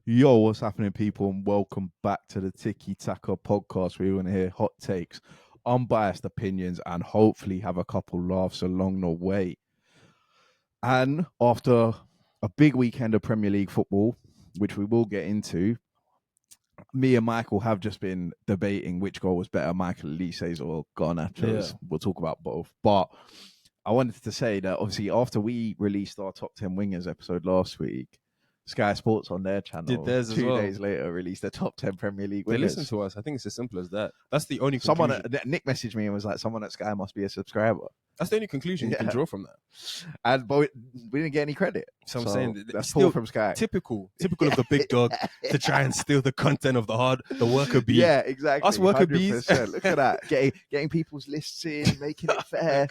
Yo, what's happening, people, and welcome back to the Tiki Taka podcast, where you want to hear hot takes, unbiased opinions, and hopefully have a couple laughs along the way. And after a big weekend of Premier League football, which we will get into, me and Michael have just been debating which goal was better, Michael Elise's or Garnacho's. Yeah. We'll talk about both. But I wanted to say that obviously after we released our top 10 wingers episode last week, Sky Sports on their channel Did theirs as 2 well. days later released their top 10 Premier League They winners. listen to us. I think it's as simple as that. That's the only Someone, conclusion. Nick messaged me and was like, someone at Sky must be a subscriber. That's the only conclusion you can Yeah. draw from that. But we didn't get any credit. So I'm saying that's still still from Sky. Typical of the big dog to try and steal the content of the worker bee. Yeah, exactly. Us worker bees. 100%. Look at that. Getting people's lists in, making it fair.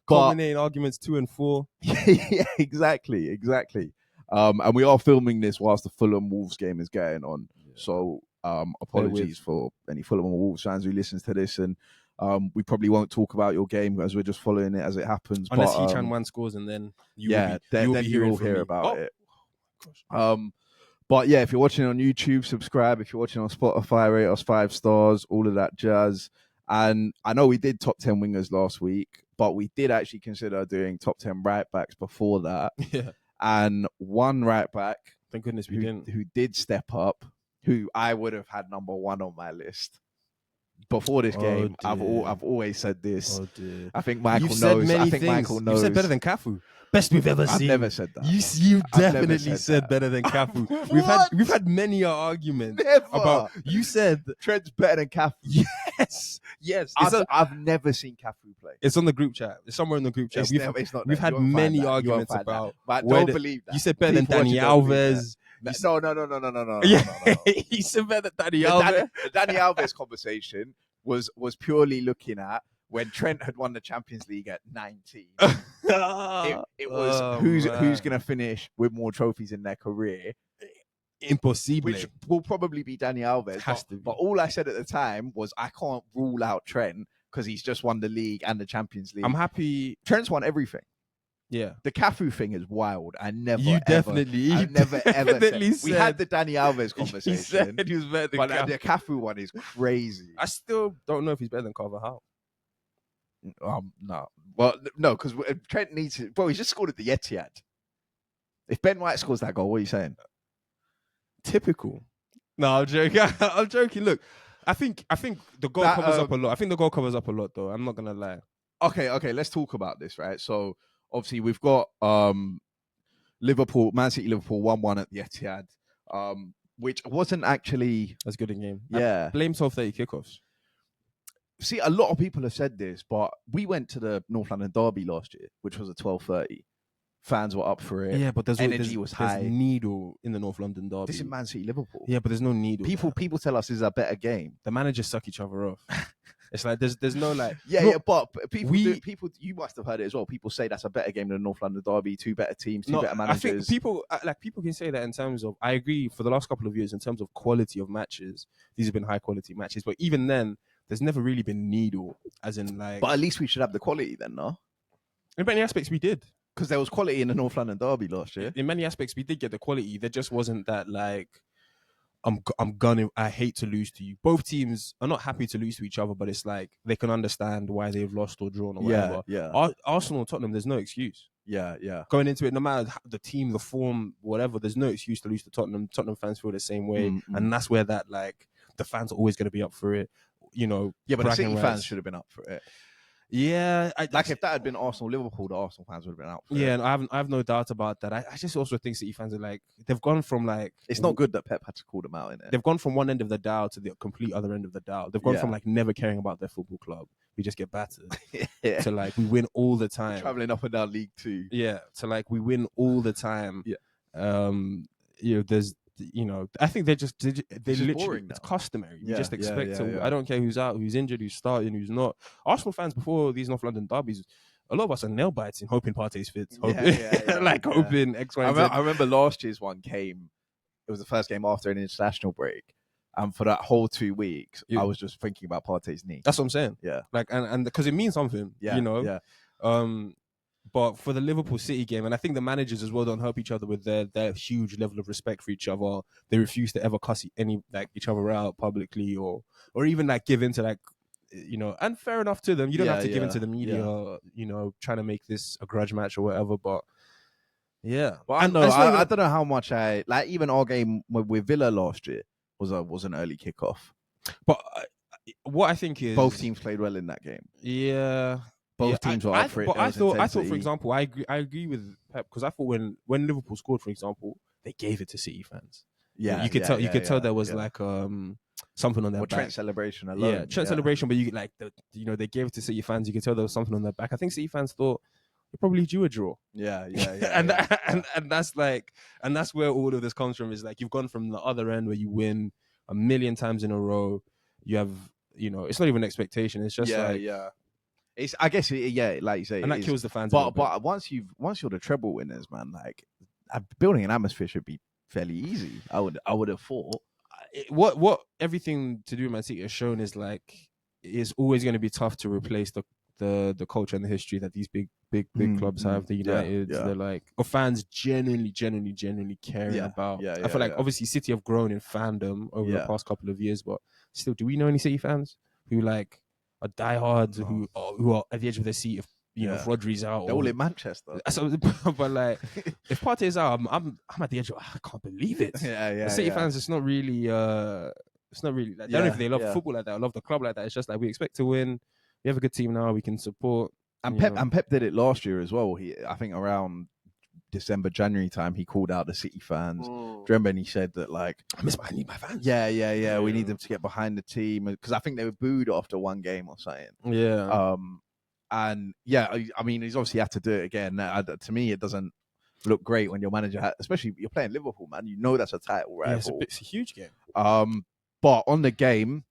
Culminating arguments 2 and 4. Yeah, exactly. And we are filming this whilst the Fulham Wolves game is going on. Yeah. So apologies for any Fulham or Wolves fans who listens to this. And we probably won't talk about your game as we're just following it as it happens. Unless but, Hee-Chan scores and then you then will you will hear me. about it. Gosh. But yeah, if you're watching on YouTube, subscribe. If you're watching on Spotify, rate us 5 stars, all of that jazz. And I know we did top 10 wingers last week, but we did actually consider doing top 10 right backs before that. Yeah. And one right back, Thank goodness we didn't. who did step up, who I would have had number 1 on my list before this game. I've always said this. Oh dear. I think Michael You've knows. said many I think things. Michael knows. You said better than Cafu. Best we've ever I've seen. never said that. You I've never definitely said that. better than Cafu. What? We've had many arguments Never. about. You said Trent's better than Cafu. yes. I've never seen Cafu play. It's on the group chat. It's somewhere in the group chat. It's not we've there. had You won't find many that. You won't arguments find about. that. But where don't the- believe that. You said better than People Danny watching don't believe Alves. No. Yeah, he said better than Danny Alves. The Danny Alves conversation was purely looking at when Trent had won the Champions League at 19. It was who's going to finish with more trophies in their career, Impossible. which will probably be Danny Alves. Has to be. But all I said at the time was I can't rule out Trent because he's just won the league and the Champions League. I'm happy. Trent's won everything. Yeah. The Cafu thing is wild. I never You ever definitely said. said. We had the Danny Alves He conversation, said he was better than but Cafu. the Cafu one is crazy. I still don't know if he's better than Carvajal. No. Well, no, because Trent needs it. Well, he just scored at the Etihad. If Ben White scores that goal, what are you saying? Typical. No, I'm joking. I'm joking. Look, I think the goal covers up a lot. I think the goal covers up a lot, though. I'm not gonna lie. Okay. Let's talk about this, right? So obviously we've got Liverpool, Man City, Liverpool 1-1 at the Etihad, which wasn't actually. That's good in game. Yeah. I blame 12:30 kickoffs. See, a lot of people have said this, but we went to the North London Derby last year, which was at 12:30. Fans were up for it. Yeah, but there's was high. There's needle in the North London derby. This is Man City, Liverpool. Yeah, but there's no needle. People tell us this is a better game. The managers suck each other off. It's like there's no like. But people, you must have heard it as well. People say that's a better game than the North London Derby. 2 better teams, 2 better managers. I think people can say that in terms of. I agree for the last couple of years in terms of quality of matches. These have been high quality matches, but even then, there's never really been needle, as in like. But at least we should have the quality then, no? In many aspects, we did. Because there was quality in the North London Derby last year. In many aspects, we did get the quality. There just wasn't that like. I hate to lose to you. Both teams are not happy to lose to each other, but it's like they can understand why they've lost or drawn or whatever. Yeah. Arsenal and Tottenham, there's no excuse. Yeah. Going into it, no matter the team, the form, whatever, there's no excuse to lose to Tottenham. Tottenham fans feel the same way. And that's where that like the fans are always going to be up for it. You know, but the City fans should have been up for it. Yeah, if that had been Arsenal, Liverpool, the Arsenal fans would have been out for it. Yeah, and I have no doubt about that. I just also think City fans are like they've gone from like it's not good that Pep had to call them out in it. They've gone from one end of the dial to the complete other end of the dial. They've gone from like never caring about their football club, we just get battered, to like we win all the time, traveling up and down League 2. Yeah, to like we win all the time. Yeah, there's. I think they're literally boring it's customary. We Yeah, just expect yeah, to. yeah. I don't care who's out, who's injured, who's starting, who's not. Arsenal fans before these North London derbies, a lot of us are nail biting, hoping Partey's fit, hoping X, Y, and Z. I remember last year's one came. It was the first game after an international break, and for that whole 2 weeks, I was just thinking about Partey's knee. That's what I'm saying. Yeah, like and because it means something. Yeah, you know. Yeah. But for the Liverpool City game, and I think the managers as well don't help each other with their huge level of respect for each other. They refuse to ever cuss each other out publicly, or even like give in to like, and fair enough to them. You don't have to give in to the media, trying to make this a grudge match or whatever. But yeah, but I don't know how much even our game with Villa last year was an early kickoff. But what I think is both teams played well in that game. Yeah. Both teams were up for it. But I thought, for example, I agree with Pep, because I thought when Liverpool scored, for example, they gave it to City fans. Yeah, you could tell there was like something on their back. Trent celebration alone. Yeah, Trent celebration, but you like they gave it to City fans. You could tell there was something on their back. I think City fans thought you're probably due a draw. Yeah. And that's like, and that's where all of this comes from. Is like you've gone from the other end where you win a million times in a row. You have, it's not even an expectation. It's just It's, I guess, like you say, and that kills the fans. But once you're the treble winners, man, like building an atmosphere should be fairly easy. I would have thought. What everything to do with Man City has shown is like it's always going to be tough to replace the culture and the history that these big clubs have. The United, they're like, or fans genuinely caring about. I feel like obviously City have grown in fandom over the past couple of years, but still, do we know any City fans who like are diehards who are at the edge of their seat if Rodri's out? They're all in Manchester. So, but like, if Partey's out, I'm at the edge of, I can't believe it. The City fans, it's not really like, I don't know if they love football like that or love the club like that. It's just like, we expect to win. We have a good team now. We can support. And Pep did it last year as well. I think around December, January time, he called out the City fans. Do you remember? And he said that like, I need my fans. Yeah. We need them to get behind the team, because I think they were booed after one game or something. Yeah. And I mean, he's obviously had to do it again. To me, it doesn't look great when your manager, especially you're playing Liverpool, man. You know that's a title rival. It's a huge game. But on the game,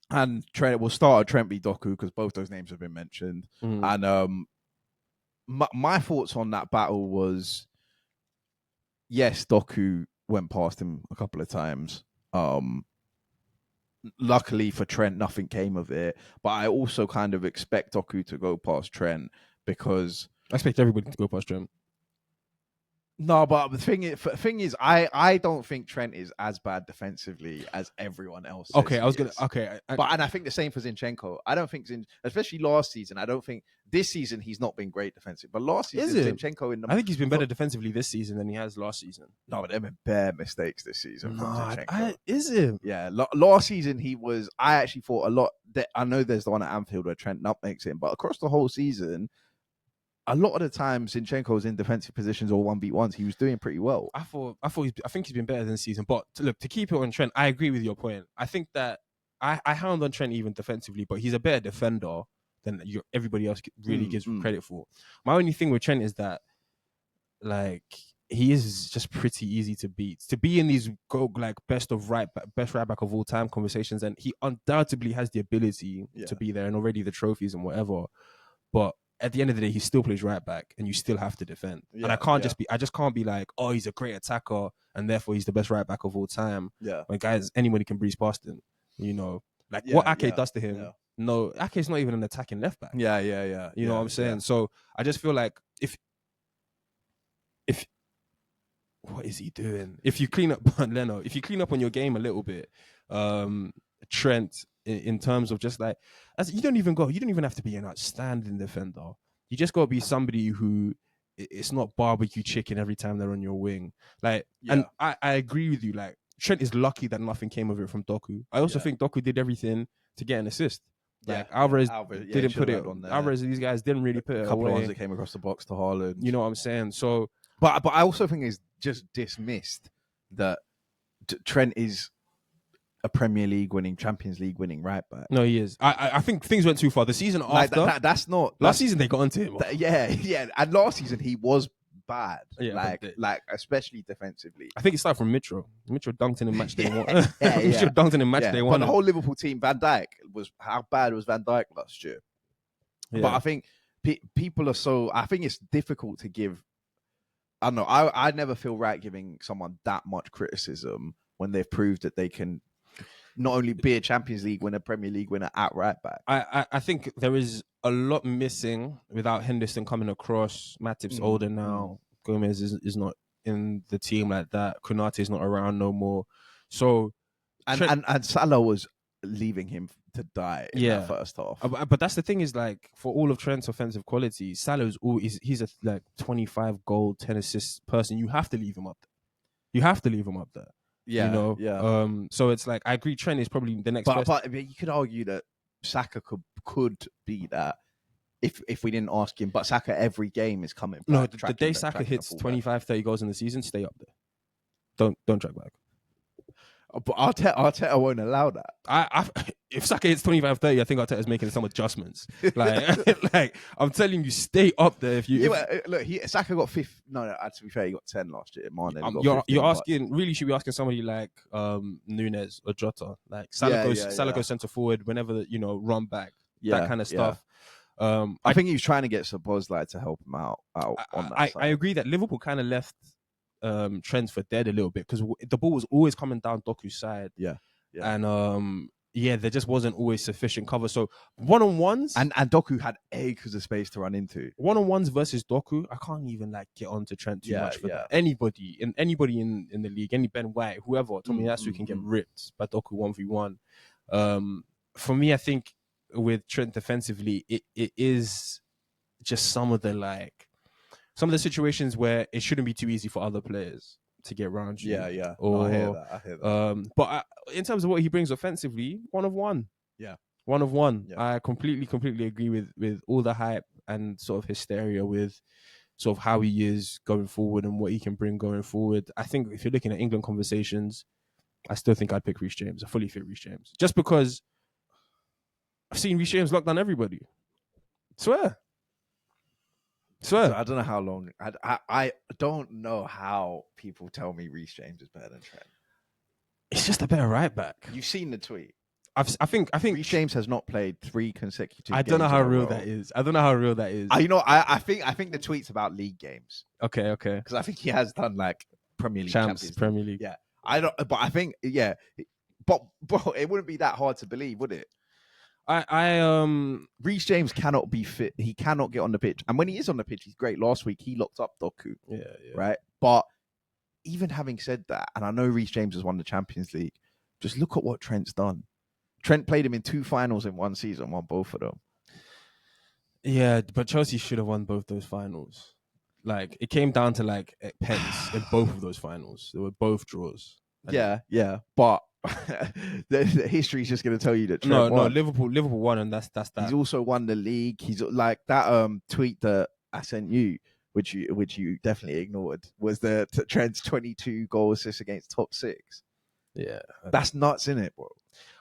and Trent, we'll start at Trent v Doku, because both those names have been mentioned. And my thoughts on that battle was, yes, Doku went past him a couple of times. Luckily for Trent, nothing came of it. But I also kind of expect Doku to go past Trent, because I expect everybody to go past Trent. No, but the thing is, I don't think Trent is as bad defensively as everyone else. Okay, and I think the same for Zinchenko. I don't think especially last season. I don't think this season he's not been great defensive, but last season Zinchenko I think he's been better defensively this season than he has last season. No, but there have been bare mistakes this season from Zinchenko. Is it? Yeah, last season he was. I actually thought a lot. I know there's the one at Anfield where Trent nutmegs him, but across the whole season, a lot of the times Zinchenko was in defensive positions or 1v1s. He was doing pretty well. I think he's been better than this season. But look, to keep it on Trent, I agree with your point. I think that I hound on Trent even defensively, but he's a better defender than everybody else really gives credit for. My only thing with Trent is that, like, he is just pretty easy to beat. To be in these best right back of all time conversations, and he undoubtedly has the ability to be there, and already the trophies and whatever. But at the end of the day, he still plays right back, and you still have to defend. And I just can't be like, oh, he's a great attacker, and therefore he's the best right back of all time. Yeah. When anybody can breeze past him, what Ake does to him. Yeah. No, Ake's not even an attacking left back. Yeah. You know what I'm saying? Yeah. So I just feel like if what is he doing? If you clean up Leno, if you clean up on your game a little bit, Trent, in terms of just like, you don't even have to be an outstanding defender. You just got to be somebody who, it's not barbecue chicken every time they're on your wing. And I agree with you. Like, Trent is lucky that nothing came of it from Doku. I also think Doku did everything to get an assist. Alvarez didn't put it on there. Alvarez, these guys didn't really put it away. A couple of ones that came across the box to Haaland. You know what I'm saying? So, but I also think it's just dismissed that Trent is a Premier League winning, Champions League winning right back. No, he is. I think things went too far. The season after, that's not. Last season they got onto him. And last season he was bad. Yeah, especially defensively. I think it started from Mitro. Mitro dunked in match day one. Mitro dunked in match day one. But the whole Liverpool team, Van Dijk how bad was Van Dijk last year? Yeah. But I think people are so. I think it's difficult to give. I don't know. I never feel right giving someone that much criticism when they've proved that they can. not only be a Champions League winner, Premier League winner at right back. I think there is a lot missing without Henderson coming across. Matip's older now. Gomez is not in the team like that. Konate is not around no more. So and Salah was leaving him to die in that first half. But that's the thing is, like, for all of Trent's offensive quality, Salah's he's a like 25 goal, 10 assists person. You have to leave him up there. You have to leave him up there. Yeah, you know. Yeah. So it's like I agree. Trent is probably the next. But I mean, you could argue that Saka could be that if we didn't ask him. But Saka every game is coming back. No, the day Saka hits 25, 30 goals in the season, stay up there. Don't track back. But Arteta won't allow that. If Saka hits 25, 30, I think Arteta's making some adjustments. Like I'm telling you, stay up there. Look, Saka got 5. No, to be fair, he got 10 last year. You're asking. Really, should be asking somebody like Nunes or Jota. Like Salah goes centre forward whenever run back, that kind of stuff. I think he was trying to get Szoboszlai to help him out on that side. I agree that Liverpool kind of left Trent for dead a little bit because the ball was always coming down Doku's side. And there just wasn't always sufficient cover. So one-on-ones and Doku had acres of space to run into. One-on-ones versus Doku, I can't even get onto Trent too much for that. Anybody in the league, any Ben White, whoever, Tomiyasu can get ripped by Doku 1v1. For me, I think with Trent defensively, it is just some of the situations where it shouldn't be too easy for other players to get around you. I hear that. But in terms of what he brings offensively, one of one. One of one. Yeah. I completely agree with all the hype and sort of hysteria with sort of how he is going forward and what he can bring going forward. I think if you're looking at England conversations, I still think I'd pick Reece James, a fully fit Reece James. Just because I've seen Reece James lock down everybody. Swear. I don't know how long. I don't know how people tell me Reece James is better than Trent. It's just a better right back. You've seen the tweet. I think Reece James has not played 3 consecutive. I don't know how real that is. I think the tweet's about league games. Okay. Because I think he has done like Premier League, Champions Premier League. Yeah, I don't. But I think But it wouldn't be that hard to believe, would it? Reece James cannot be fit. He cannot get on the pitch. And when he is on the pitch, he's great. Last week, he locked up Doku. Yeah. Right? But even having said that, and I know Reece James has won the Champions League, just look at what Trent's done. Trent played him in 2 finals in 1 season, won both of them. Yeah, but Chelsea should have won both those finals. Like, it came down to, like, pens in both of those finals. They were both draws. Yeah. But the history is just going to tell you that Trent won. Liverpool won, and that's that. He's also won the league. He's like that tweet that I sent you, which you definitely ignored, was the Trent's 22 goal assists against top 6. Yeah, that's nuts, isn't it, bro?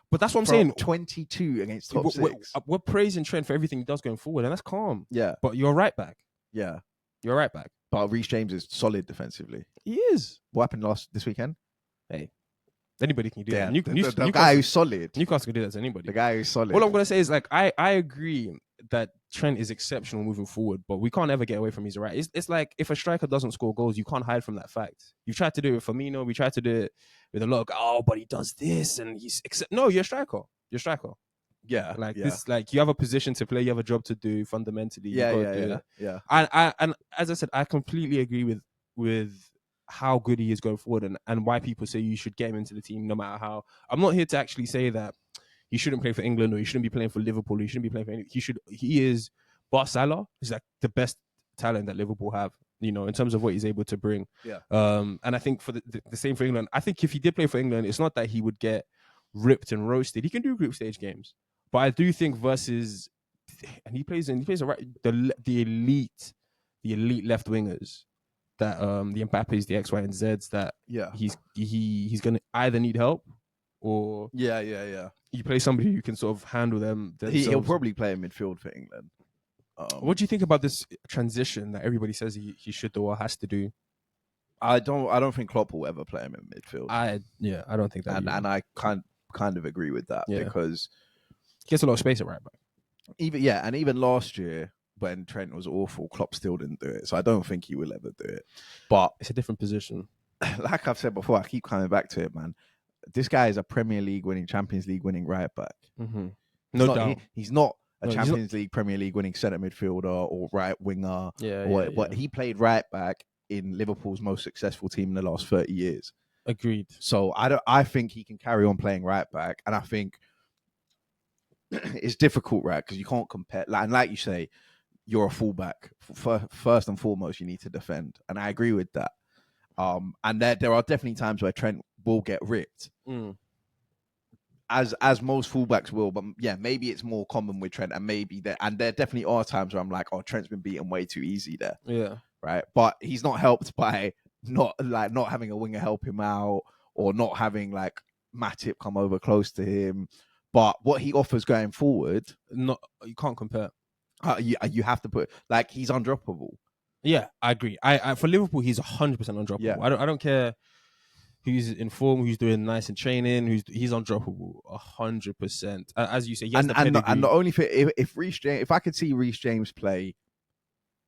But that's what I'm saying. 22 against top 6. We're praising Trent for everything he does going forward, and that's calm. Yeah, but you're right back. Yeah, you're right back. But Reece James is solid defensively. He is. What happened this weekend? Hey. Anybody can do that. The guy who's solid. Newcastle can do that to anybody. The guy who's solid. All I'm going to say is, like, I agree that Trent is exceptional moving forward, but we can't ever get away from he's right. It's like if a striker doesn't score goals, you can't hide from that fact. You've tried to do it with Firmino. We tried to do it with a lot of, but he does this and he's... No, you're a striker. You're a striker. Yeah. This, like, you have a position to play, you have a job to do fundamentally. Yeah. And as I said, I completely agree with how good he is going forward and why people say you should get him into the team no matter how. I'm not here to actually say that he shouldn't play for England or he shouldn't be playing for Liverpool or he shouldn't be playing for anything. He is, but Salah is like the best talent that Liverpool have, in terms of what he's able to bring. Yeah. And I think for the same for England, I think if he did play for England, it's not that he would get ripped and roasted. He can do group stage games. But I do think versus, and he plays the elite left wingers, that the Mbappes, the X, Y, and Zs, that he's gonna either need help or you play somebody who can sort of handle them. He'll probably play in midfield for England. What do you think about this transition that everybody says he should do or has to do? I don't think Klopp will ever play him in midfield. I don't think that. And I kind of agree with that because he gets a lot of space at right back. Even last year, when Trent was awful, Klopp still didn't do it. So I don't think he will ever do it. But it's a different position. Like I've said before, I keep coming back to it, man. this guy is a Premier League winning, Champions League winning right back. Mm-hmm. No doubt. He's not a No, Champions League, Premier League winning centre midfielder or right winger. But he played right back in Liverpool's most successful team in the last 30 years. Agreed. So I think he can carry on playing right back, and I think it's difficult, right? Because you can't compare. Like you say, you're a fullback. First and foremost, you need to defend, and I agree with that. And there are definitely times where Trent will get ripped. As most fullbacks will, but yeah, maybe it's more common with Trent, and there definitely are times where I'm like, oh, Trent's been beaten way too easy there. Yeah. Right. But he's not helped by not having a winger help him out, or not having like Matip come over close to him. But what he offers going forward, you can't compare. You have to put, like, he's undroppable. Yeah, I agree. I for Liverpool, he's 100% undroppable. Yeah. I don't care who's in form, who's doing nice in training, he's undroppable 100%. As you say, he has the pedigree. And not only if I could see Reece James play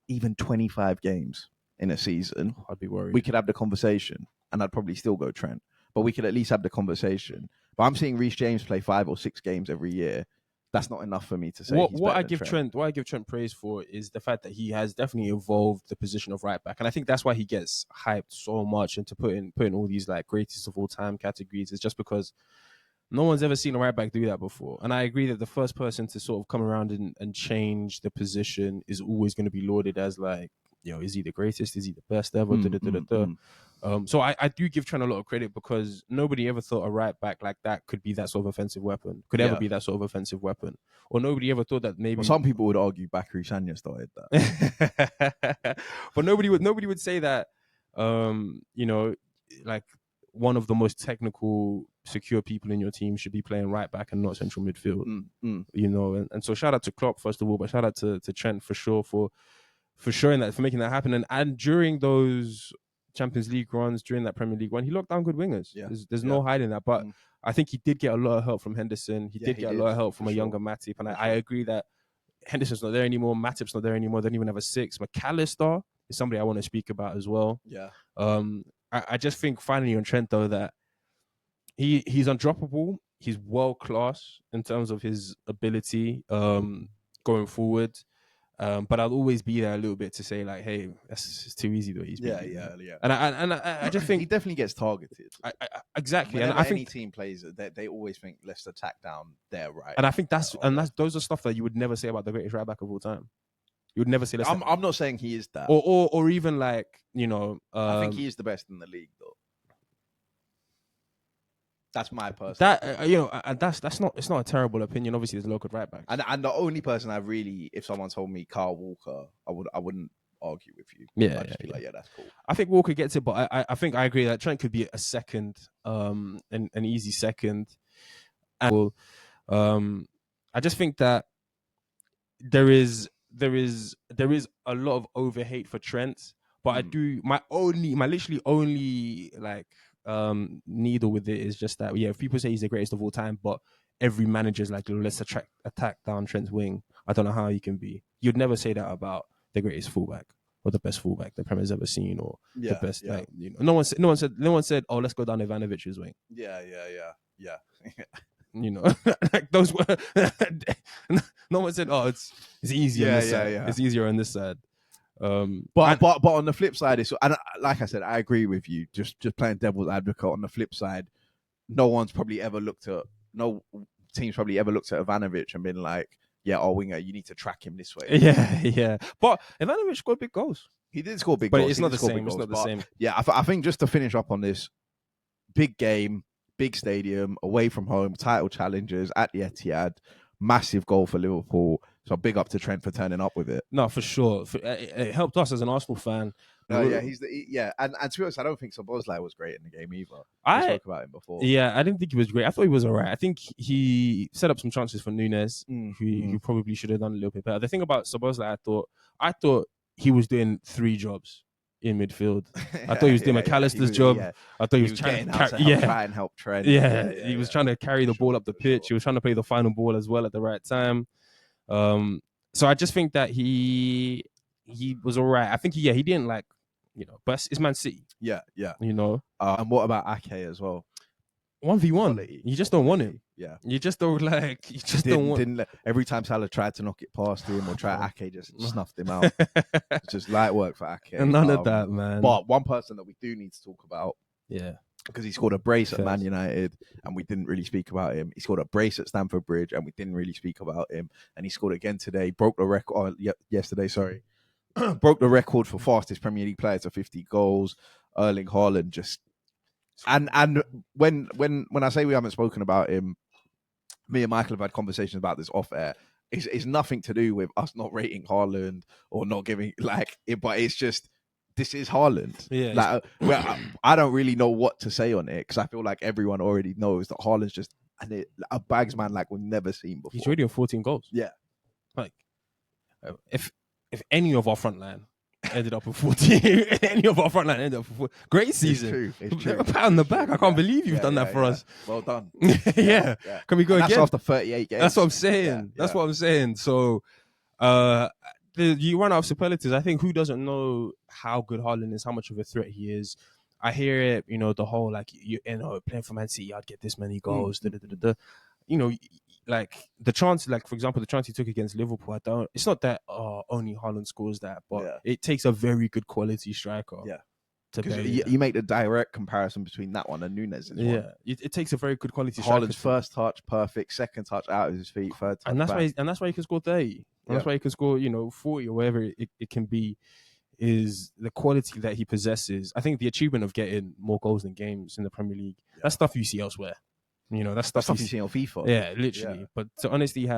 even 25 games in a season, I'd be worried. We could have the conversation, and I'd probably still go Trent, but we could at least have the conversation. But I'm seeing Reece James play 5 or 6 games every year. That's not enough for me to say. What I give Trent praise for is the fact that he has definitely evolved the position of right back, and I think that's why he gets hyped so much into putting all these like greatest of all time categories. It's just because no one's ever seen a right back do that before. And I agree that the first person to sort of come around and change the position is always going to be lauded as like, is he the greatest? Is he the best ever? So I do give Trent a lot of credit, because nobody ever thought a right back like that could be that sort of offensive weapon, ever be that sort of offensive weapon. Or nobody ever thought that maybe... Well, some people would argue Bakary Sagna started that. But nobody would say that, like one of the most technical, secure people in your team should be playing right back and not central midfield. And so shout out to Klopp, first of all, but shout out to Trent for sure for showing that, for making that happen. And during those Champions League runs, during that Premier League run, he locked down good wingers. Yeah. There's no hiding that. But I think he did get a lot of help from Henderson. He did get a lot of help from a younger Matip. And I agree that Henderson's not there anymore. Matip's not there anymore. They don't even have a 6. McAllister is somebody I want to speak about as well. Yeah. I just think finally on Trent, though, that he's undroppable. He's world class in terms of his ability going forward. But I'll always be there a little bit to say like, hey, it's too easy the way he's beaten. Yeah. And I just think he definitely gets targeted. Exactly. Whenever And I think any team plays it, they always think, let's attack down there, right? And I think that's those are stuff that you would never say about the greatest right back of all time. You would never say that. I'm not saying he is that, or even like I think he is the best in the league, though. That's my personal. That's not. It's not a terrible opinion. Obviously, there's local right backs. And the only person I really, if someone told me Kyle Walker, I wouldn't argue with you. Yeah, I'd just be like, yeah, that's cool. I think Walker gets it, but I think I agree that Trent could be a second, an easy second. And I just think that there is a lot of over-hate for Trent, but I do my literally only like needle with it is just that if people say he's the greatest of all time, but every manager's like, let's attack down Trent's wing. I don't know how you can be. You'd never say that about the greatest fullback or the best fullback the Premier's ever seen, or the best. Yeah. Like, no one said, oh, let's go down Ivanovic's wing. Yeah. Like those were. No one said, oh, it's easier. On this side. It's easier on this side. But on the flip side, and like I said, I agree with you. Just playing devil's advocate. On the flip side, no team's probably ever looked at Ivanovic and been like, yeah, our winger, you need to track him this way. Yeah. But Ivanovic scored big goals. He did score big goals. But it's not the same. It's not the same. Yeah, I think just to finish up on this, big game, big stadium, away from home, title challenges at the Etihad, massive goal for Liverpool. So big up to Trent for turning up with it. No, for sure. It helped us as an Arsenal fan. And to be honest, I don't think Szoboszlai was great in the game either. I spoke about him before. Yeah, I didn't think he was great. I thought he was all right. I think he set up some chances for Nunes, who probably should have done a little bit better. The thing about Szoboszlai, I thought he was doing 3 jobs in midfield. I thought he was doing McAllister's job. Yeah. I thought he was trying to try and help Trent. He was trying to carry the ball up the pitch. He was trying to play the final ball as well at the right time. So I just think that he was all right. I think he didn't like, but it's Man City. Yeah. And what about Ake as well? 1v1. quality. You just don't want him. Yeah. You just don't like. You just don't want. Every time Salah tried to knock it past him or Ake just snuffed him out. It's just light work for Ake. And none of that, man. But one person that we do need to talk about. Yeah. Because he scored a brace at Man United and we didn't really speak about him. He scored a brace at Stamford Bridge and we didn't really speak about him. And he scored again today. Broke the record. Yesterday, sorry. Broke the record for fastest Premier League player to 50 goals. Erling Haaland just... And when I say we haven't spoken about him, me and Michael have had conversations about this off air. It's nothing to do with us not rating Haaland or not giving it, but it's just... This is Haaland. Yeah. I don't really know what to say on it because I feel like everyone already knows that Haaland's just a bagsman like we've never seen before. He's already on 14 goals. Yeah. Like, if any of our front line ended up with 14, any of our front line ended up with 14, great season. It's true. A pat on the back. I can't believe you've done that for us. Well done. Yeah. Can we go again? That's after 38 games. That's what I'm saying. That's what I'm saying. So, you run out of superlatives. I think who doesn't know how good Haaland is, how much of a threat he is. I hear it, the whole playing for Man City, I'd get this many goals. Like the chance, for example, the chance he took against Liverpool. It's not that only Haaland scores that, but it takes a very good quality striker. Yeah. Because you make the direct comparison between that one and Nunes. It takes a very good quality striker. Haaland's first touch perfect, second touch out of his feet, third touch and that's back. why he can score 30. And that's why he can score 40 or whatever it can be. Is the quality that he possesses. I think the achievement of getting more goals than games in the Premier League. That's stuff you see elsewhere. That's stuff you see on FIFA. Yeah, literally. Yeah. But to honestly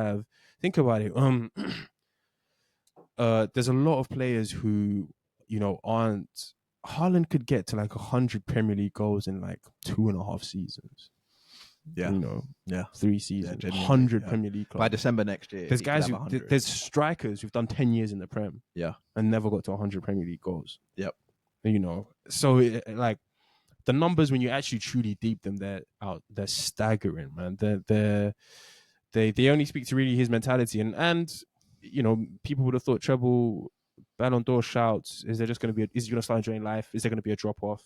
think about it. There's a lot of players who aren't. Haaland could get to 100 Premier League goals in 2.5 seasons. Yeah. 3 seasons, 100 Premier League clubs. By December next year. There's guys there's strikers who've done 10 years in the Prem. Yeah. And never got to 100 Premier League goals. Yep. So the numbers when you actually truly deep them, they're staggering, man. They only speak to really his mentality and people would have thought treble, Ballon d'Or shouts. Is he going to start enjoying life? Is there going to be a drop off?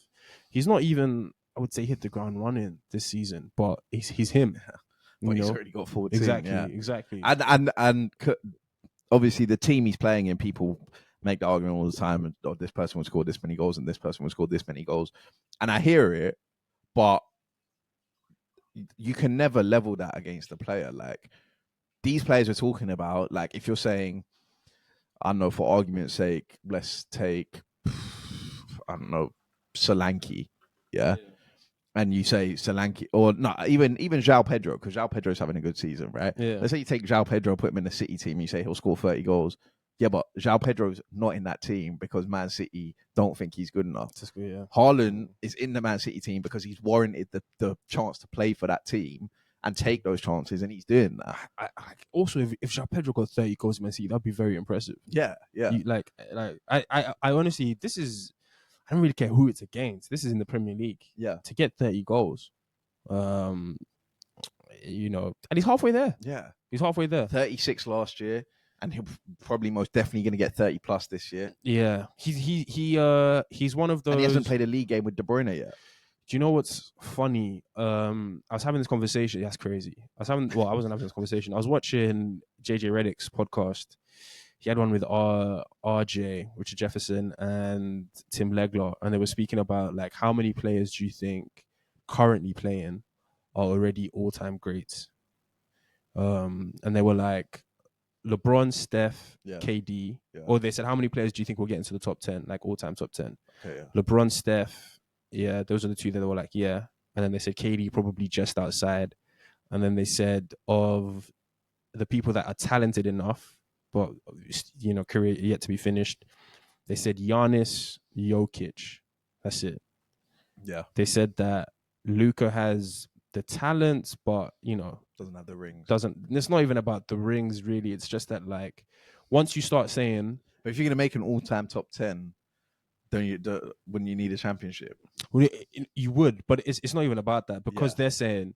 He's not even, I would say, hit the ground running this season, but he's him. Well, he's already got forward. Exactly. And obviously the team he's playing in, people make the argument all the time. Oh, this person will score this many goals, and this person will score this many goals. And I hear it, but you can never level that against the player. These players we're talking about, if you're saying, I don't know, for argument's sake, let's take, I don't know, Solanke, yeah? And you say Solanke, or not, even João Pedro, because João Pedro's having a good season, right? Yeah. Let's say you take João Pedro, put him in the City team, you say he'll score 30 goals. Yeah, but João Pedro's not in that team because Man City don't think he's good enough. That's good, yeah. Haaland is in the Man City team because he's warranted the chance to play for that team and take those chances, and he's doing that. Also, if João Pedro got 30 goals in Man City, that'd be very impressive. Yeah. I honestly, I don't really care who it's against. This is in the Premier League. Yeah. To get 30 goals, and he's halfway there. Yeah. He's halfway there. 36 last year, and he'll probably most definitely going to get 30 plus this year. Yeah. He's one of those. And he hasn't played a league game with De Bruyne yet. Do you know what's funny? I was having this conversation. That's crazy. I wasn't having this conversation. I was watching JJ Redick's podcast. He had one with RJ, Richard Jefferson, and Tim Legler, and they were speaking about how many players do you think currently playing are already all-time greats? And they were LeBron, Steph, KD, or they said how many players do you think will get into the top 10, all-time top 10? Okay, yeah. LeBron, Steph, those are the two that they were and then they said KD probably just outside, and then they said of the people that are talented enough, but career yet to be finished, they said Giannis, Jokic. That's it. Yeah. They said that Luka has the talent, but doesn't have the rings. It's not even about the rings, really. It's just that once you start saying, but if you're gonna make an all-time top 10, wouldn't you need a championship? Well, you would, but it's not even about that because they're saying,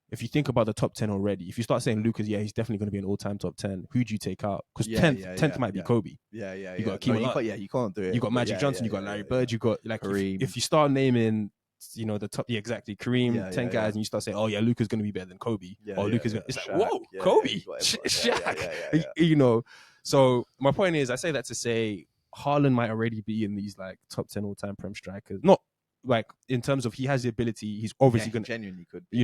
if you think about the top 10 already, if you start saying Lucas, he's definitely going to be an all-time top 10. Who do you take out? Because 10th might be Kobe. Yeah. You got you can't do it. You got Magic Johnson. You got Larry Bird. You got Kareem. If you start naming the top, exactly, Kareem, 10 guys, and you start saying, oh yeah, Luka's going to be better than Kobbie, or Luka's going to, it's Shaq, like, whoa, Kobbie, Shaq. So my point is, I say that to say Haaland might already be in these like top 10 all-time Prem strikers. Not like in terms of he has the ability, he's obviously going to, genuinely could be.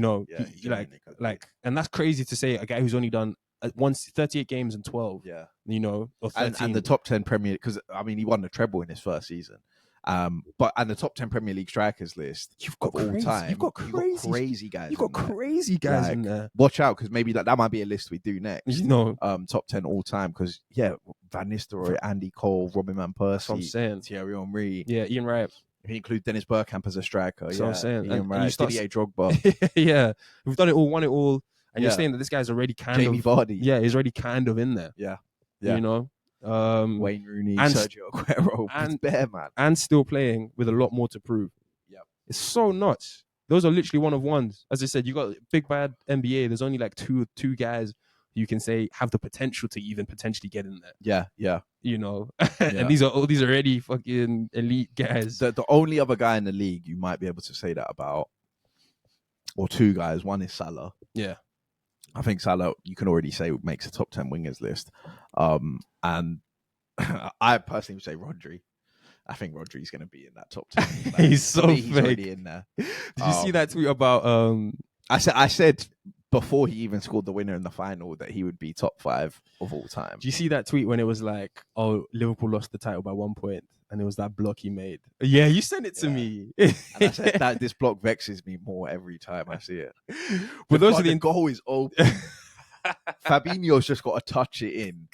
And that's crazy to say, a guy who's only done 38 games and 12, or 13. And the top 10 Premier, because I mean he won the treble in his first season. But and the top 10 Premier League strikers list you've got all time, you've got crazy guys. You've got crazy guys in there. Watch out, because maybe that might be a list we do next. Top 10 all time, because Van Nistelrooy, Andy Cole, Robin van Persie, Thierry Henry, Ian Wright. If you include Dennis Bergkamp as a striker, that's what I'm saying. Ian Wright, Didier Drogba, we've done it all, won it all, and you're saying that this guy's already Jamie Vardy, he's already kind of in there. Wayne Rooney, Sergio Aguero, and Bear Man, and still playing with a lot more to prove. It's so nuts. Those are literally one of ones. As I said, you got big bad NBA. There's only like two guys you can say have the potential to even potentially get in there. And these are already fucking elite guys. The only other guy in the league you might be able to say that about, or two guys. One is Salah. I think Salah, you can already say, makes a top 10 wingers list. And I personally would say Rodri. I think Rodri's going to be in that top 10. Like, he's so fake. He's already in there. Did you see that tweet about... I said before he even scored the winner in the final that he would be top 5 of all time. Do you see that tweet when it was like, oh, Liverpool lost the title by 1 point, and it was that block he made? Yeah, you sent it to me. And I said that this block vexes me more every time I see it. But the goal is open. Fabinho's just got to touch it in.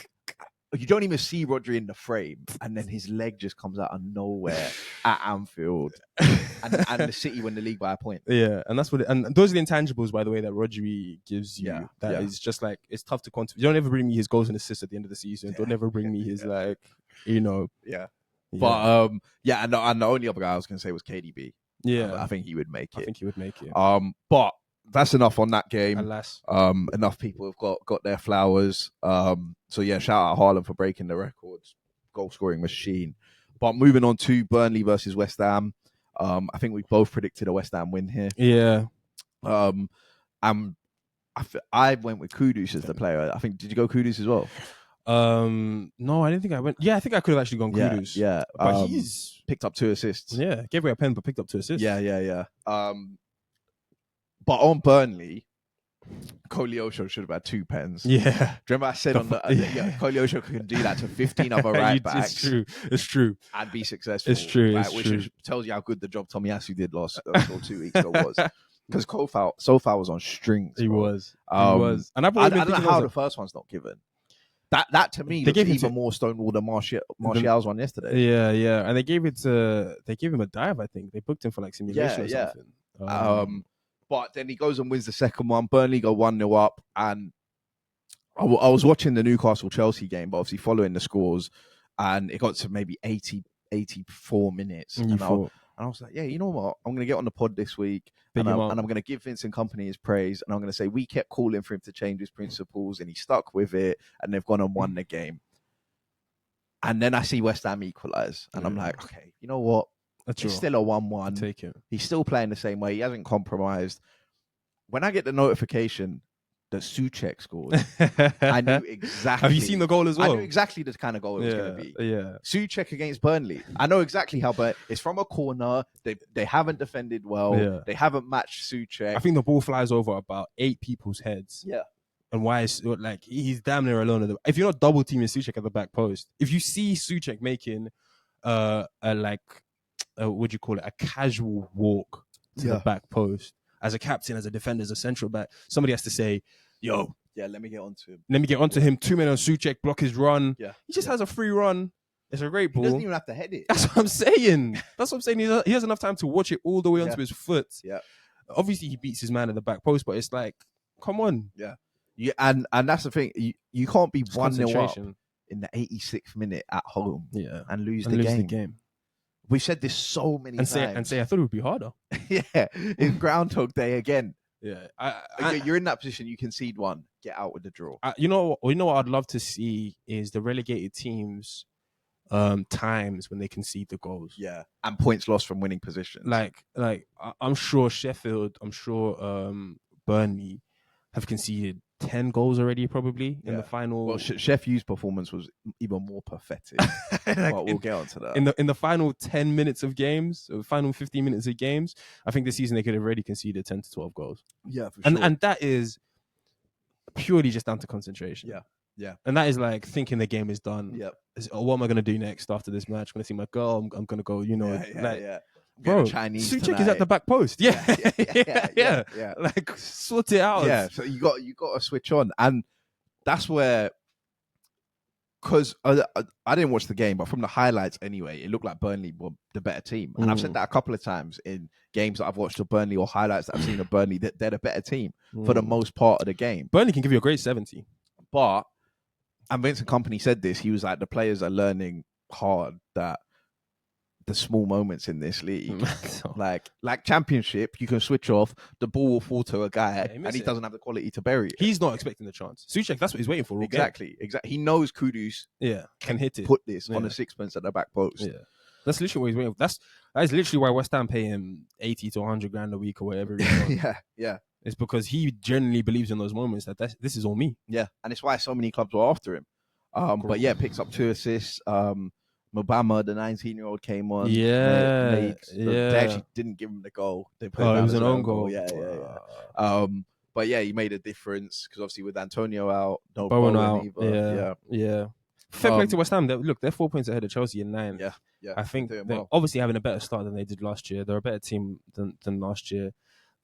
You don't even see Rodri in the frame, and then his leg just comes out of nowhere at Anfield, and the City win the league by a point. And that's what. And those are the intangibles, by the way, that Rodri gives you. Is just like, it's tough to quantify. You don't ever bring me his goals and assists at the end of the season. Don't ever bring me his like, But and the only other guy I was going to say was KDB. I think he would make it. But that's enough on that game. Alas. Enough people have got their flowers. So shout out Haaland for breaking the records, goal scoring machine. But moving on to Burnley versus West Ham. I think we both predicted a West Ham win here. I went with Kudus as the player. I think, did you go Kudus as well? No, I didn't think I went. I think I could have actually gone Kudus. But he's picked up 2 assists. Gave away a pen, but picked up 2 assists. But on Burnley, Koleosho should have had 2 pens. Do you remember I said Koleosho can do that to 15 other right backs? It's true. And be successful. It's true. Which tells you how good the job Tomiyasu did last 2 weeks ago was. Because Sofal was on strings. He was. And I don't know how the first one's not given. That to me looks even more stonewall than Martial's one yesterday. And they gave him a dive, I think. They booked him for like simulation or something. But then he goes and wins the second one. Burnley go 1-0 up. And I was watching the Newcastle-Chelsea game, but obviously following the scores. And it got to maybe 84 minutes. And I was like, you know what? I'm going to get on the pod this week. And I'm going to give Vincent Kompany his praise. And I'm going to say, we kept calling for him to change his principles. And he stuck with it. And they've gone and won the game. And then I see West Ham equalise. And I'm like, okay, you know what? It's still a 1-1. Take it. He's still playing the same way. He hasn't compromised. When I get the notification that Souček scored, I knew exactly. Have you seen the goal as well? I knew exactly the kind of goal it was going to be. Souček against Burnley. I know exactly how, but it's from a corner. They haven't defended well. They haven't matched Souček. I think the ball flies over about 8 people's heads. And why is like he's damn near alone. If you're not double teaming Souček at the back post, if you see Souček making would you call it, a casual walk to the back post as a captain, as a defender, as a central back, somebody has to say, yo, let me get onto him. 2 men on Souček, block his run. He just has a free run. It's a great ball. He doesn't even have to head it. That's what I'm saying. He has enough time to watch it all the way onto his foot. Obviously he beats his man at the back post, but it's like, come on. And that's the thing. You can't be 1-0 up in the 86th minute at home and lose the game. We've said this so many times. And say, I thought it would be harder. It's Groundhog Day again. You're in that position. You concede one. Get out with the draw. You know what I'd love to see is the relegated teams times when they concede the goals. Yeah, and points lost from winning positions. I'm sure Sheffield, I'm sure Burnley have conceded 10 goals already, probably in the final. Well, Shef U's performance was even more pathetic. But we'll get onto that. In the final 10 minutes of games, or final 15 minutes of games, I think this season they could have already conceded 10 to 12 goals. Yeah, for sure. And that is purely just down to concentration. Yeah. And that is like thinking the game is done. Yep. What am I going to do next after this match? I'm going to see my girl. I'm going to go, Bro, Chinese Suchek is at the back post. Yeah. Like, sort it out. Yeah, so you got to switch on. And that's where, because I didn't watch the game, but from the highlights anyway, it looked like Burnley were the better team. And I've said that a couple of times in games that I've watched of Burnley or highlights that I've seen of Burnley, that they're the better team for the most part of the game. Burnley can give you a great 70. But, and Vincent Kompany said this, he was like, the players are learning hard that the small moments in this league, like Championship, you can switch off, the ball will fall to a guy, and he doesn't have the quality to bury it. He's not expecting the chance. Suchek, that's what he's waiting for. Exactly. He knows Kudus can hit it. Put this on a sixpence at the back post. Yeah. That's literally what he's waiting for. That is literally why West Ham pay him 80 to 100 grand a week or whatever. Yeah. It's because he genuinely believes in those moments that this is all me. Yeah, and it's why so many clubs were after him. But yeah, picks up 2 assists. Mobama, the 19-year-old, came on. They actually didn't give him the goal. They put it was an own goal. Yeah. But yeah, he made a difference because obviously with Antonio out, no Bowen out. Either. Yeah. Fair play to West Ham. They're 4 points ahead of Chelsea in 9. Yeah. I think they're obviously having a better start than they did last year. They're a better team than last year.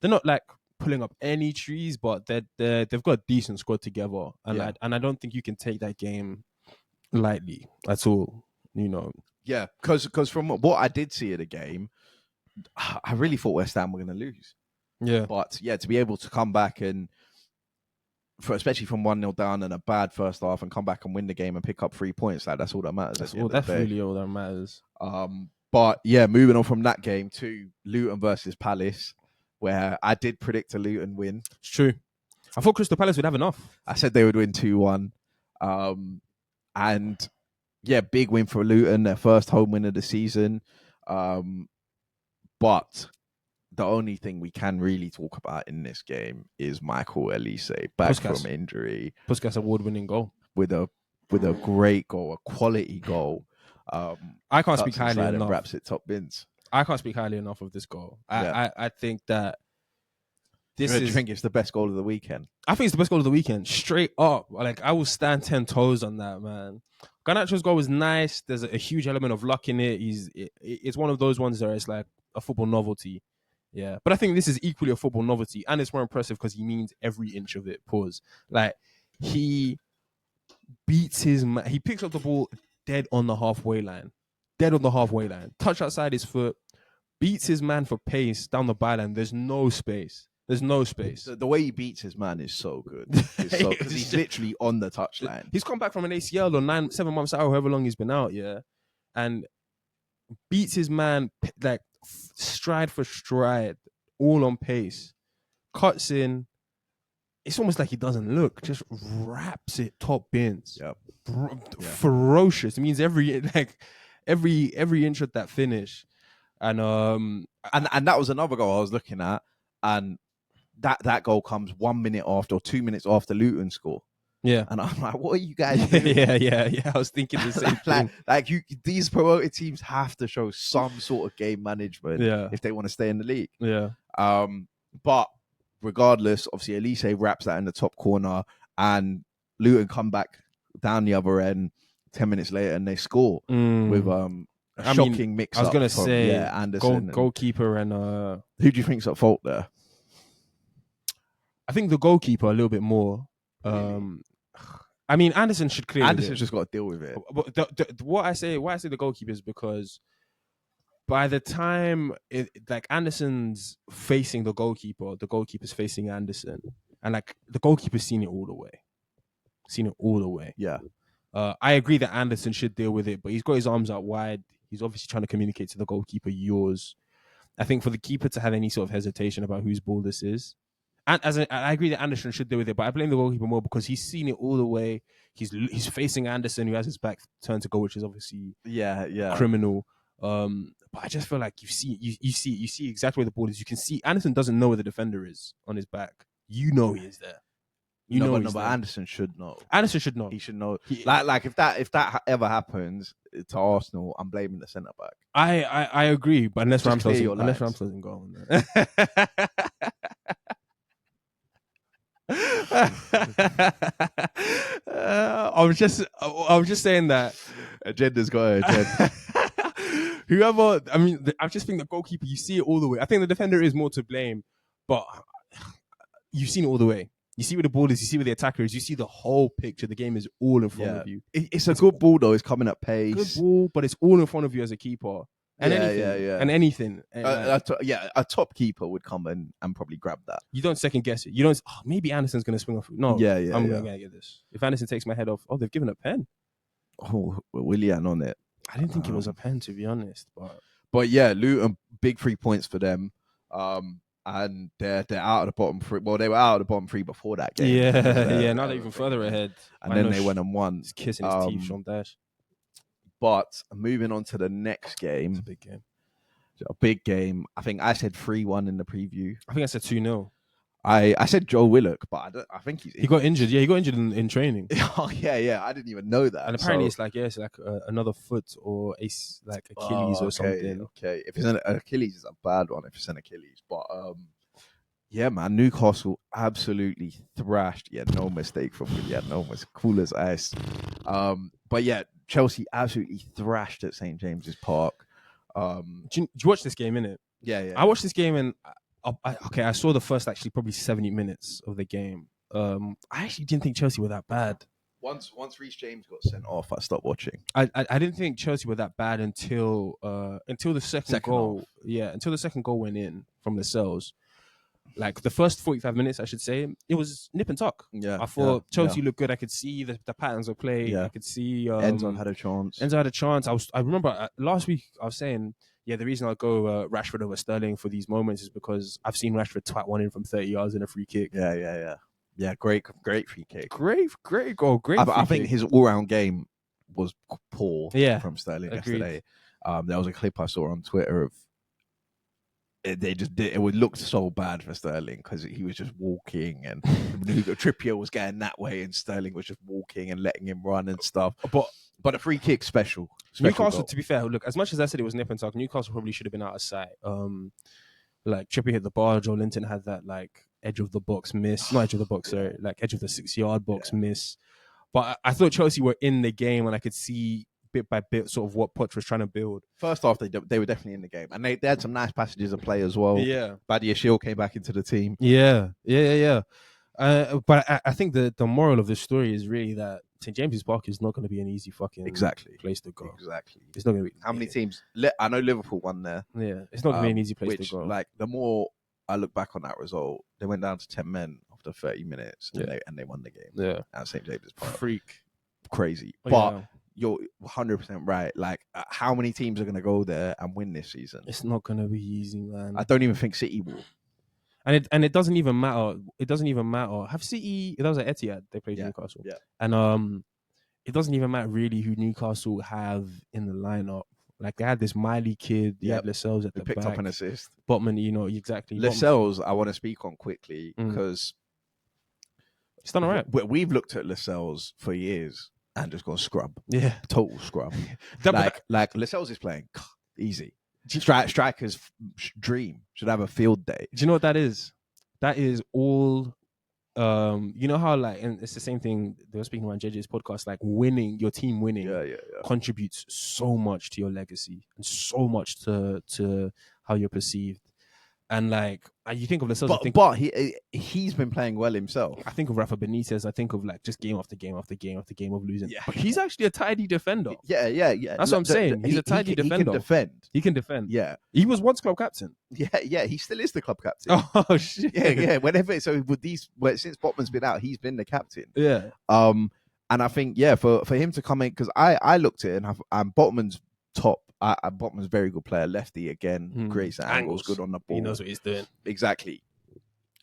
They're not like pulling up any trees, but they've got a decent squad together, and I don't think you can take that game lightly at all. Yeah, because from what I did see of the game, I really thought West Ham were going to lose. Yeah, but yeah, to be able to come back and especially from 1-0 down and a bad first half and come back and win the game and pick up 3 points, like that's all that matters. That's really all that matters. But yeah, moving on from that game to Luton versus Palace, where I did predict a Luton win. It's true. I thought Crystal Palace would have enough. I said they would win 2-1. And yeah, big win for Luton, their first home win of the season. But the only thing we can really talk about in this game is Michael Elise back from injury. Puskas award-winning goal. With a great goal, a quality goal. I can't speak highly enough. Wraps it top bins. I can't speak highly enough of this goal. I think that I think it's the best goal of the weekend. I think it's the best goal of the weekend. Straight up. Like, I will stand 10 toes on that, man. Garnacho's goal was nice. There's a huge element of luck in it. It's one of those ones where it's like a football novelty. Yeah. But I think this is equally a football novelty. And it's more impressive because he means every inch of it. Pause. Like, he beats his man. He picks up the ball dead on the halfway line. Touch outside his foot. Beats his man for pace down the byline. There's no space. The way he beats his man is so good. Because he's literally on the touchline. He's come back from an ACL or 7 months out, however long he's been out, and beats his man like stride for stride, all on pace. Cuts in. It's almost like he doesn't look. Just wraps it top bins. Yep. Ferocious. It means every inch of that finish. And that was another goal I was looking at, and that goal comes 1 minute after or 2 minutes after Luton score. Yeah, and I'm like, what are you guys doing? yeah. I was thinking the same thing. These promoted teams have to show some sort of game management if they want to stay in the league. Yeah. But regardless, obviously Elise wraps that in the top corner, and Luton come back down the other end 10 minutes later and they score with shocking mix. I was gonna say Anderson goalkeeper and who do you think's at fault there? I think the goalkeeper a little bit more. I mean, Anderson should clear. Anderson's just got to deal with it. But why I say the goalkeeper is because by the time Anderson's facing the goalkeeper's facing Anderson, and like the goalkeeper's seen it all the way. Yeah. I agree that Anderson should deal with it, but he's got his arms out wide. He's obviously trying to communicate to the goalkeeper, yours. I think for the keeper to have any sort of hesitation about whose ball this is, And I agree that Anderson should deal with it, but I blame the goalkeeper more because he's seen it all the way. He's facing Anderson, who has his back turned to goal, which is obviously criminal. But I just feel like you see exactly where the ball is. You can see Anderson doesn't know where the defender is on his back. You know he is there. But Anderson should know. Anderson should know. He should know. Like if that ever happens to Arsenal, I'm blaming the centre back. I agree, but unless Rams doesn't go on there. I was just saying that Agenda's got an agenda. Whoever, I mean, I just think the goalkeeper, you see it all the way. I think the defender is more to blame, but you've seen it all the way. You see where the ball is, you see where the attacker is, you see the whole picture. The game is all in front of you. It's a good ball though. It's coming at pace. Good ball, but it's all in front of you as a keeper. And anything. A top keeper would come and probably grab that. You don't second guess it. You don't. Oh, maybe Anderson's going to swing off. No. I'm going to get this. If Anderson takes my head off, they've given a pen. Oh, Willian on it. I didn't think it was a pen, to be honest. But yeah, Luton, big 3 points for them. And they're out of the bottom three. Well, they were out of the bottom three before that game. Yeah. Now they're even further ahead. And then they went and won. He's kissing his teeth, Sean Dash. But moving on to the next game. It's a big game. A big game. I think I said 3-1 in the preview. I think I said 2-0. I said Joe Willock, but I think he got injured. Yeah, he got injured in training. Oh yeah. I didn't even know that. And apparently it's like another foot or Achilles or something. Okay, if it's an Achilles, it's a bad one. If it's an Achilles, but yeah, man, Newcastle absolutely thrashed. Yeah, no mistake from me. Yeah, no mistake. Cool as ice. But yeah, Chelsea absolutely thrashed at St James's Park. Did you watch this game, innit? Yeah. I watched this game and I saw the first probably 70 minutes of the game. I actually didn't think Chelsea were that bad. Once Reece James got sent off, I stopped watching. I didn't think Chelsea were that bad until the second goal. Half. Yeah, until the second goal went in from Lascelles. Like the first 45 minutes, I should say, it was nip and tuck. Yeah, I thought Chelsea looked good. I could see the patterns of play. Yeah. I could see Enzo had a chance. I remember last week I was saying, the reason I go Rashford over Sterling for these moments is because I've seen Rashford twat one in from 30 yards in a free kick. Yeah, great free kick. Great goal. I think his all-round game was poor from Sterling Agreed. Yesterday. There was a clip I saw on Twitter of it would look so bad for Sterling because he was just walking and Trippier was going that way and Sterling was just walking and letting him run and stuff. But a free kick special Newcastle goal. To be fair, look, as much as I said it was nip and tuck, Newcastle probably should have been out of sight. Like Trippier hit the bar, Joe Linton had that like edge of the box miss, not edge of the box, sorry, like edge of the 6-yard box miss. But I thought Chelsea were in the game and I could see bit by bit sort of what Poch was trying to build. First off, they were definitely in the game and they had some nice passages of play as well. Yeah, Badiashile came back into the team. Yeah. But I think the moral of the story is really that St James's Park is not going to be an easy fucking place to go. Exactly. It's not going to be. How many teams? I know Liverpool won there. Yeah, it's not going to be an easy place to go. Like the more I look back on that result, they went down to 10 men after 30 minutes and they won the game. Yeah, at St James's Park. Freak, crazy. But you're 100% right. Like, how many teams are going to go there and win this season? It's not going to be easy, man. I don't even think City will. And it doesn't even matter. It doesn't even matter. Have City? That was at Etihad. They played Newcastle. Yeah. And it doesn't even matter really who Newcastle have in the lineup. Like they had this Miley kid. They had Lascelles at the back. Picked up an assist. Botman, exactly. Lascelles, I want to speak on quickly because it's done all right. We've looked at Lascelles for years and just gone scrub. Yeah, total scrub. like Lascelles is playing easy. Striker's dream should have a field day. Do you know what that is? That is all. You know how and it's the same thing they were speaking about JJ's podcast. Like your team winning, contributes so much to your legacy and so much to how you're perceived. And you think of Lascelles, but he's been playing well himself. I think of Rafa Benitez. I think of just game after game after game after game of losing. Yeah. But he's actually a tidy defender. Yeah. That's what I'm saying. He's a tidy defender. He can defend. Yeah. He was once club captain. Yeah. He still is the club captain. Oh shit. Yeah. Since Botman's been out, he's been the captain. Yeah. And I think for him to come in, because I looked at it and Botman's top. Botman's a very good player, lefty again, creates angles, good on the ball. He knows what he's doing. Exactly.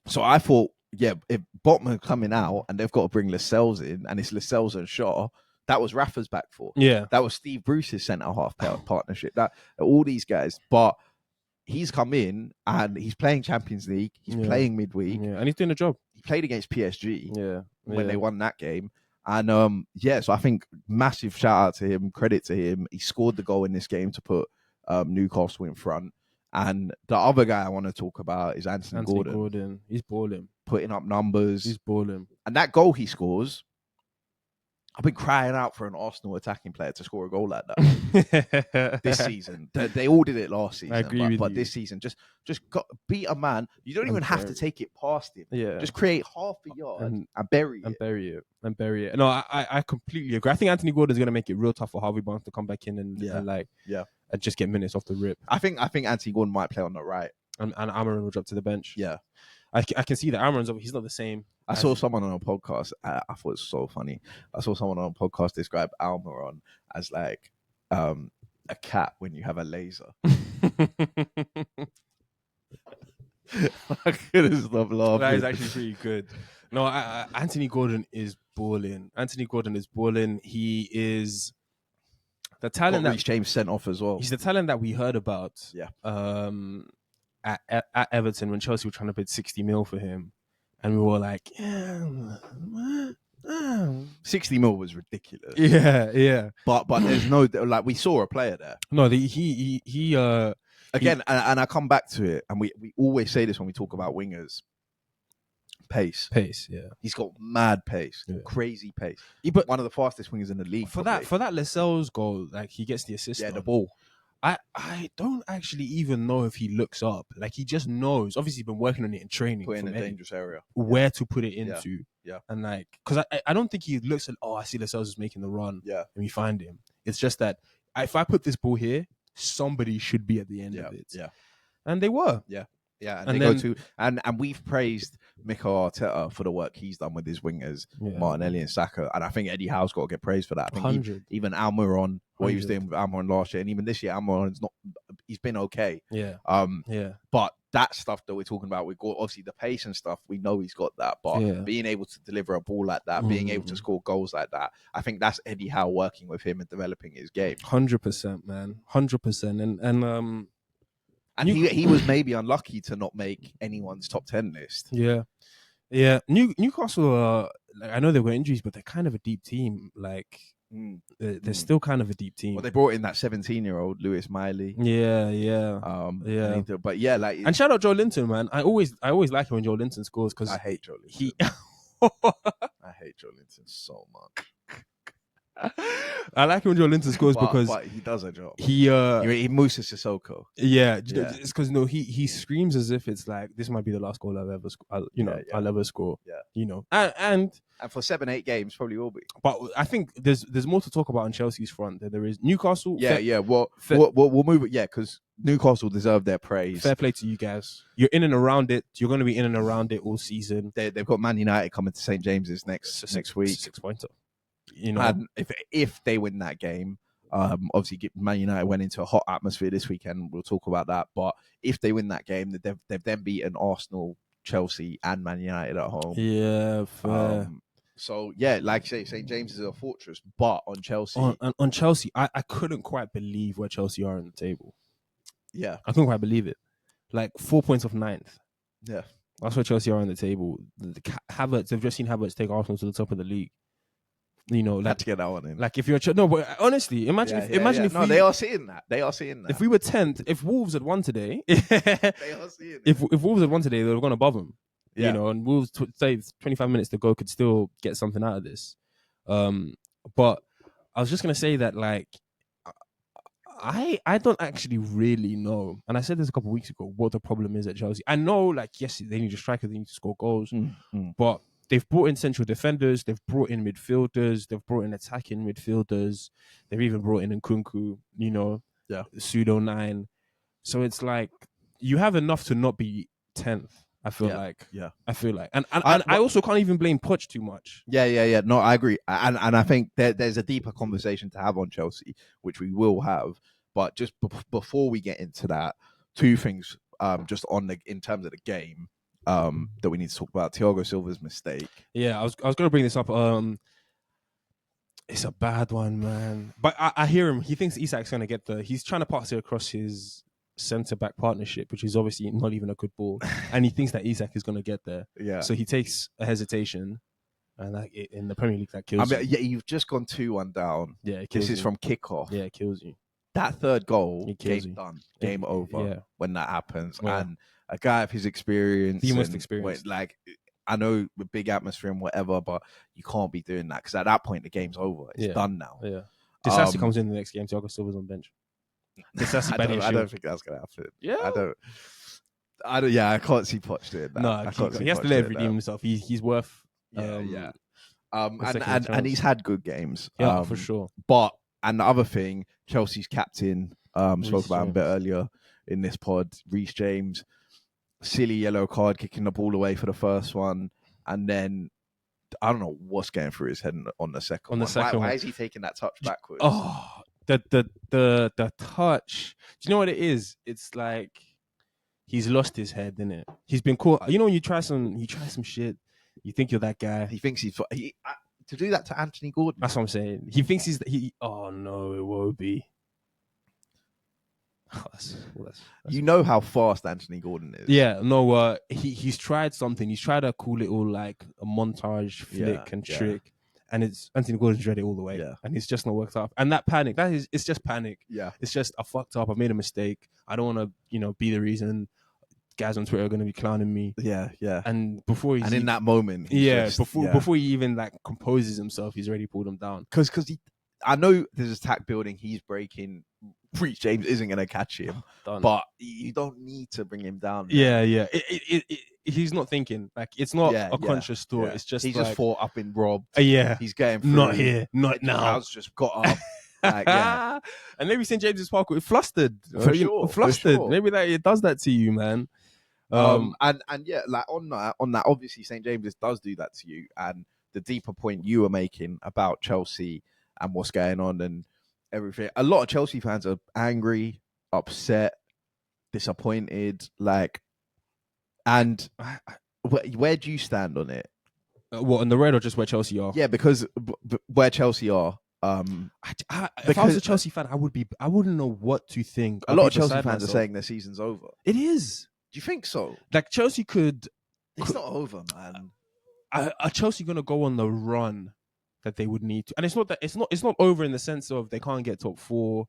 So I thought, yeah, if Botman coming out and they've got to bring Lascelles in, and it's Lascelles and Shaw, that was Rafa's back four. Yeah. That was Steve Bruce's centre half partnership. That all these guys, but he's come in and he's playing Champions League. He's playing midweek. Yeah, and he's doing a job. He played against PSG. Yeah. When they won that game. And so I think massive shout out to him, credit to him. He scored the goal in this game to put Newcastle in front. And the other guy I want to talk about is Anthony Gordon. He's balling. Putting up numbers. He's balling. And that goal he scores, I've been crying out for an Arsenal attacking player to score a goal like that this season. They all did it last season. I agree but you. this season, just beat a man. You don't even have to take it past him. Yeah. Just create half a yard and bury it. And bury it. No, I completely agree. I think Anthony Gordon's going to make it real tough for Harvey Barnes to come back in and just get minutes off the rip. I think Anthony Gordon might play on the right. And Amarin will drop to the bench. Yeah. I can see that Amarin's he's not the same. I saw someone on a podcast. I thought it was so funny. I saw someone on a podcast describe Almiron as like a cat when you have a laser. I couldn't stop laughing. That is actually pretty good. No, Anthony Gordon is balling. He is the talent that Reece James sent off as well. He's the talent that we heard about. Yeah. At Everton when Chelsea were trying to bid 60 mil for him, and we were like, 60 mil was ridiculous. Yeah. But there's no, like, we saw a player there. No, he again, and I come back to it, and we always say this when we talk about wingers. Pace. Yeah. He's got mad pace, crazy pace. But one of the fastest wingers in the league. For that Lascelles goal, like, he gets the assist. Yeah, the ball. I don't actually even know if he looks up. Like, he just knows. Obviously, he's been working on it in training. Put in a dangerous area. Where to put it into. Yeah. And, like, because I don't think he looks at, I see Lascelles is making the run. Yeah. And we find him. It's just that if I put this ball here, somebody should be at the end of it. Yeah. And they were. Yeah. Yeah, and they go to and we've praised Mikel Arteta for the work he's done with his wingers, Martinelli and Saka, and I think Eddie Howe's got to get praised for that. I think even Almiron, what he was doing with Almiron last year, and even this year, Almiron's he's been okay. Yeah. But that stuff that we're talking about, we've got obviously the pace and stuff. We know he's got that, but being able to deliver a ball like that, being able to score goals like that, I think that's Eddie Howe working with him and developing his game. 100%, man, 100%, and he was maybe unlucky to not make anyone's top 10 list. Yeah. Newcastle, like, I know they've got injuries, but they're kind of a deep team. Like, they're still kind of a deep team. Well, they brought in that 17-year-old Lewis Miley. Yeah. But yeah, like, and shout out Joe Linton, man. I always like it when Joe Linton scores because I hate Joe Linton. I hate Joe Linton so much. I like when Joe Linton scores because he does a job. He Musa Sissoko. Yeah, it's because he screams as if it's like this might be the last goal I'll ever I'll ever score. Yeah, and for 7-8 games probably will be. But I think there's more to talk about on Chelsea's front. There is Newcastle. We'll move it. Yeah, because Newcastle deserve their praise. Fair play to you guys. You're in and around it. You're going to be in and around it all season. They've got Man United coming to St James's next week. 6-pointer. And if they win that game, obviously Man United went into a hot atmosphere this weekend. We'll talk about that. But if they win that game, they've then beaten Arsenal, Chelsea, and Man United at home. Yeah, fair. So yeah, like you say, St James's is a fortress. But on Chelsea, on Chelsea, I couldn't quite believe where Chelsea are on the table. Yeah, I couldn't quite believe it. Like 4 points off 9th. Yeah, that's where Chelsea are on the table. Havertz, they've just seen Havertz take Arsenal to the top of the league. Like to get that one in. Like if you're but honestly, imagine if they are seeing that. They are seeing that. If we were 10th, if Wolves had won today, they are seeing if Wolves had won today, they would have gone above them. Yeah. And Wolves say 25 minutes to go could still get something out of this. But I was just gonna say that, like, I don't actually really know, and I said this a couple of weeks ago, what the problem is at Chelsea. I know, like, yes, they need a striker, they need to score goals, but they've brought in central defenders, they've brought in midfielders, they've brought in attacking midfielders, they've even brought in Nkunku, pseudo 9. So it's like you have enough to not be 10th. I feel like, and I also can't even blame Poch too much. Yeah. No, I agree, and I think there's a deeper conversation to have on Chelsea, which we will have. But just before we get into that, two things, just in terms of the game. that we need to talk about. Thiago Silva's mistake. Yeah, I was going to bring this up. It's a bad one, man. But I hear him. He thinks Isak's going to get he's trying to pass it across his centre-back partnership, which is obviously not even a good ball. And he thinks that Isak is going to get there. Yeah. So he takes a hesitation. And in the Premier League, that kills you. Yeah, you've just gone 2-1 down. Yeah, it kills this is you. from kickoff. Yeah, it kills you. That third goal, game done. Game over when that happens. Yeah. And a guy of his experience. The most experienced. Like, I know with big atmosphere and whatever, but you can't be doing that because at that point the game's over. It's done now. Yeah. Disasi comes in the next game. Thiago Silva's on bench. Disasi I don't think that's gonna happen. Yeah. I don't. Yeah, I can't see Poch doing that. No, he has to let him redeem himself. He's worth. And he's had good games. Yeah, for sure. And the other thing, Chelsea's captain spoke about him a bit earlier in this pod. Reece James. Silly yellow card, kicking the ball away for the first one, and then I don't know what's going through his head on the second one. Why is he taking that touch backwards? Oh, the touch. Do you know what it is? It's like he's lost his head, isn't it? He's been caught. You know when you try some shit, you think you're that guy. He thinks to do that to Anthony Gordon. That's what I'm saying. He thinks oh no, it won't be. You know how fast Anthony Gordon is. Yeah, no, he's tried something. He's tried a cool little like a montage flick and trick, and it's Anthony Gordon's read it all the way, and it's just not worked out. And that panic, it's just panic. Yeah, it's just I fucked up. I made a mistake. I don't want to, be the reason guys on Twitter are going to be clowning me. Yeah. And before in that moment, before he even like composes himself, he's already pulled him down. Because I know there's attack building. He's breaking. Reece James isn't going to catch him, but you don't need to bring him down. Man. Yeah. He's not thinking. Like, it's not a conscious thought. Yeah. It's just he's just thought I've been robbed. Yeah. He's getting through. Not here. Not now. House just got up. And maybe St. James's Park was flustered. Flustered. For sure. Maybe it does that to you, man. And yeah, like on that, obviously St. James's does do that to you. And the deeper point you were making about Chelsea and what's going on and everything. A lot of Chelsea fans are angry, upset, disappointed. Like, and where do you stand on it? What, on the red or just where Chelsea are? Yeah, because where Chelsea are. If I was a Chelsea fan, I wouldn't know what to think. A lot of Chelsea fans are saying their season's over. It is. Do you think so? Like Chelsea could. It's not over, man. Are Chelsea going to go on the run that they would need to? And it's not over in the sense of they can't get top four,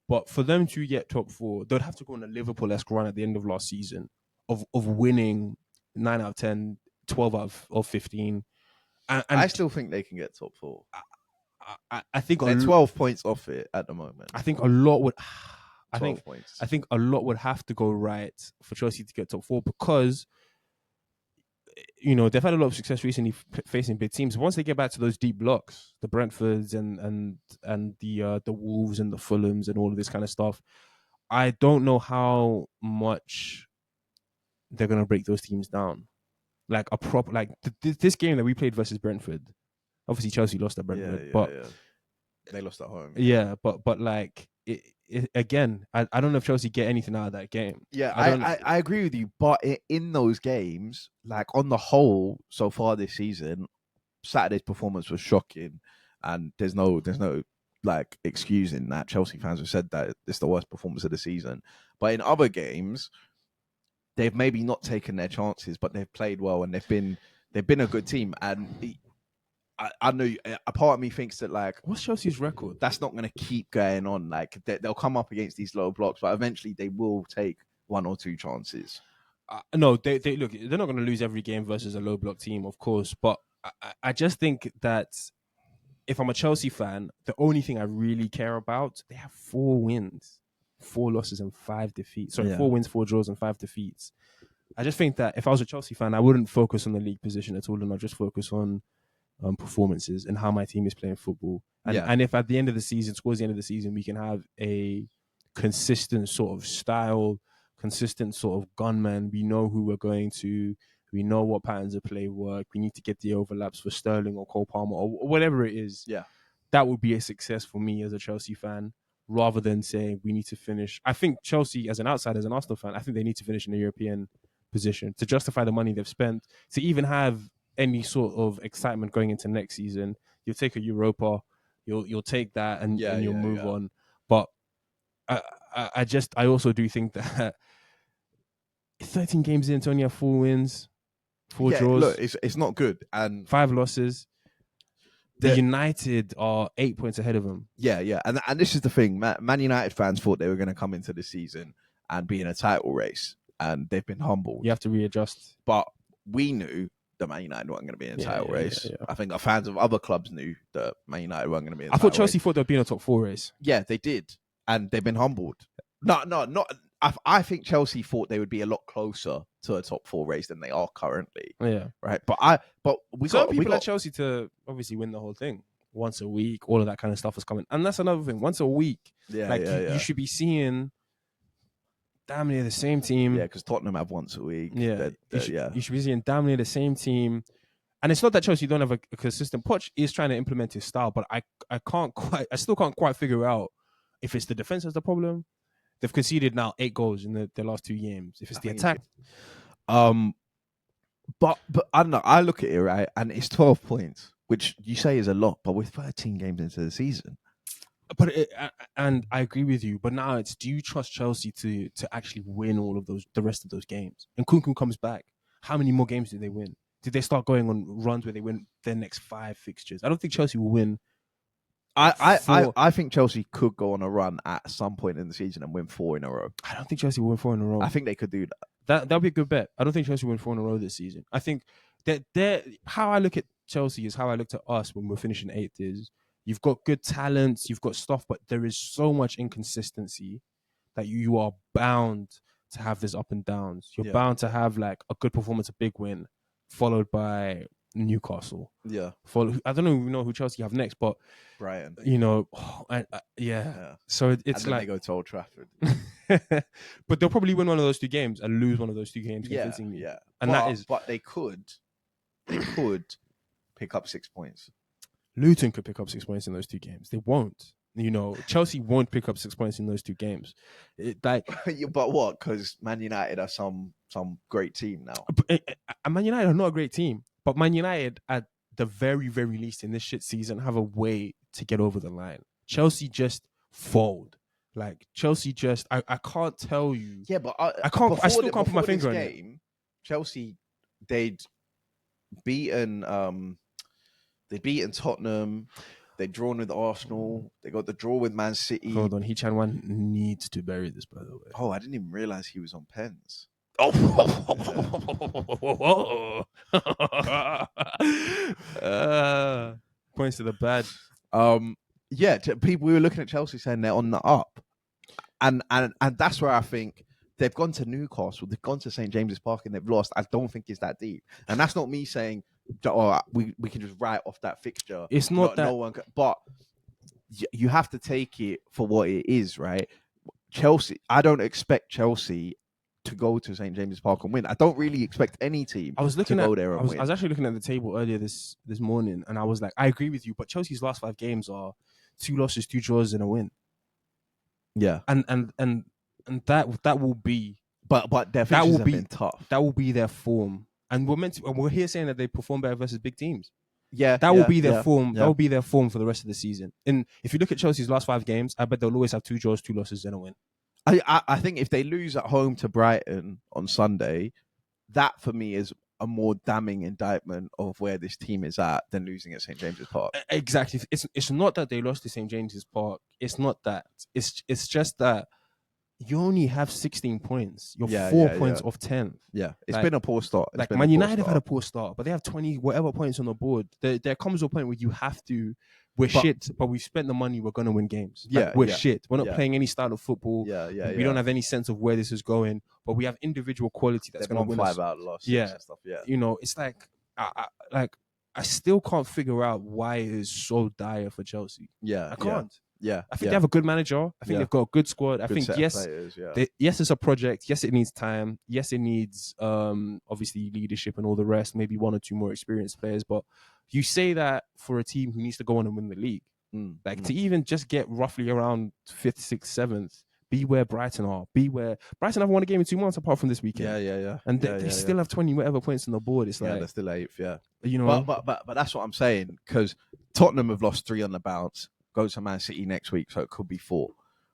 but for them to get top four, they'd have to go on a Liverpool-esque run at the end of last season of winning 9 out of 10, 12 out of 15. And I still think they can get top four. I think they're 12 points off it at the moment. I think a lot would. I think a lot would have to go right for Chelsea to get top four because, they've had a lot of success recently facing big teams. Once they get back to those deep blocks, the Brentfords and the Wolves and the Fulhams and all of this kind of stuff, I don't know how much they're gonna break those teams down. Like a proper this game that we played versus Brentford. Obviously, Chelsea lost at Brentford, but they lost at home. Yeah, but like again, I don't know if Chelsea get anything out of that game. Yeah, I agree with you. But in those games, like on the whole, so far this season, Saturday's performance was shocking, and there's no like excusing that. Chelsea fans have said that it's the worst performance of the season. But in other games, they've maybe not taken their chances, but they've played well and they've been a good team. And I know a part of me thinks that like, what's Chelsea's record? That's not going to keep going on. Like they'll come up against these low blocks, but eventually they will take 1 or 2 chances. No, they look. They're not going to lose every game versus a low block team, of course. But I just think that if I'm a Chelsea fan, the only thing I really care about, they have 4 wins, 4 losses and 5 defeats. Sorry, 4 wins, 4 draws and 5 defeats. I just think that if I was a Chelsea fan, I wouldn't focus on the league position at all, and I'd just focus on performances and how my team is playing football. And if at the end of the season, towards the end of the season, we can have a consistent sort of style, consistent sort of gunman, we know who we're going to, we know what patterns of play work, we need to get the overlaps for Sterling or Cole Palmer or whatever it is. Yeah, that would be a success for me as a Chelsea fan, rather than saying we need to finish. I think Chelsea, as an outsider, as an Arsenal fan, I think they need to finish in the European position to justify the money they've spent, to even have any sort of excitement going into next season. You'll take a Europa, you'll take that, and you'll move on. But I also do think that 13 games in, to only have 4 wins, 4 draws. Look, it's not good, and 5 losses. The United are 8 points ahead of them. Yeah, and this is the thing. Man United fans thought they were going to come into the season and be in a title race, and they've been humbled. You have to readjust. But we knew that Man United weren't going to be in a title race. Yeah. I think the fans of other clubs knew that Man United weren't going to be in a title race. I thought Chelsea thought they'd be in a top 4 race. Yeah, they did, and they've been humbled. No, not. I think Chelsea thought they would be a lot closer to a top 4 race than they are currently. Yeah, right. But we got Chelsea to obviously win the whole thing once a week. All of that kind of stuff is coming, and that's another thing. Once a week, you should be seeing damn near the same team. Yeah, because Tottenham have once a week. Yeah, you should be seeing damn near the same team. And it's not that Chelsea don't have a consistent. Poch is trying to implement his style, but I still can't quite figure out if it's the defense that's the problem. They've conceded now 8 goals in the last 2 games. If it's the attack, but I don't know. I look at it, right, and it's 12 points, which you say is a lot, but we're 13 games into the season. But and I agree with you. But now do you trust Chelsea to actually win all of the rest of those games? And Nkunku comes back. How many more games did they win? Did they start going on runs where they win their next 5 fixtures? I don't think Chelsea will win. I think Chelsea could go on a run at some point in the season and win 4 in a row. I don't think Chelsea will win 4 in a row. I think they could do that. That'll be a good bet. I don't think Chelsea will win 4 in a row this season. I think that how I look at Chelsea is how I looked at us when we're finishing 8th is you've got good talents, you've got stuff, but there is so much inconsistency that you are bound to have this up and downs. You're bound to have like a good performance, a big win, followed by Newcastle. Yeah. I don't even know who Chelsea have next, but Brighton. So it's and like they go to Old Trafford. But they'll probably win one of those 2 games and lose one of those 2 games convincingly. Yeah. And but they could pick up 6 points. Luton could pick up 6 points in those 2 games. They won't. Chelsea won't pick up 6 points in those 2 games. But what? Because Man United are some great team now. Man United are not a great team, but Man United, at the very, very least in this shit season, have a way to get over the line. Chelsea just fold. Like Chelsea just, I can't tell you. Yeah, but I still can't put my finger on it. Chelsea, they'd beaten Tottenham. They'd drawn with Arsenal. They got the draw with Man City. Hold on, Hee-Chan-Wan needs to bury this, by the way. Oh, I didn't even realize he was on pens. Points to the bad. People, we were looking at Chelsea saying they're on the up, and that's where I think they've gone to Newcastle, they've gone to St James's Park, and they've lost. I don't think it's that deep, and that's not me saying, we can just write off that fixture. It's not that. No one can, but you have to take it for what it is, right? Chelsea. I don't expect Chelsea to go to St James's Park and win. I don't really expect any team to go there and win. I was actually looking at the table earlier this morning, and I was like, I agree with you, but Chelsea's last 5 games are 2 losses, 2 draws, and a win. Yeah, and that will be, but their fixtures have been tough. That will be their form, and we're here saying that they perform better versus big teams. Yeah, that will be their form. That will be their form for the rest of the season. And if you look at Chelsea's last 5 games, I bet they'll always have 2 draws, 2 losses, and a win. I think if they lose at home to Brighton on Sunday, that for me is a more damning indictment of where this team is at than losing at St James's Park. Exactly. It's not that they lost to St James's Park. It's not that. It's just that you only have 16 points. You're 4 points off 10th. Yeah, it's been a poor start. Man United have had a poor start, but they have 20 whatever points on the board. There comes a point where you have to. We're shit, but we've spent the money. We're going to win games. We're shit. We're not playing any style of football. We don't have any sense of where this is going, but we have individual quality that's going to win 5 out lost. Yeah. And stuff. Yeah. It's like, I still can't figure out why it is so dire for Chelsea. Yeah. I can't. Yeah. I think they have a good manager. I think they've got a good squad. I think, yes, yes, it's a project. Yes, it needs time. Yes, it needs, obviously, leadership and all the rest. Maybe 1 or 2 more experienced players, but you say that for a team who needs to go on and win the league. To even just get roughly around 5th, 6th, 7th, Be where Brighton are. Be where Brighton haven't won a game in 2 months apart from this weekend. Yeah. And they still have 20 whatever points on the board. It's like they're still 8th. Yeah, you know. But that's what I'm saying, because Tottenham have lost 3 on the bounce. Go to Man City next week, so it could be 4.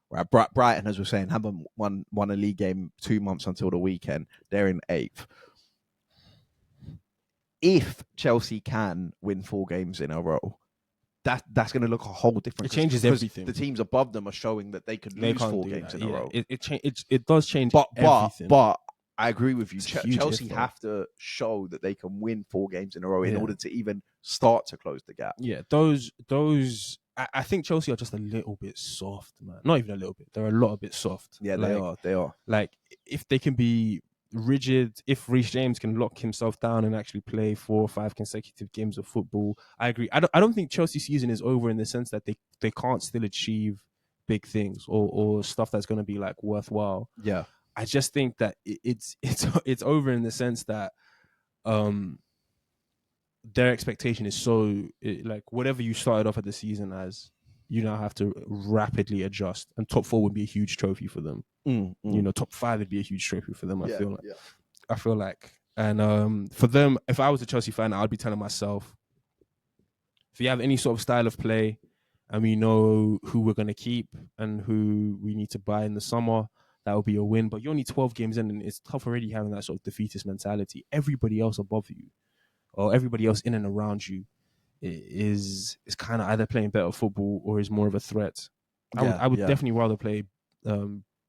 Right, Brighton, as we're saying, haven't won a league game 2 months until the weekend. They're in 8th. If Chelsea can win 4 games in a row, that's going to look a whole different. It changes everything. The teams above them are showing that they could lose 4 games in a row. It does change everything. But I agree with you. Chelsea difference. Have to show that they can win 4 games in a row in order to even start to close the gap. Yeah, those. I think Chelsea are just a little bit soft, man. Not even a little bit. They're a lot of bit soft. Yeah, they are. Like, if they can be rigid, if Reece James can lock himself down and actually play 4 or 5 consecutive games of football, I agree. I don't think Chelsea's season is over in the sense that they can't still achieve big things or stuff that's going to be like worthwhile. Yeah. I just think that it's over in the sense that their expectation is like whatever you started off at the season as, you now have to rapidly adjust. And top 4 would be a huge trophy for them. You know, top 5 would be a huge trophy for them. I feel like, and for them, if I was a Chelsea fan, I'd be telling myself, if you have any sort of style of play, and we know who we're going to keep and who we need to buy in the summer, that will be a win. But you're only 12 games in, and it's tough already having that sort of defeatist mentality. Everybody else above you, or everybody else in and around you, is kind of either playing better football or is more of a threat. I would definitely rather play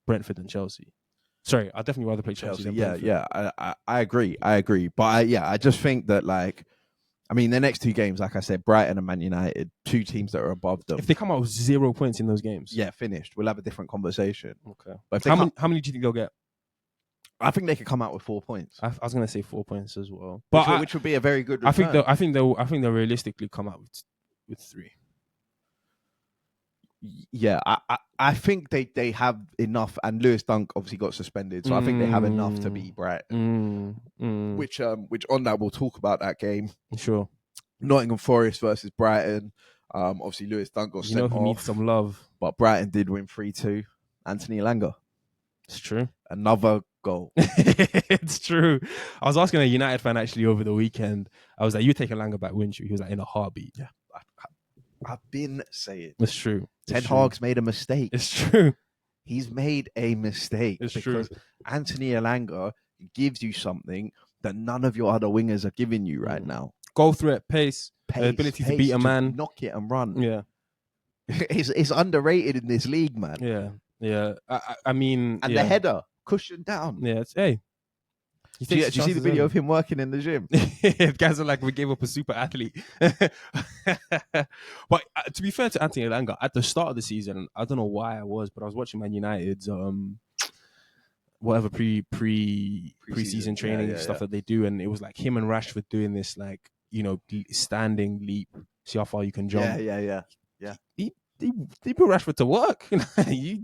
Brentford than Chelsea. Sorry, I'd definitely rather play Chelsea than Brentford. Yeah. I agree. But I just think that, like, I mean, the next 2 games, like I said, Brighton and Man United, 2 teams that are above them. If they come out with 0 points in those games, finished. We'll have a different conversation. Okay. But how many do you think they'll get? I think they could come out with 4 points. I was going to say 4 points as well, but which would be a very good return. I think they'll realistically come out with 3. Yeah, I think they have enough, and Lewis Dunk obviously got suspended, so I think they have enough to beat Brighton. Which on that, we'll talk about that game. Sure. Nottingham Forest versus Brighton. Obviously Lewis Dunk got sent off. He needs some love, but Brighton did win 3-2. Anthony Elanga. It's true. Another goal. It's true. I was asking a United fan actually over the weekend. I was like, "You take Elanga back, wouldn't you?" He was like, "In a heartbeat." Yeah, I've been saying. It's true. Ten Hag's made a mistake. It's true. He's made a mistake. It's because true. Anthony Elanga gives you something that none of your other wingers are giving you right now. Goal threat, pace, ability to beat a man, knock it and run. Yeah, it's underrated in this league, man. Yeah. I mean, and the header cushioned down. Yeah, hey. Do you see the video of him working in the gym? Guys are like, we gave up a super athlete. But to be fair to Anthony Elanga, at the start of the season, I don't know why I was watching Man United's whatever pre-season training stuff that they do, and it was like him and Rashford doing this, like, you know, standing leap, see how far you can jump. Yeah. He put Rashford to work. He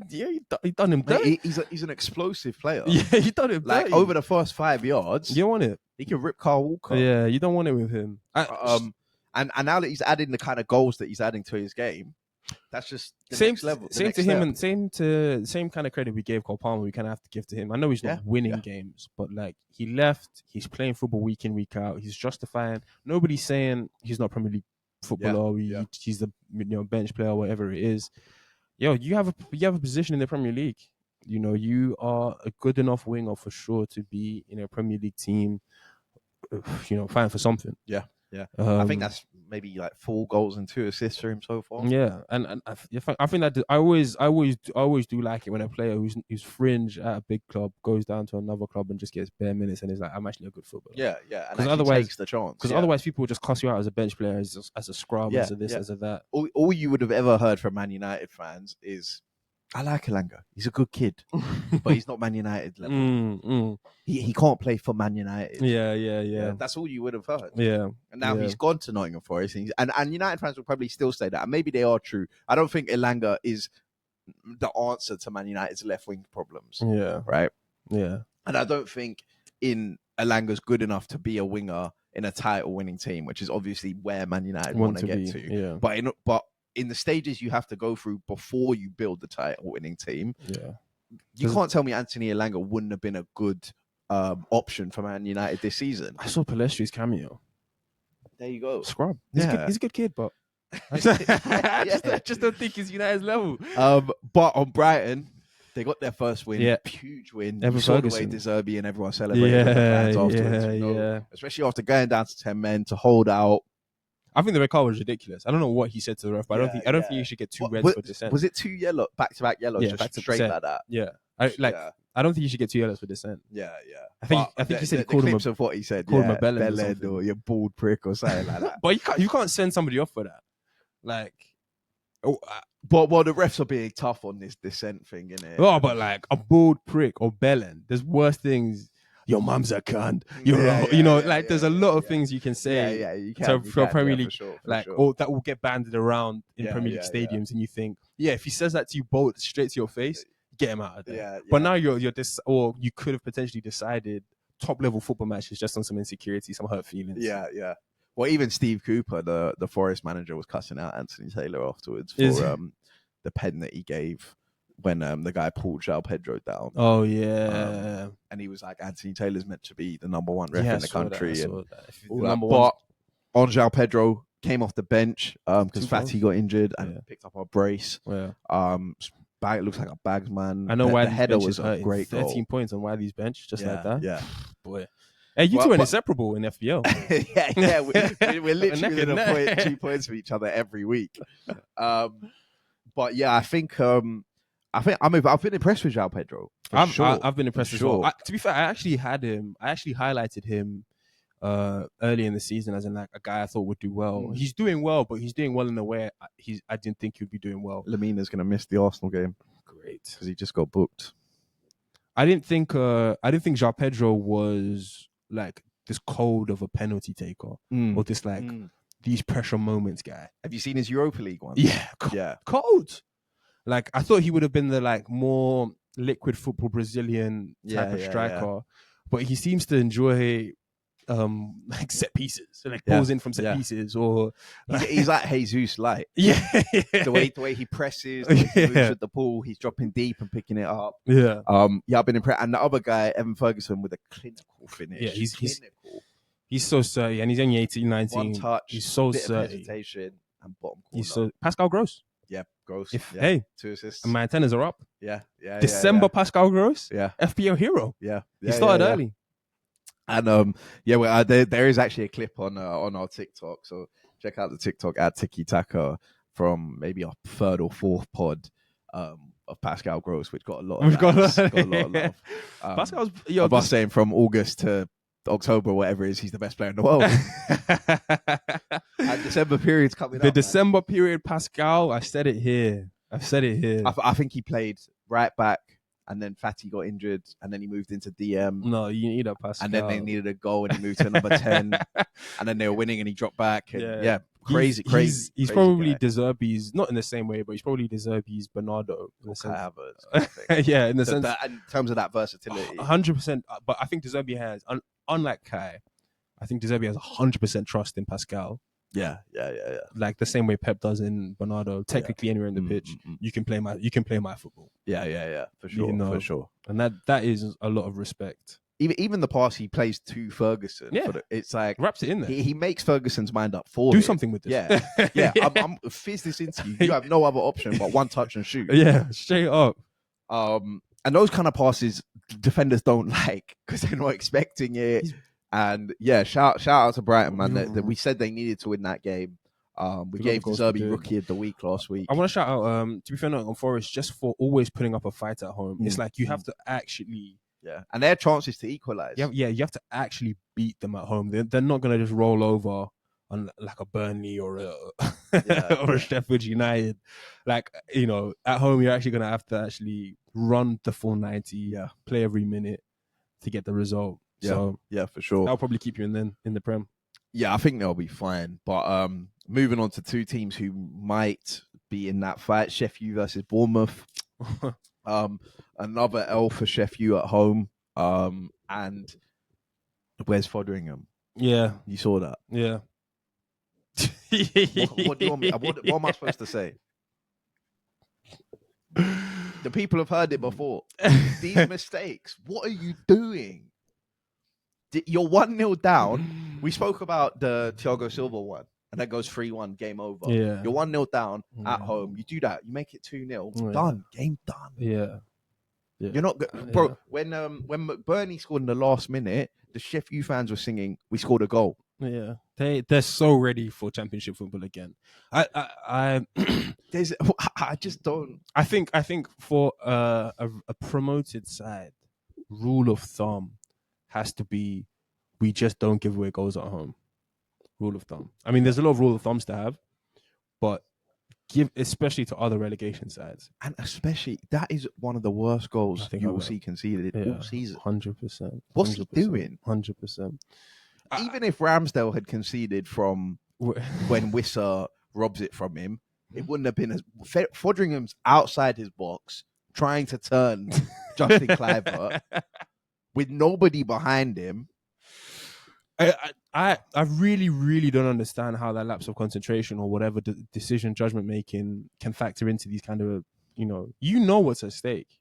done him dirty. He's an explosive player. Yeah, he done him like dirty. Over the first 5 yards. You don't want it. He can rip Carl Walker. Yeah, you don't want it with him. And now that he's adding the kind of goals that he's adding to his game, that's just the next level. Same to him, and same kind of credit we gave Cole Palmer. We kind of have to give to him. I know he's not winning games, but like, he left. He's playing football week in, week out. He's justifying. Nobody's saying he's not Premier League footballer. He's the bench player, whatever it is. You have a position in the Premier League. You know, you are a good enough winger for sure to be in a Premier League team. You know, fighting for something. Yeah. I think that's maybe like 4 goals and 2 assists for him so far. Yeah, and I think that I always do like it when a player who's fringe at a big club goes down to another club and just gets bare minutes and is like, I'm actually a good footballer. Yeah, and otherwise takes the chance. Because otherwise people will just cuss you out as a bench player, as a scrub, as a this, as a that. All you would have ever heard from Man United fans is, I like Elanga. He's a good kid, but he's not Man United level. He can't play for Man United. Yeah. That's all you would have heard. Yeah. And now he's gone to Nottingham Forest, and United fans will probably still say that, and maybe they are true. I don't think Elanga is the answer to Man United's left wing problems. Yeah. Right. Yeah. And I don't think Elanga's good enough to be a winger in a title-winning team, which is obviously where Man United want to get to. Yeah. But in the stages you have to go through before you build the title-winning team, You can't tell me Anthony Elanga wouldn't have been a good option for Man United this season. I saw Palestri's cameo. There you go. Scrub. Yeah. He's a good kid, but I just don't think he's United's level. But on Brighton, they got their first win. Yeah. Huge win. Evan You saw the way Ferguson. De Zerbi and everyone celebrated with the fans afterwards. Especially after going down to 10 men to hold out. I think the red card was ridiculous. I don't know what he said to the ref, but I don't think you should get 2 reds for dissent. Was it 2 back-to-back yellows, just straight like that? Yeah. I don't think you should get 2 yellows for dissent. Yeah. I think he said he called him of what he said. Called him a bellend or your bald prick or something like that. But you can't send somebody off for that. But the refs are being tough on this dissent thing, innit? Oh, but like a bald prick or bellend, there's worse things. Your mum's a cunt. There's a lot of things you can say. You can. For Premier League, for sure. Or that will get banded around in Premier League stadiums, and you think, if he says that to you bold straight to your face, get him out of there. But now you're this, or you could have potentially decided top level football matches just on some insecurity, some hurt feelings. Yeah. Well, even Steve Cooper, the Forest manager, was cussing out Anthony Taylor afterwards for the pen that he gave when the guy pulled João Pedro down. Oh, yeah. And he was like, Anthony Taylor's meant to be the number 1 ref in the country. But on João Pedro came off the bench because Fatty got injured and picked up a brace. Yeah. It looks like a bagsman. I know why the header was a great 13 goal. points on Wiley's bench, just like that. Yeah. Boy. Hey, you two are inseparable in FPL. We're literally going to 2 points for each other every week. But yeah, I think I've been impressed with João Pedro. I've been impressed as well. To be fair, I actually highlighted him early in the season as in like a guy I thought would do well. He's doing well, but he's doing well in a way I didn't think he'd be doing well. Lamina's going to miss the Arsenal game. Great, because he just got booked. I didn't think João Pedro was like this cold of a penalty taker or this like these pressure moments guy. Have you seen his Europa League one? Yeah, cold. Like I thought he would have been the like more liquid football Brazilian type of striker, but he seems to enjoy like set pieces, so like balls in from set pieces, or he's like Jesus light. The way he presses, the way he moves with the ball, he's dropping deep and picking it up. I've been impressed. And the other guy, Evan Ferguson, with a clinical finish. Yeah, he's clinical. He's so sturdy, and he's only 18, 19. One touch, he's so bit sturdy. Of hesitation and bottom corner. He's so Pascal Gross. Yeah, Gross. Hey, 2 assists. And my antennas are up. Yeah. December Pascal Gross. Yeah. FPL hero. Yeah. He started early. And there is actually a clip on our TikTok, so check out the TikTok at Tiki Taka from maybe our 3rd or 4th pod of Pascal Gross, which got a lot of love. Pascal's I was saying from August to October, whatever it is, he's the best player in the world. And December period's coming up. The December period, Pascal. I've said it here. I think he played right back. And then Fatty got injured, and then he moved into DM. No, you need a Pascal. And then they needed a goal, and he moved to number 10. And then they were winning, and he dropped back. And crazy. He's probably De Zerbi's, not in the same way, but he's probably De Zerbi's Bernardo. In the sense. Havertz, yeah, in the sense. In terms of that versatility. 100%. But I think De Zerbi has, unlike Kai, I think De Zerbi has 100% trust in Pascal. Yeah. Like the same way Pep does in Bernardo. Technically, anywhere in the pitch, you can play my football. Yeah, for sure, for sure. And that is a lot of respect. Even the pass he plays to Ferguson, it's like wraps it in there. He makes Ferguson's mind up for do him. Something with this. Yeah. I'm fizz this into you. You have no other option but one touch and shoot. Yeah, straight up. And those kind of passes defenders don't like because they're not expecting it. And shout out to Brighton, man. We said they needed to win that game. We gave De Zerbi Rookie of the Week last week. I want to shout out, to be fair, Nottingham Forest just for always putting up a fight at home. It's like you have to actually... Yeah, and their chances to equalise. You have to actually beat them at home. They're not going to just roll over on like a Burnley or a or a Sheffield United. Like, at home, you're actually going to have to actually run the full 90, play every minute to get the result. So for sure. That'll probably keep you in the Prem. Yeah, I think they'll be fine. But moving on to 2 teams who might be in that fight: Shef U versus Bournemouth. Another L for Shef U at home. And where's Foderingham? Yeah, you saw that. Yeah. What do you want me? What am I supposed to say? The people have heard it before. These mistakes. What are you doing? You're 1-0 down. We spoke about the Thiago Silva one, and that goes 3-1, game over. Yeah. You're 1-0 down at home. You do that. You make it 2-0. Done. Game done. Yeah. You're not bro. When McBurney scored in the last minute, the Shef U fans were singing, "We scored a goal." Yeah, they're so ready for Championship football again. I just don't. I think for a promoted side, rule of thumb has to be we just don't give away goals at home. Rule of thumb. I mean, there's a lot of rule of thumbs to have, but especially to other relegation sides, and especially that is one of the worst goals you will see conceded all season. 100%. What's he doing? 100%. Even if Ramsdale had conceded from when Wissa robs it from him, it wouldn't have been as Fodringham's outside his box trying to turn Justin Kluivert with nobody behind him. I really, really don't understand how that lapse of concentration or whatever decision judgment making can factor into these kind of, you know what's at stake.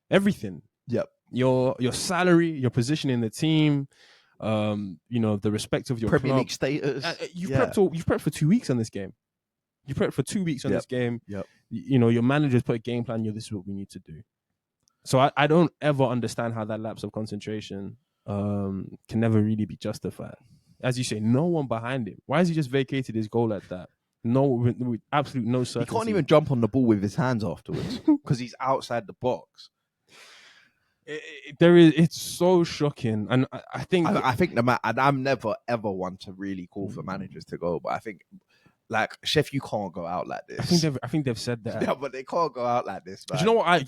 Everything. Yep. Your salary, your position in the team, the respect of your Premier club. League status. You've prepped for 2 weeks on this game. You prepped for 2 weeks on this game. Yep. Your managers put a game plan. This is what we need to do. So I don't ever understand how that lapse of concentration can never really be justified. As you say, no one behind him. Why has he just vacated his goal like that? No, with absolute no certainty. He can't even jump on the ball with his hands afterwards because he's outside the box. It's so shocking, and I think and I'm never ever one to really call for managers to go, but I think like Shef, you can't go out like this. I think they've said that. Yeah, but they can't go out like this. Man. Do you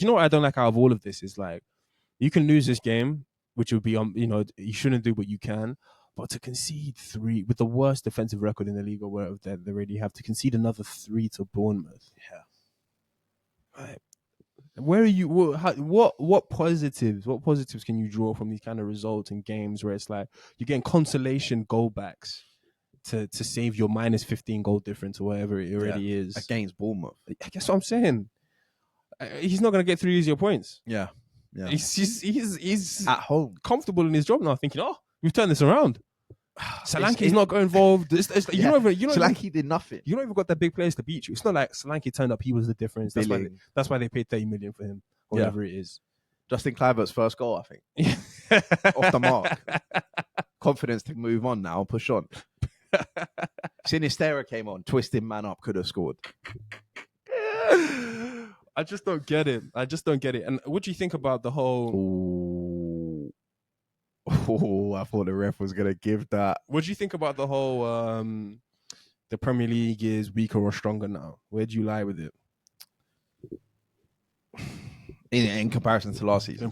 know what I don't like out of all of this is like you can lose this game, which would be you shouldn't do, but you can. But to concede 3 with the worst defensive record in the league or whatever they already have, to concede another 3 to Bournemouth. Yeah. Right. Where are you? What positives can you draw from these kind of results in games where it's like you're getting consolation goal backs to save your minus 15 goal difference or whatever it already is against Bournemouth? I guess what I'm saying. He's not going to get 3 easier points. Yeah. He's at home, comfortable in his job now, thinking, we've turned this around. Solanke's not got involved. Solanke did nothing. You don't even got that big players to beat you. It's not like Solanke turned up. He was the difference. That's why they paid 30 million for him, or whatever it is. Justin Kluivert's first goal, I think. Off the mark. Confidence to move on now, push on. Sinistera came on, twisting man up, could have scored. I just don't get it. And what do you think about the whole... I thought the ref was going to give that. What do you think about the whole the Premier League is weaker or stronger now? Where do you lie with it? In comparison to last season?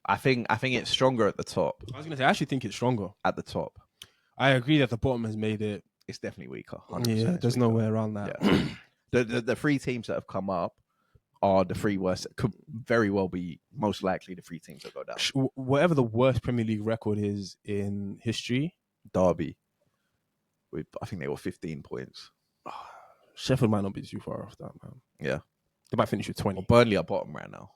I think it's stronger at the top. I was going to say, I actually think it's stronger. At the top. I agree that the bottom has made it... It's definitely weaker. Yeah, there's no way around that. Yeah. The 3 teams that have come up are the 3 worst. Could very well be most likely the 3 teams that go down. Whatever the worst Premier League record is in history, Derby. I think they were 15 points. Sheffield might not be too far off that, man. Yeah. They might finish with 20. Well, Burnley are bottom right now.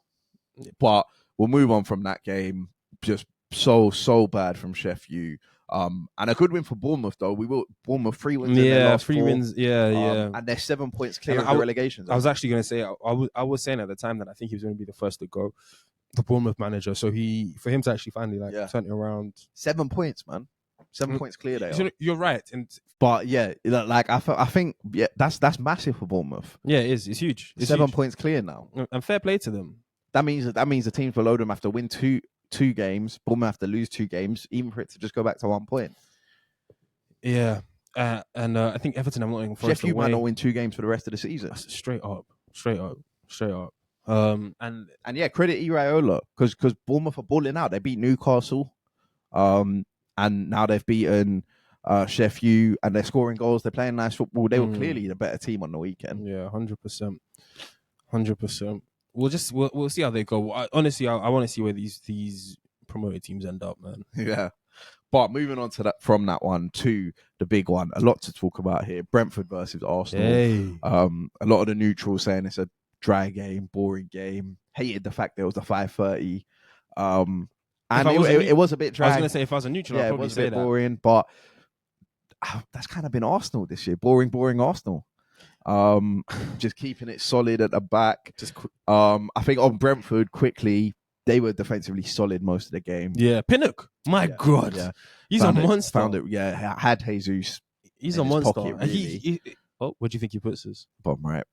Yeah. But we'll move on from that game. Just so bad from Shef U. And a good win for Bournemouth, though. Bournemouth 3 wins in their last 3 wins. Yeah. And they're 7 points clear of the relegation zone. I was actually going to say, I was saying at the time that I think he was going to be the first to go, the Bournemouth manager. So for him to actually finally turn it around. 7 points, man. 7 points clear they are. You're right. But yeah, like I think that's massive for Bournemouth. Yeah, it is. It's huge. It's 7 huge. points clear now. And fair play to them. That means the teams below them have to win two games. Bournemouth have to lose 2 games, even for it to just go back to 1 point. Yeah, and I think Everton have Nottingham Forest away. Shef U might not win 2 games for the rest of the season. That's straight up. And yeah, credit Iraola because Bournemouth are balling out. They beat Newcastle, and now they've beaten Shef U, and they're scoring goals. They're playing nice football. They were clearly the better team on the weekend. Yeah, 100%. We'll see how they go. Honestly, I want to see where these promoted teams end up, man. Yeah. But moving on to that, from that one to the big one, a lot to talk about here. Brentford versus Arsenal. Hey. A lot of the neutrals saying it's a dry game, boring game. Hated the fact that it was the 5:30. And it was a bit dry. I was going to say, if I was a neutral, I'd probably say that. It was a bit boring, but that's kind of been Arsenal this year. Boring Arsenal. Just keeping it solid at the back. I think on Brentford, quickly, they were defensively solid most of the game. Yeah, Pinnock. My God. Yeah. He's a monster. Had Jesus. He's a monster. Pocket, really. What do you think he puts us? Bottom right.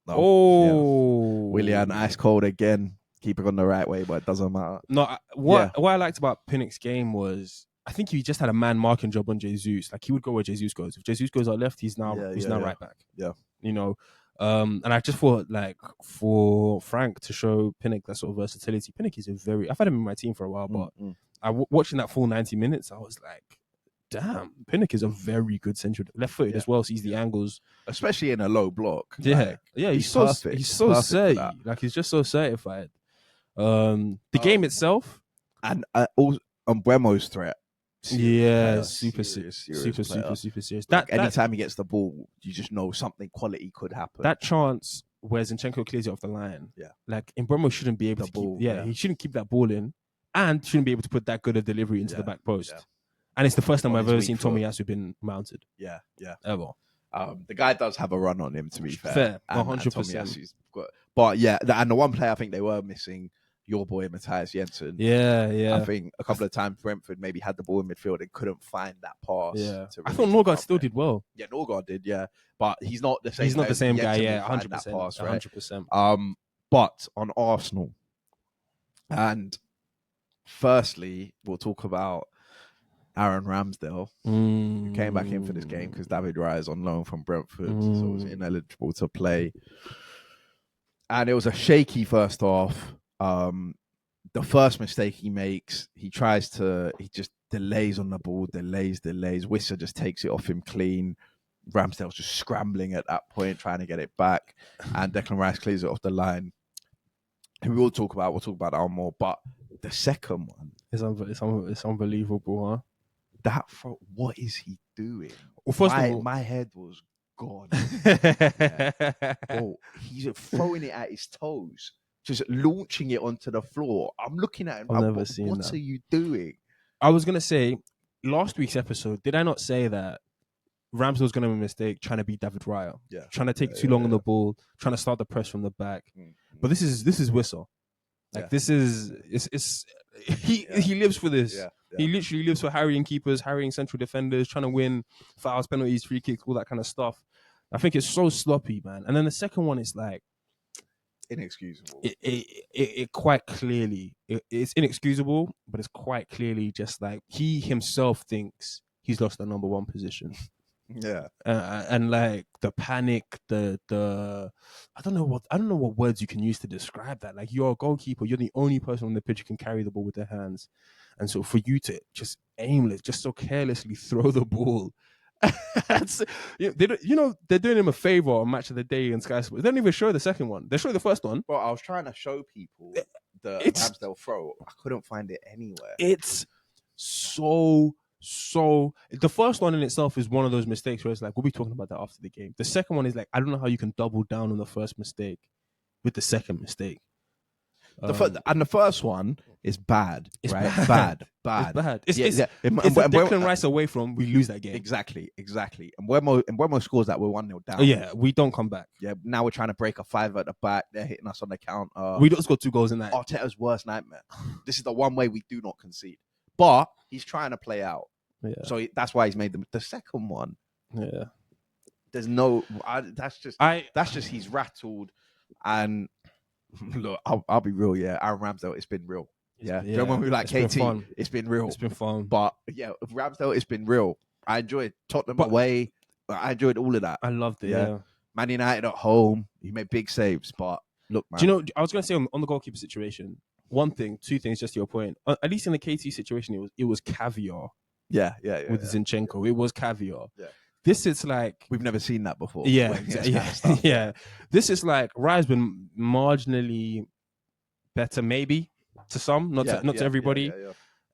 Oh. Willian, ice cold again. Keep it on the right way, but it doesn't matter. No, what I liked about Pinnock's game was, I think he just had a man marking job on Jesus. Like, he would go where Jesus goes. If Jesus goes out left, he's now right back. Yeah. You know, and I just thought, like, for Frank to show Pinnock that sort of versatility, Pinnock is I've had him in my team for a while, but watching that full 90 minutes, I was like, damn, Pinnock is a very good central left-footed as well, sees the angles. Especially in a low block. Yeah. Yeah, he's so perfect. He's so certy. Like, he's just so certified. The game itself. And also Mbeumo's threat. Super serious. Like, anytime he gets the ball, you just know something quality could happen. That chance where Zinchenko clears it off the line, like, Mbeumo shouldn't be able to he shouldn't keep that ball in, and shouldn't be able to put that good a delivery into the back post. Yeah. And it's the first time I've ever seen Tomiyasu been mounted. Yeah. Ever. The guy does have a run on him, to be fair. 100%. But yeah, and the one player I think they were missing, your boy Matthias Jensen. Yeah. I think a couple of times Brentford maybe had the ball in midfield and couldn't find that pass. Yeah. I thought Norgard still did well. Yeah, Norgard did, But he's not the same. He's not the same guy, 100%. That pass, right? 100%. But on Arsenal, and firstly, we'll talk about Aaron Ramsdale, who came back in for this game because David Raya is on loan from Brentford, so was ineligible to play. And it was a shaky first half. The first mistake he makes, he just delays on the ball, delays. Wissa just takes it off him clean. Ramsdale's just scrambling at that point, trying to get it back. And Declan Rice clears it off the line. And we'll talk about that more. But the second one, it's unbelievable, huh? What is he doing? Well, first of all, my head was gone. Bro, he's throwing it at his toes, just launching it onto the floor. I'm looking at him. What are you doing? I was gonna say, last week's episode, did I not say that Ramsdale was gonna make a mistake trying to beat David Raya? Yeah, trying to take too long on the ball, trying to start the press from the back. But this is Whistle. Like, this is he lives for this. Yeah. He literally lives for harrying keepers, harrying central defenders, trying to win fouls, penalties, free kicks, all that kind of stuff. I think it's so sloppy, man. And then the second one is like inexcusable. It quite clearly it's inexcusable, but it's quite clearly just like he himself thinks he's lost the number one position. Yeah, and like the panic, the I don't know what words you can use to describe that. Like, you're a goalkeeper, you're the only person on the pitch who can carry the ball with their hands, and so for you to just aimless, just so carelessly throw the ball, they're doing him a favor on Match of the Day and Sky Sports. They don't even show the second one. They show the first one. Well, I was trying to show people the Ramsdale throw. I couldn't find it anywhere. It's so the first one in itself is one of those mistakes where it's like, we'll be talking about that after the game. The second one is like, I don't know how you can double down on the first mistake with the second mistake. And the first one is bad, right? Bad. It's bad. It's Declan Rice away from, we lose that game. Exactly. And Mbeumo scores that, we're 1-0 down. Yeah, we don't come back. Yeah, now we're trying to break a 5 at the back. They're hitting us on the counter. We don't score 2 goals in that. Arteta's worst nightmare. This is the one way we do not concede. But he's trying to play out. Yeah. So that's why he's made the second one. Yeah. There's no. That's just he's rattled. And look, I'll be real. Yeah, Aaron Ramsdale, it's been real. Yeah. Do you remember when we were like KT? It's been real. It's been fun. But yeah, Ramsdale, it's been real. I enjoyed Tottenham away. I enjoyed all of that. I loved it. Yeah. Man United at home. He made big saves. But look, man. Do you know? I was going to say on the goalkeeper situation. 2 things, just to your point. At least in the KT situation, it was caviar. Yeah. With Zinchenko, it was caviar. Yeah. This is like, we've never seen that before. Yeah. This is like, Raya's been marginally better, maybe. to some, not to everybody.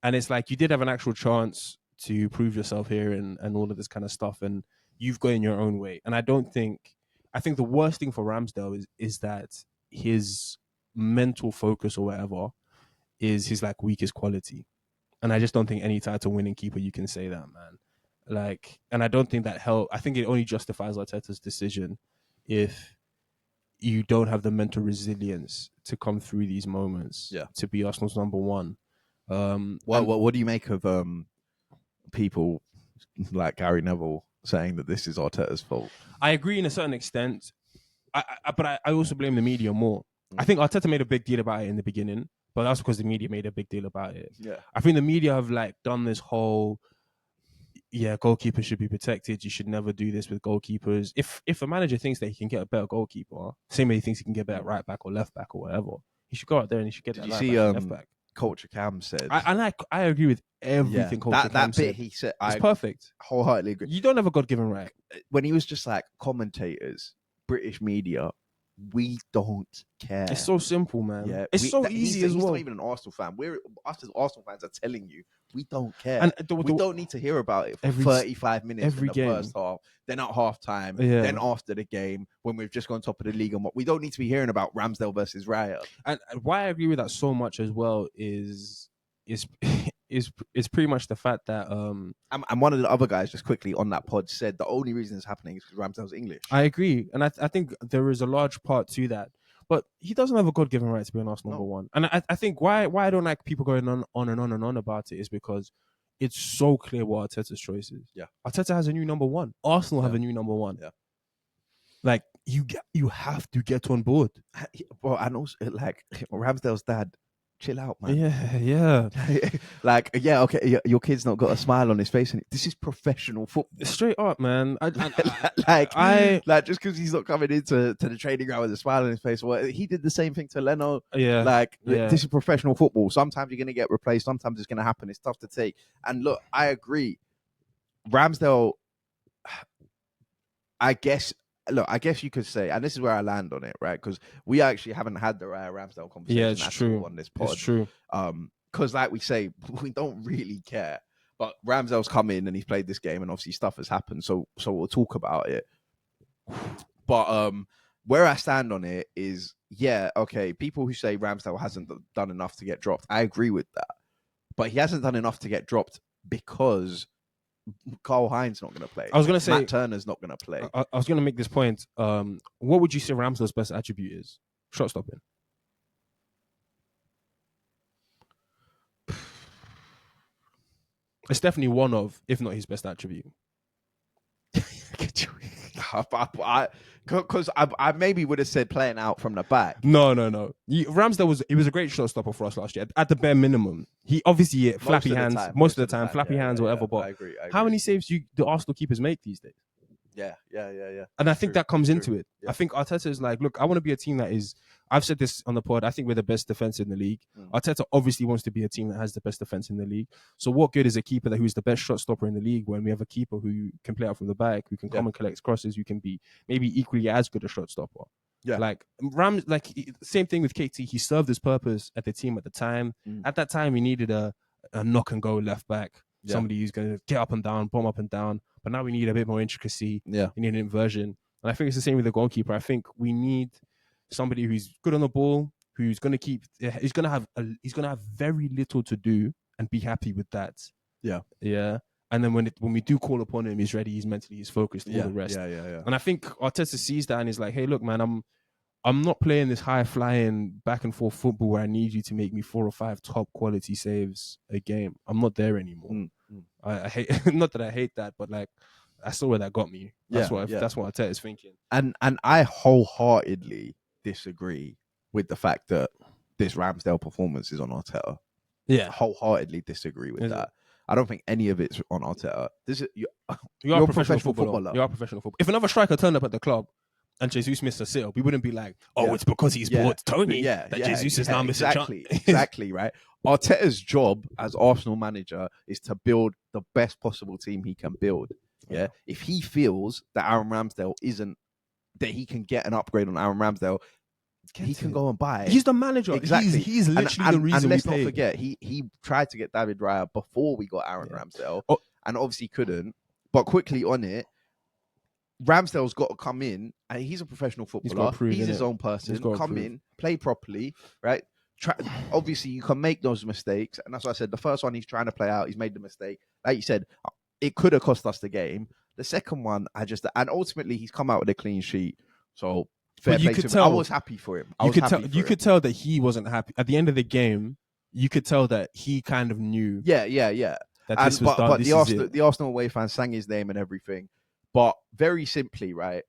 And it's like you did have an actual chance to prove yourself here and all of this kind of stuff, and you've gone your own way. And I think the worst thing for Ramsdale is that his mental focus or whatever is his like weakest quality. And I just don't think any title winning keeper you can say that, man. Like, and I don't think that help. I think it only justifies Arteta's decision if you don't have the mental resilience to come through these moments to be Arsenal's number one. What do you make of people like Gary Neville saying that this is Arteta's fault? I agree in a certain extent, but I also blame the media more. I think Arteta made a big deal about it in the beginning, but that's because the media made a big deal about it. Yeah, I think the media have like done this whole, goalkeepers should be protected. You should never do this with goalkeepers. If a manager thinks that he can get a better goalkeeper, same way he thinks he can get a better right back or left back or whatever, he should go out there and he should get that right back and left back. Culture Cam said, I agree with everything. Culture Cam that bit said. he said, it's perfect. Wholeheartedly agree. You don't have a God-given right. When he was just like, commentators, British media, we don't care. It's so simple, man. Yeah, it's so easy as well. He's not even an Arsenal fan. Us as Arsenal fans are telling you, we don't care. And we don't need to hear about it for 35 minutes in the first half, then at half-time, then after the game, when we've just gone top of the league. And we don't need to be hearing about Ramsdale versus Raya. And why I agree with that so much as well is pretty much the fact that and one of the other guys just quickly on that pod said the only reason it's happening is because Ramsdale's English. I agree, and I think there is a large part to that. But he doesn't have a God-given right to be an Arsenal number one. And I think why I don't like people going on and on and on about it is because it's so clear what Arteta's choice is. Yeah, Arteta has a new number one. Arsenal have a new number one. Yeah, like you have to get on board. Well, and also like Ramsdale's dad. Chill out, man. Yeah. Like, okay, your kid's not got a smile on his face, and this is professional football. Straight up, man. Like just because he's not coming into the training ground with a smile on his face. Well, he did the same thing to Leno. Yeah. This is professional football. Sometimes you're gonna get replaced. Sometimes it's gonna happen. It's tough to take. And look, I agree. Ramsdale, I guess you could say, and this is where I land on it, right? Because we actually haven't had the Raya Ramsdale conversation true. On this pod. It's true. Because like we say, we don't really care. But Ramsdale's come in and he's played this game, and obviously stuff has happened. So we'll talk about it. But where I stand on it is, people who say Ramsdale hasn't done enough to get dropped, I agree with that. But he hasn't done enough to get dropped because Karl Heinz not going to play. I was going to say Matt Turner's not going to play. I was going to make this point. What would you say Ramsdale's best attribute is? Shot stopping. It's definitely one of, if not his best attribute. Because I maybe would have said playing out from the back. No. Ramsdale was a great shot stopper for us last year. At the bare minimum, he obviously flappy hands most of the time, flappy hands, whatever. But I agree. How many saves do the Arsenal keepers make these days? Yeah. And I think that comes into it. Yeah. I think Arteta is like, look, I want to be a team that is. I've said this on the pod. I think we're the best defense in the league. Arteta obviously wants to be a team that has the best defense in the league. So what good is a keeper who's the best shot stopper in the league when we have a keeper who can play out from the back, who can come and collect crosses, who can be maybe equally as good a shot stopper. Yeah. Like same thing with KT. He served his purpose at the team at the time. At that time, he needed a knock and go left back. Yeah. Somebody who's going to get up and down, bomb up and down. But now we need a bit more intricacy. Yeah. We need an inversion. And I think it's the same with the goalkeeper. I think we need somebody who's good on the ball, who's going to keep. He's going to have very little to do and be happy with that. Yeah. And then when we do call upon him, he's ready. He's mentally, he's focused. All the rest. Yeah. And I think Arteta sees that and he's like, hey, look, man, I'm not playing this high-flying back-and-forth football where I need you to make me 4 or 5 top-quality saves a game. I'm not there anymore. I hate, not that I hate that, but like I saw where that got me. That's what Arteta is thinking. And I wholeheartedly disagree with the fact that this Ramsdale performance is on Arteta. Yeah, wholeheartedly disagree with that. I don't think any of it's on Arteta. You're a professional footballer. You are a professional footballer. If another striker turned up at the club and Jesus missed a sit-up, we wouldn't be like, it's because he's bought Tony that Jesus is now missing a chance. Exactly, right? Arteta's job as Arsenal manager is to build the best possible team he can build. Yeah. If he feels that Aaron Ramsdale that he can get an upgrade on Aaron Ramsdale, he can go and buy it. He's the manager. Exactly. He's literally the reason. And let's not pay. forget, he tried to get David Raya before we got Aaron Ramsdale, and obviously couldn't. But quickly on it, Ramsdale's got to come in, and he's a professional footballer. He's his own person. Come in, play properly, right? Obviously, you can make those mistakes, and that's why I said the first one he's trying to play out. He's made the mistake, like you said. It could have cost us the game. The second one, and ultimately he's come out with a clean sheet. So fair play to him. I was happy for him. You could tell that he wasn't happy at the end of the game. You could tell that he kind of knew. Yeah. That this was done. But the Arsenal away fans sang his name and everything. But very simply, right?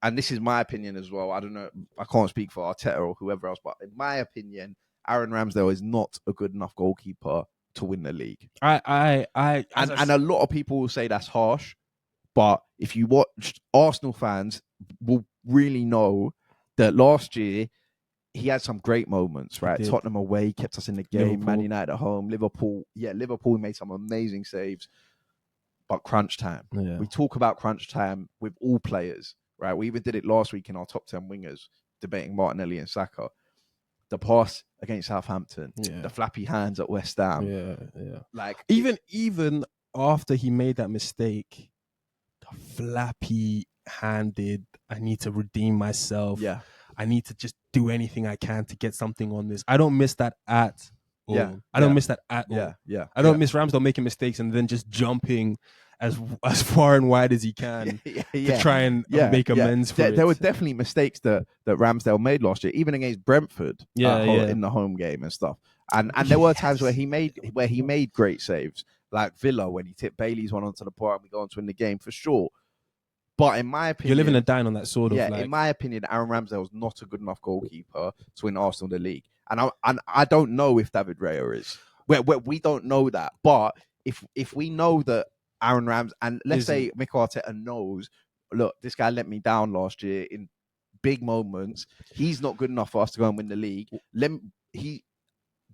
And this is my opinion as well. I don't know. I can't speak for Arteta or whoever else, but in my opinion, Aaron Ramsdale is not a good enough goalkeeper to win the league. And a lot of people will say that's harsh, but if you watch, Arsenal fans will really know that last year he had some great moments, right? Tottenham away kept us in the game. Liverpool. Man United at home. Liverpool made some amazing saves. But crunch time. Yeah. We talk about crunch time with all players, right? We even did it last week in our top 10 wingers, debating Martinelli and Saka. The pass against Southampton, the flappy hands at West Ham. Yeah. Like even after he made that mistake, the flappy-handed, I need to redeem myself. Yeah. I need to just do anything I can to get something on this. I don't miss that at all. I don't miss that at all. Yeah. I don't miss Ramsdale making mistakes and then just jumping as far and wide as he can to try and make amends for it. There were definitely mistakes that Ramsdale made last year, even against Brentford in the home game and stuff. And there were times where he made great saves, like Villa when he tipped Bailey's one onto the bar and we go on to win the game for sure. But in my opinion, you're living and dying on that sort of. Yeah, in my opinion, Aaron Ramsdale is not a good enough goalkeeper to win Arsenal the league, and I don't know if David Raya is. We don't know that, but if we know that Aaron Rams and let's say Mikel Arteta knows, look, this guy let me down last year in big moments. He's not good enough for us to go and win the league.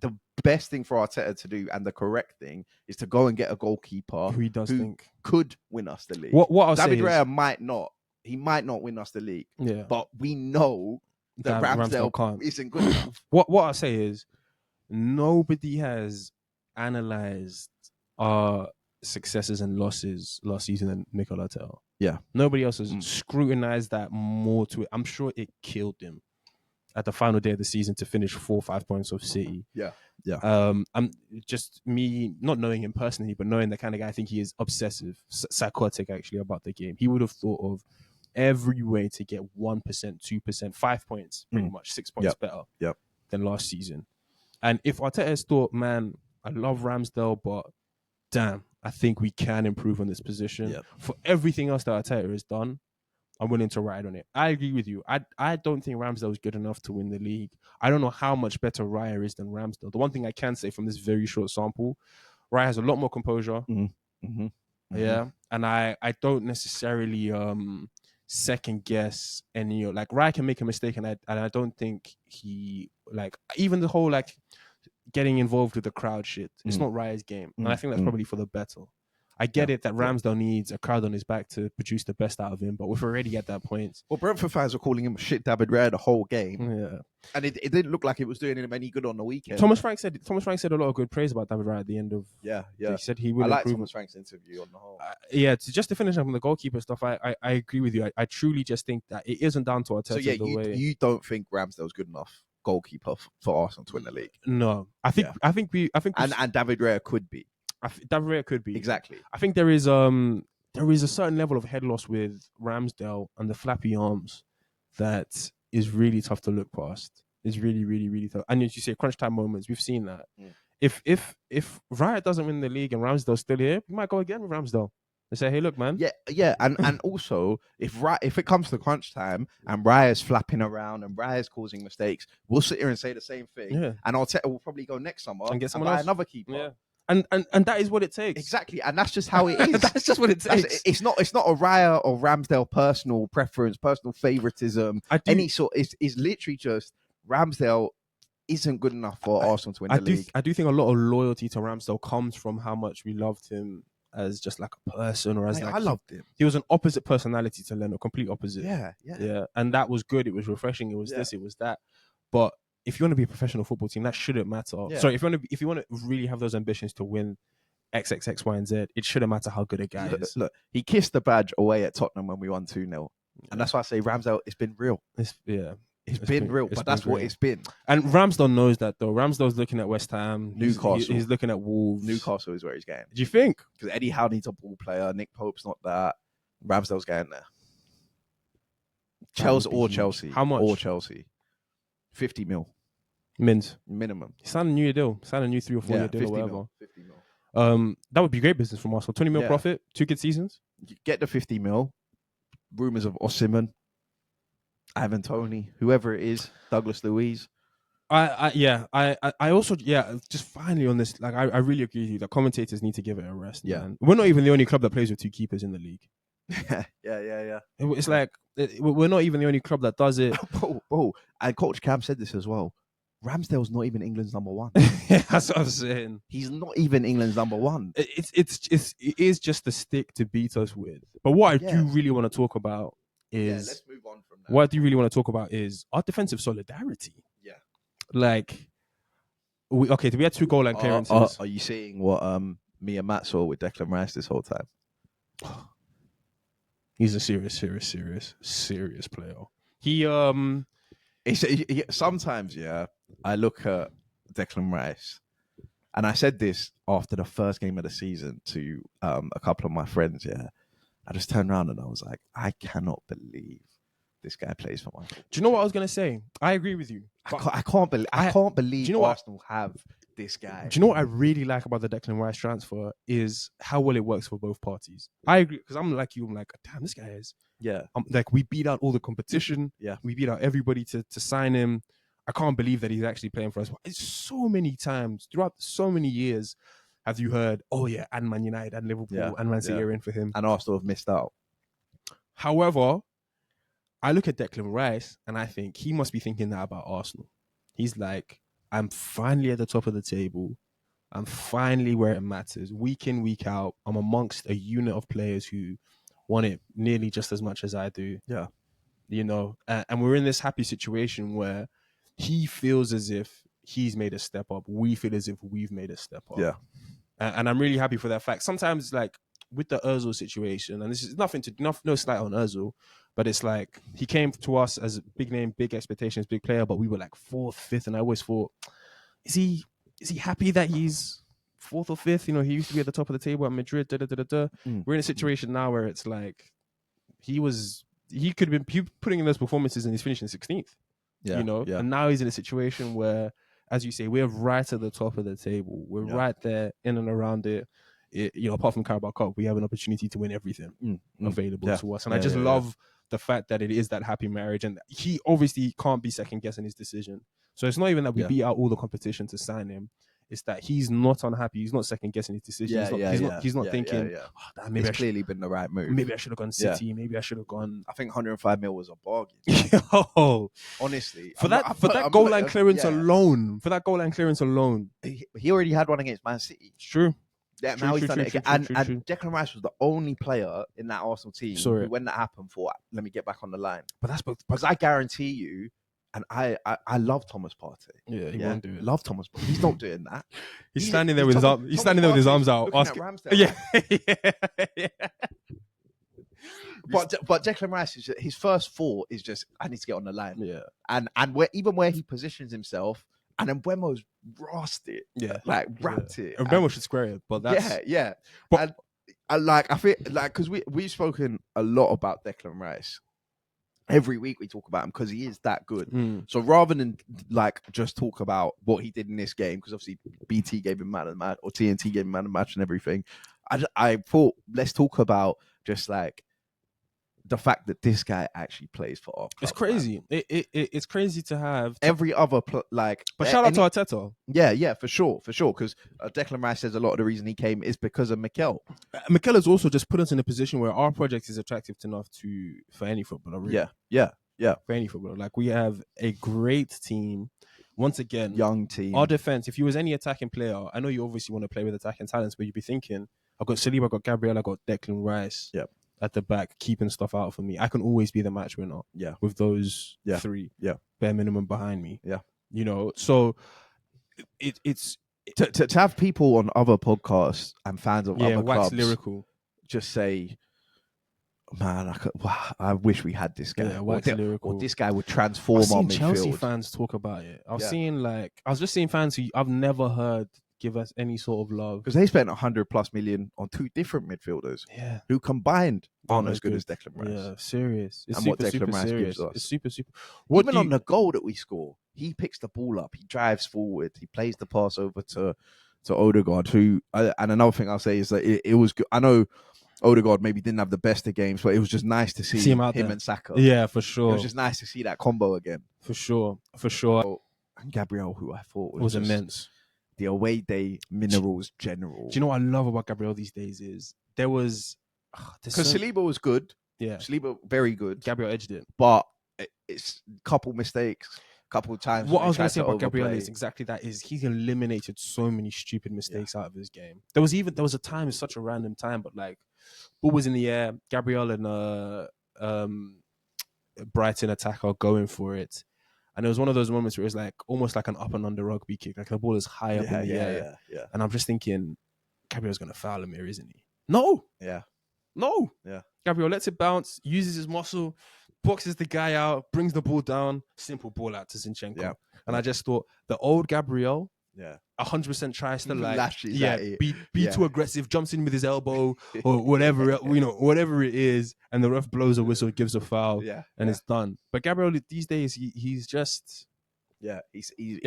The best thing for Arteta to do and the correct thing is to go and get a goalkeeper who could win us the league. What I'll David say Raya might not. He might not win us the league. Yeah. But we know that Ramsdale isn't good enough. What I'll say is nobody has analyzed our successes and losses last season than Mikel Arteta. Yeah. Nobody else has scrutinized that more to it. I'm sure it killed him at the final day of the season to finish 4 or 5 points off City. Yeah. I'm just me not knowing him personally, but knowing the kind of guy I think he is obsessive, psychotic actually about the game. He would have thought of every way to get 1%, 2%, 5 points, pretty much 6 points better than last season. And if Arteta has thought, man, I love Ramsdale, but damn, I think we can improve on this position. Yep. For everything else that Arteta has done, I'm willing to ride on it. I agree with you. I don't think Ramsdale is good enough to win the league. I don't know how much better Raya is than Ramsdale. The one thing I can say from this very short sample, Raya has a lot more composure. Yeah. And I don't necessarily second guess any, like Raya can make a mistake and I don't think he, like, even the whole like getting involved with the crowd shit, it's not Raya's game. And I think that's probably for the better. I get it that Ramsdale needs a crowd on his back to produce the best out of him, but we're already at that point. Well, Brentford fans were calling him shit David Raya the whole game. Yeah. And it didn't look like it was doing him any good on the weekend. Thomas Frank said a lot of good praise about David Raya at the end of... Yeah. He said he would improve. I like improve. Thomas Frank's interview on the whole. Just to finish up on the goalkeeper stuff, I agree with you. I truly just think that it isn't down to Arteta. So you don't think Ramsdale's good enough goalkeeper for Arsenal to win the league? No. I think and David Raya could be. David Raya could be. Exactly. I think there is a certain level of head loss with Ramsdale and the flappy arms that is really tough to look past. It's really, really, really tough. And as you say, crunch time moments, we've seen that. If Raya doesn't win the league and Ramsdale's still here, we might go again with Ramsdale. They say, hey, look, man. Yeah. And also, if it comes to crunch time and Raya's flapping around and Raya's causing mistakes, we'll sit here and say the same thing. Yeah. And Arteta will probably go next summer and get someone else. Another keeper. Yeah. And that is what it takes. Exactly. And that's just how it is. That's just what it takes. It's not a Raya or Ramsdale personal preference, personal favoritism. It's literally just Ramsdale isn't good enough for Arsenal to win the league. I do think a lot of loyalty to Ramsdale comes from how much we loved him as just like a person or as Mate, like I loved him. he was an opposite personality to Leno, complete opposite. Yeah. And that was good. It was refreshing. It was this, it was that. But if you want to be a professional football team, that shouldn't matter. Yeah. Sorry, if you want to really have those ambitions to win X, Y, and Z, it shouldn't matter how good a guy is. Look, he kissed the badge away at Tottenham when we won 2-0. And that's why I say Ramsdale, it's been real. It's been real, but that's what it's been. And Ramsdale knows that, though. Ramsdale's looking at West Ham. Newcastle. He's looking at Wolves. Newcastle is where he's going. Do you think? Because Eddie Howe needs a ball player. Nick Pope's not that. Ramsdale's going there. Chelsea. How much? Or Chelsea. 50 mil. Mins. Minimum. Sign a new deal. Sign a new 3 or 4 year deal 50 or whatever. Mil. 50 mil. That would be great business from Arsenal. 20 mil profit, 2 good seasons. You get the 50 mil. Rumours of Osimhen, Ivan Toney, whoever it is, Douglas Luiz. I also just finally on this, like I really agree with you that commentators need to give it a rest. Yeah. Man. We're not even the only club that plays with 2 keepers in the league. Yeah. It's like we're not even the only club that does it. And Coach Cam said this as well. Ramsdale's not even England's number 1. That's what I'm saying. He's not even England's number 1. It is just a stick to beat us with. But what I do really want to talk about is let's move on from that. What I do really want to talk about is our defensive solidarity. Yeah. Like we had 2 goal line clearances. Are you seeing what me and Matt saw with Declan Rice this whole time? He's a serious player. He sometimes, I look at Declan Rice, and I said this after the first game of the season to a couple of my friends. I just turned around and I was like, I cannot believe this guy plays for my. Do you know what I was gonna say? I agree with you. I can't believe. Do you know Arsenal have this guy? Do you know what I really like about the Declan Rice transfer is how well it works for both parties. I agree because I'm like you. I'm like, damn, this guy is. Like we beat out all the competition. Yeah. We beat out everybody to sign him. I can't believe that he's actually playing for us. It's so many times throughout so many years have you heard, and Man United and Liverpool and Man City are in for him. And Arsenal have missed out. However, I look at Declan Rice and I think he must be thinking that about Arsenal. He's like, I'm finally at the top of the table. I'm finally where it matters. Week in, week out, I'm amongst a unit of players who want it nearly just as much as I do. Yeah. And we're in this happy situation where he feels as if he's made a step up. We feel as if we've made a step up. Yeah. And I'm really happy for that fact. Sometimes, like, with the Ozil situation, and this is no slight on Ozil, but it's like he came to us as a big name, big expectations, big player, but we were like 4th, 5th, and I always thought, is he happy that he's 4th or 5th? He used to be at the top of the table at Madrid. We're in a situation now where it's like he could have been putting in those performances and he's finishing 16th. And now he's in a situation where, as you say, we're right at the top of the table. We're right there in and around it. Apart from Carabao Cup, we have an opportunity to win everything available to us. And I just love the fact that it is that happy marriage. And he obviously can't be second guessing his decision. So it's not even that we beat out all the competition to sign him. It's that he's not unhappy. He's not second guessing his decision. He's not thinking, maybe it's clearly been the right move. Maybe I should have gone City. Maybe I should have gone. I think 105 mil was a bargain. Honestly, for that goal line clearance alone, he already had one against Man City. It's true. Yeah, now he's done it again. And Declan Rice was the only player in that Arsenal team who, when that happened, thought, let me get back on the line. But that's because I guarantee you, and I love Thomas Partey. Yeah, he won't do it. Love Thomas Partey. He's not doing that. He's standing there with his arms. He's standing there with his arms out. Asking, yeah. But Declan Rice, his first thought is just, I need to get on the line. Yeah. And where he positions himself, and then Buemo's rasped it. Yeah. Like wrapped it. And Buemo should square it. But that's But I feel like, because we've spoken a lot about Declan Rice. Every week we talk about him because he is that good. So rather than like just talk about what he did in this game, because obviously BT gave him man of the match or TNT gave him man of the match and everything, I thought let's talk about just like the fact that this guy actually plays for our club. It's crazy. It's crazy to have every other but shout out to Arteta. Yeah, for sure. Because Declan Rice says a lot of the reason he came is because of Mikel. Mikel has also just put us in a position where our project is attractive enough for any footballer. Really. Yeah. For any footballer, like we have a great team. Once again, young team. Our defense. If you was any attacking player, I know you obviously want to play with attacking talents, but you'd be thinking, I've got Saliba, I've got Gabriel, I've got Declan Rice. Yeah. At the back, keeping stuff out for me. I can always be the match winner. Yeah. With those three. Yeah. Bare minimum behind me. Yeah. You know, so it's to have people on other podcasts and fans of other wax clubs lyrical. Just say, man, I wish we had this guy. Or this guy would transform our midfield. I've seen Chelsea fans talk about it. I was just seeing fans who I've never heard give us any sort of love. Because they spent 100+ million on 2 different midfielders. Yeah. Who combined aren't as good as Declan Rice. Yeah, serious. It's and super, what Declan super Rice serious. gives us. It's super, super. Even on the goal that we score, he picks the ball up, he drives forward, he plays the pass over to Odegaard, who, and another thing I'll say is that it was good. I know Odegaard maybe didn't have the best of games, but it was just nice to see him and Saka. Yeah, for sure. It was just nice to see that combo again. For sure. And Gabriel, who I thought was immense. The away day minerals general. Do you know what I love about Gabriel these days is there was... Because Saliba was good. Yeah. Saliba, very good. Gabriel edged it. But it's a couple mistakes, couple times. What I was going to say about Gabriel is exactly that, is he's eliminated so many stupid mistakes out of his game. There was a time, such a random time, but like, ball was in the air, Gabriel and Brighton attacker going for it. And it was one of those moments where it was like almost like an up and under rugby kick. Like the ball is high up in the air. Yeah. And I'm just thinking, Gabriel's going to foul him here, isn't he? No. Yeah. No. Yeah. Gabriel lets it bounce, uses his muscle, boxes the guy out, brings the ball down, simple ball out to Zinchenko. Yeah. And I just thought the old Gabriel, 100% tries to be too aggressive, jumps in with his elbow or whatever, whatever it is, and the ref blows a whistle, gives a foul, and it's done. But Gabriel these days, he's just he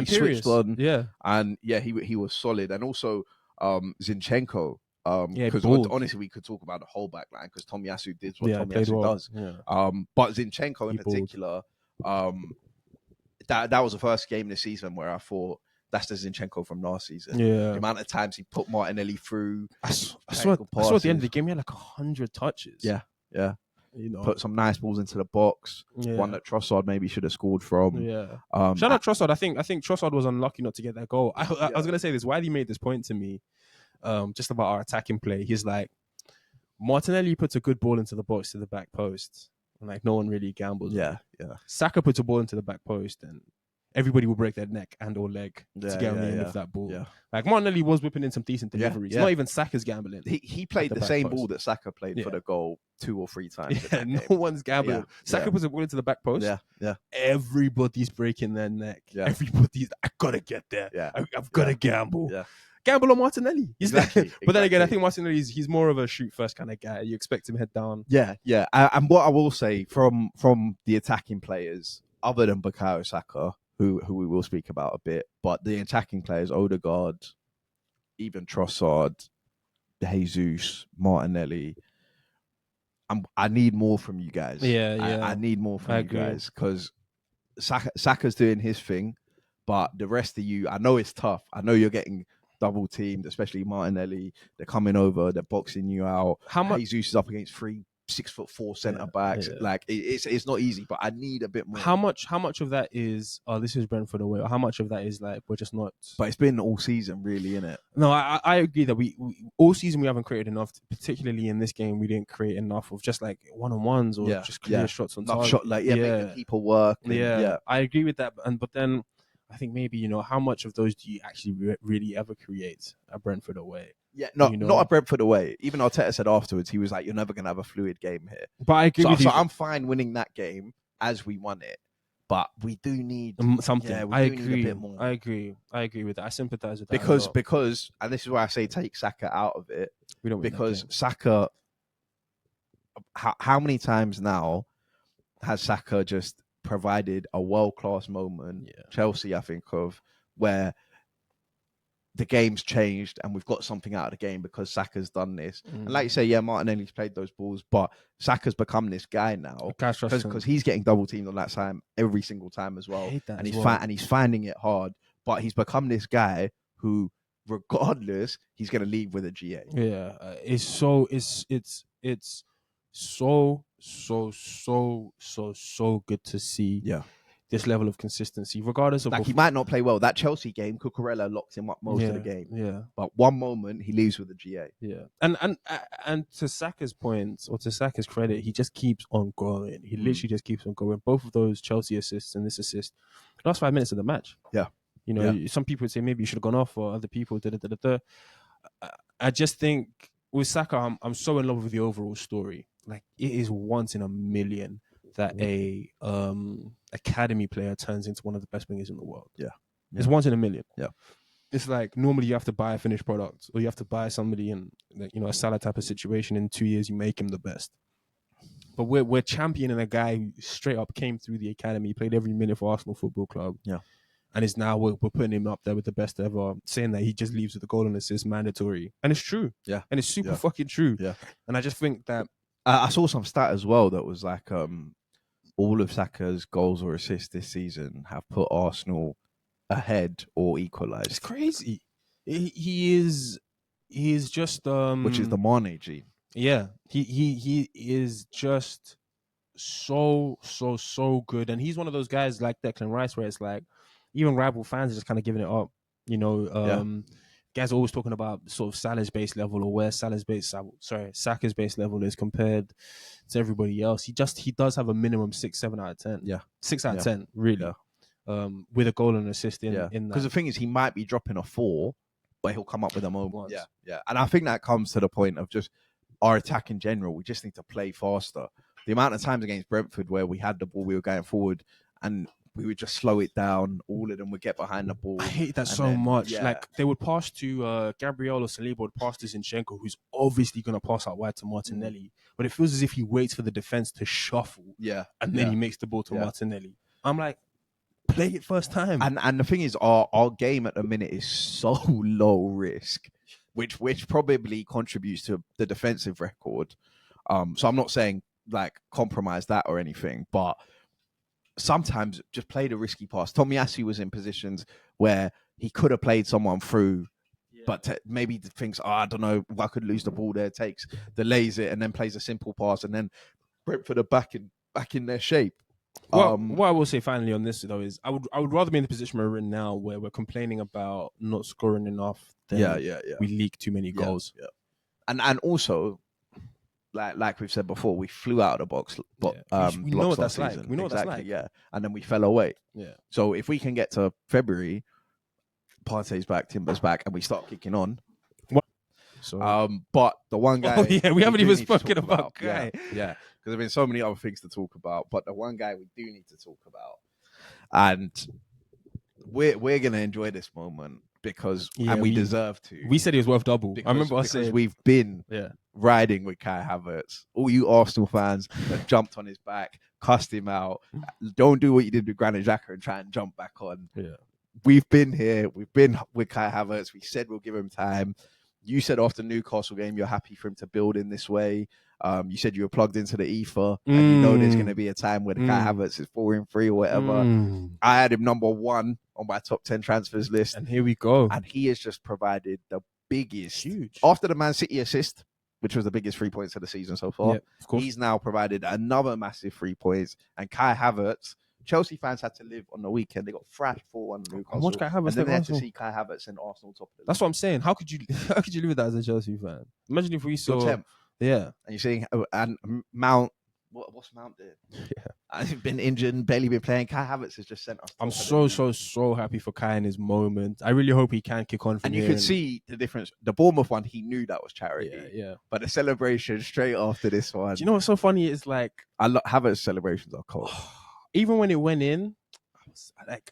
switched on, and he was solid, and also Zinchenko. Because honestly, we could talk about the whole back line because Tomiyasu did what Tomiyasu does. Yeah. But Zinchenko in particular, that was the first game this season where I thought that's the Zinchenko from last season. Yeah. The amount of times he put Martinelli through. I saw at the end of the game he had like 100 touches. Yeah. Put some nice balls into the box. One that Trossard maybe should have scored from. Shout out Trossard. I think Trossard was unlucky not to get that goal. I was gonna say this. Wiley made this point to me. Just about our attacking play. He's like, Martinelli puts a good ball into the box to the back post, and like no one really gambles. Yeah. Saka puts a ball into the back post, and everybody will break their neck and or leg to get on the end of that ball. Yeah. Like Martinelli was whipping in some decent deliveries. Not even Saka's gambling. He played the same ball that Saka played for the goal 2 or 3 times. No one's gambling. Saka puts a ball into the back post. Yeah. Everybody's breaking their neck. Yeah. Everybody's, I gotta get there. Yeah. I've got to gamble. Yeah. Gamble on Martinelli. Exactly. But then again, I think Martinelli he's more of a shoot first kind of guy. You expect him head down. Yeah. And what I will say from the attacking players, other than Bukayo Saka, who we will speak about a bit, but the attacking players, Odegaard, even Trossard, Jesus, Martinelli, I need more from you guys. Yeah. I need more from you guys because Saka's doing his thing, but the rest of you, I know it's tough. I know you're getting double teamed, especially Martinelli. They're coming over, they're boxing you out. Jesus is up against 3 6'4" centre backs. Like it's not easy, but I need a bit more. How much of that is this is Brentford away, or how much of that is like we're just not? But it's been all season, really, isn't it? No, I agree that we all season we haven't created enough. Particularly in this game, we didn't create enough of just like 1-on-1s or just clear shots on target. Making people work. I agree with that, but then I think maybe how much of those do you actually really ever create at Brentford away? Yeah, not at Brentford away. Even Arteta said afterwards, he was like, "You're never gonna have a fluid game here." But I agree with you. So I'm fine winning that game as we won it, but we do need something. Yeah, I agree. Need a bit more. I agree with that. I sympathise with that because, and this is why I say take Saka out of it. We don't because Saka. How many times now has Saka just provided a world-class moment? Chelsea, I think of where the game's changed and we've got something out of the game because Saka's done this. And like you say, Martinelli's played those balls, but Saka's become this guy now because he's getting double teamed on that time every single time as well. And he's finding it hard, but he's become this guy who, regardless, he's going to leave with a GA. Yeah, it's so good to see. Yeah. this level of consistency, regardless of like he might not play well. That Chelsea game, Cucurella locked him up most of the game. Yeah, but one moment he leaves with a GA. Yeah, and to Saka's point, or to Saka's credit, he just keeps on going. He literally just keeps on going. Both of those Chelsea assists and this assist, last 5 minutes of the match. Yeah, you know, some people would say maybe you should have gone off, or other people I just think with Saka, I'm so in love with the overall story. Like, it is once in a million that a academy player turns into one of the best wingers in the world. Yeah. It's once in a million. Yeah. It's like normally you have to buy a finished product, or you have to buy somebody in, you know, a Salah type of situation. In 2 years, you make him the best. But we're championing a guy who straight up came through the academy, played every minute for Arsenal Football Club. Yeah. And is now we're putting him up there with the best ever, saying that he just leaves with a goal and assist mandatory. And it's true. Yeah. And it's super fucking true. Yeah. And I just think that I saw some stat as well that was like all of Saka's goals or assists this season have put Arsenal ahead or equalised. it's crazy. He is just which is the Mane gene. Yeah. He is just so good. And he's one of those guys like Declan Rice where it's like even rival fans are just kind of giving it up. You know, guys are always talking about sort of Salah's base level, or where Saka's base level is compared to everybody else. He does have a minimum 6, 7 out of 10. Yeah. 6 out of 10, really. Yeah. With a goal and assist in that. Because the thing is, he might be dropping a 4, but he'll come up with a moment. Yeah. Yeah. And I think that comes to the point of just our attack in general. We just need to play faster. The amount of times against Brentford where we had the ball, we were going forward, and we would just slow it down. All of them would get behind the ball. I hate that so much. Like, they would pass to Gabriel or Saliba would pass to Zinchenko, who's obviously going to pass out wide to Martinelli. But it feels as if he waits for the defense to shuffle. Yeah. And then he makes the ball to Martinelli. I'm like, play it first time. And the thing is, our game at the minute is so low risk, which probably contributes to the defensive record. So I'm not saying like compromise that or anything, but sometimes just play the risky pass. Tomiyasu was in positions where he could have played someone through, but maybe thinks, I don't know, I could lose the ball there, delays it, and then plays a simple pass, and then Brentford are back in their shape. Well, what I will say finally on this though is I would rather be in the position we're in now, where we're complaining about not scoring enough than we leak too many goals. Yeah. And also, like we've said before, we flew out of the box. But we know what that's like. We know what that's like. Yeah, and then we fell away. Yeah. So if we can get to February, Partey's back, Timber's back, and we start kicking on. So, but the one guy, we haven't even spoken about Kai. Yeah, because there've been so many other things to talk about. But the one guy we do need to talk about, and we're gonna enjoy this moment because we deserve to. We said he was worth double. I remember us saying we've been riding with Kai Havertz. All you Arsenal fans that jumped on his back, cussed him out. Don't do what you did with Granit Xhaka and try and jump back on. Yeah, we've been here. We've been with Kai Havertz. We said we'll give him time. You said after Newcastle game, you're happy for him to build in this way. You said you were plugged into the ether, and you know there's going to be a time where the Kai Havertz is 4-3 or whatever. I had him number 1 on my top 10 transfers list. And here we go. And he has just provided the biggest. Huge. After the Man City assist, which was the biggest 3 points of the season so far, of course. He's now provided another massive 3 points. And Kai Havertz, Chelsea fans had to live on the weekend. They got thrashed 4-1 Newcastle. Watch Kai Havertz, and then they had to see Kai Havertz and Arsenal top of it. That's what I'm saying. How could you live with that as a Chelsea fan? Imagine if we saw 10th. Yeah. And you're seeing and Mount. What's Mount doing? Yeah. I've been injured and barely been playing. Kai Havertz has just sent us. I'm so happy for Kai in his moment. I really hope he can kick on from here. And you could see the difference. The Bournemouth one, he knew that was charity. Yeah. But the celebration straight after this one. Do you know what's so funny? It's like Havertz celebrations are cold. Even when it went in, I was like,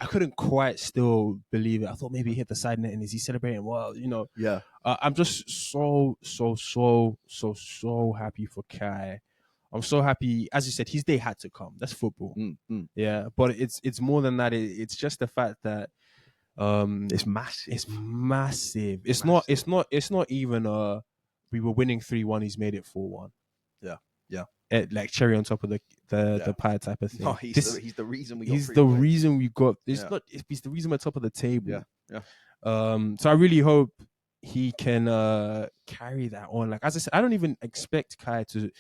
I couldn't quite still believe it. I thought maybe he hit the side net and is he celebrating? Well, you know. Yeah. I'm just so happy for Kai. I'm so happy. As you said, his day had to come. That's football. Yeah, but it's more than that. It's just the fact that it's massive. It's massive. It's not even we were winning 3-1. He's made it 4-1. Yeah. Like cherry on top of the pie type of thing. No, he's the reason we got. He's the reason we got. He's the reason we're top of the table. Yeah. So I really hope he can carry that on. Like as I said, I don't even expect Kai to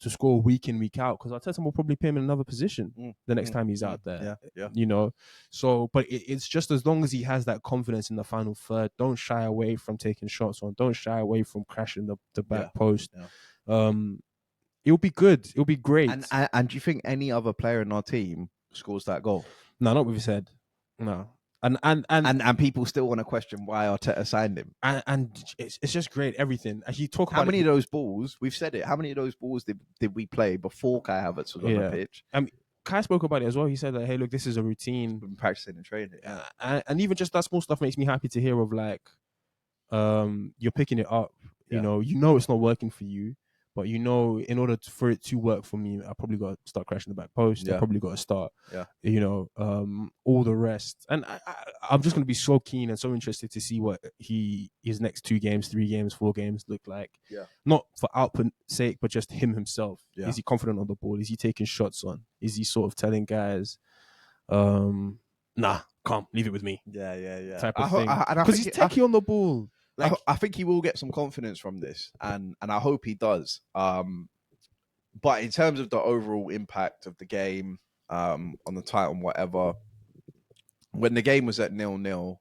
to score week in, week out, because Arteta will probably pay him in another position the next time he's out there. Yeah. You know, so but it's just as long as he has that confidence in the final third, don't shy away from taking shots on, don't shy away from crashing the back post. It'll be good. It'll be great. And do you think any other player in our team scores that goal? No, not what we said. No. And people still want to question why Arteta signed him. And it's just great, everything. As you talk about how many of those balls, we've said it, how many of those balls did we play before Kai Havertz was on the pitch? Kai spoke about it as well. He said that, hey, look, this is a routine. We've been practicing and training. And even just that small stuff makes me happy to hear of, like, you're picking it up. You know it's not working for you. But in order for it to work for me, I probably got to start crashing the back post. I probably got to start, all the rest. And I'm just going to be so keen and so interested to see what his next 2 games, 3 games, 4 games look like. Yeah. Not for output sake, but just him himself. Yeah. Is he confident on the ball? Is he taking shots on? Is he sort of telling guys, nah, come, leave it with me? Yeah. Type of thing. Because he's techie on the ball. Like, I think he will get some confidence from this, and I hope he does. But in terms of the overall impact of the game, on the title and whatever, when the game was at 0-0,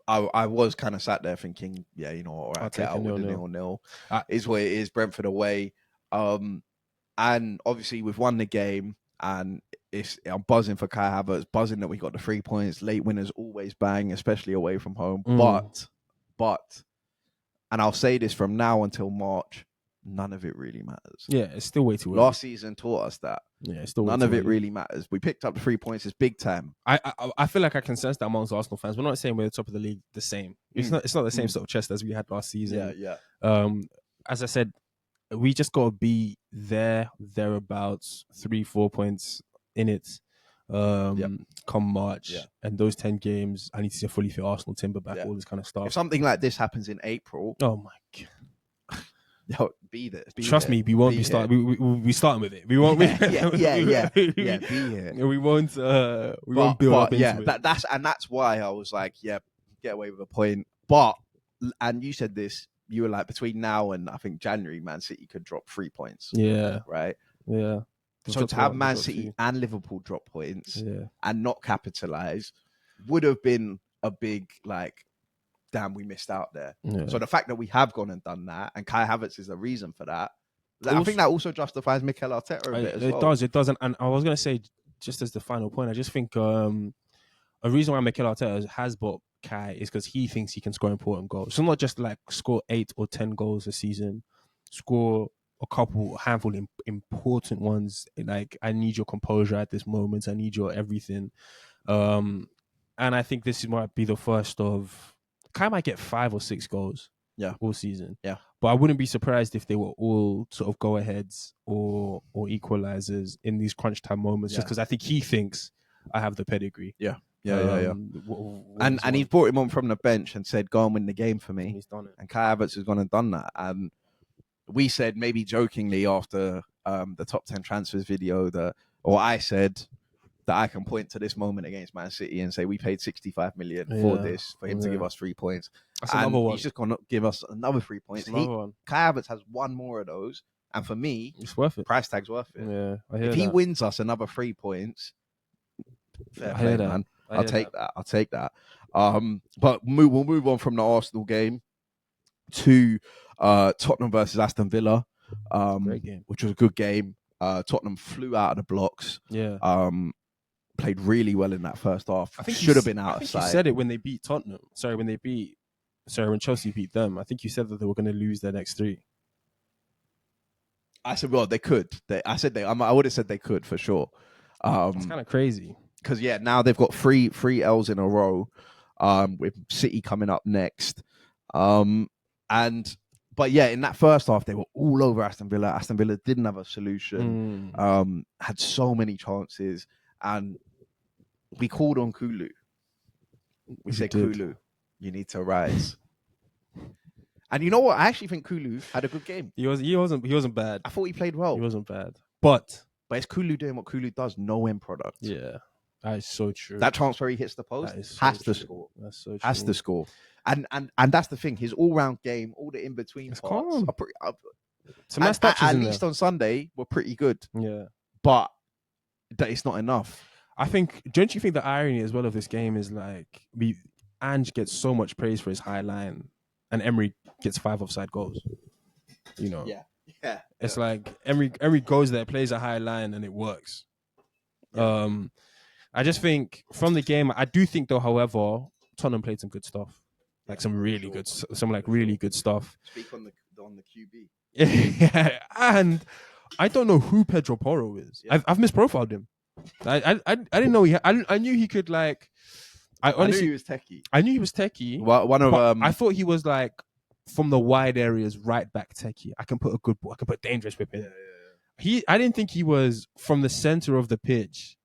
I was kind of sat there thinking, all right, get out with the 0-0. Is what it is. Brentford away, and obviously we've won the game, and I'm buzzing for Kai Havertz, buzzing that we got the 3 points. Late winners always bang, especially away from home. But, and I'll say this from now until March, none of it really matters. Yeah, it's still way too early. Last season taught us that. Yeah, it's still none of it really matters. We picked up the 3 points. It's big time. I feel like I can sense that amongst Arsenal fans. We're not saying we're the top of the league the same. It's not the same sort of chest as we had last season. Yeah. As I said, we just got to be thereabouts, 3-4 points in it come March. And those 10 games, I need to see a fully fit Arsenal, Timber back, all this kind of stuff. If something like this happens in April, oh my god, be there. Trust me, we won't be starting. We starting with it. We won't. Be here. We won't. We won't build up into it. That's why I was like, get away with a point. But you said this. You were like, between now and I think January, Man City could drop 3 points. Yeah. Right. Yeah. So to have Man City and Liverpool drop points and not capitalize would have been a big, like, damn, we missed out there. Yeah. So the fact that we have gone and done that, and Kai Havertz is the reason for that, I think that also justifies Mikel Arteta a bit as well. It does. And I was going to say, just as the final point, I just think a reason why Mikel Arteta has bought Kai is because he thinks he can score important goals. So not just like score 8 or 10 goals a season, score a handful of important ones. Like, I need your composure at this moment. I need your everything. And I think this might be the first of... Kai might get 5 or 6 goals all season. Yeah. But I wouldn't be surprised if they were all sort of go-aheads or equalizers in these crunch time moments, just because I think he thinks I have the pedigree. Yeah. And he's brought him on from the bench and said, go and win the game for me. He's done it. And Kai Havertz has gone and done that. And we said, maybe jokingly after the top 10 transfers video, I said that I can point to this moment against Man City and say we paid 65 million for this, for him to give us 3 points. That's another one. He's just going to give us another 3 points. Kai Havertz has one more of those. And for me, it's worth it. Price tag's worth it. Yeah, I hear if he wins us another 3 points, fair play, man. I'll take that. But we'll move on from the Arsenal game to Tottenham versus Aston Villa, great game, which was a good game. Tottenham flew out of the blocks. Yeah. Played really well in that first half. I think should have been out of sight. You said it when they beat Tottenham. When Chelsea beat them. I think you said that they were going to lose their next 3. I said, well, they could. I would have said they could for sure. It's kind of crazy. Because now they've got three L's in a row, with City coming up next. But in that first half, they were all over Aston Villa. Aston Villa didn't have a solution, had so many chances, and we called on Kulu. We said, Kulu, you need to rise. And you know what? I actually think Kulu had a good game. He wasn't bad. I thought he played well. He wasn't bad. But it's Kulu doing what Kulu does, no end product. Yeah. That is so true. That transfer he hits the post has to score. That's so true. Has to score. And that's the thing. His all-round game, all the in-between parts, Some nice touches at in least there. on Sunday were pretty good, Yeah. but it's not enough. I think, don't you think the irony as well of this game is like Ange gets so much praise for his high line and Emery gets 5 offside goals. You know? Yeah. It's like Emery goes there, plays a high line and it works. Yeah. I just think from the game, I do think though, however, Tottenham played some good stuff. Like some really good stuff. Speak on the QB. Yeah, and I don't know who Pedro Porro is. Yeah. I've misprofiled him. I didn't know I knew he could like. I honestly knew he was techie. I knew he was techie. One of I thought he was like from the wide areas, right back techie. I can put a good ball. I can put dangerous whip in. I didn't think he was from the center of the pitch.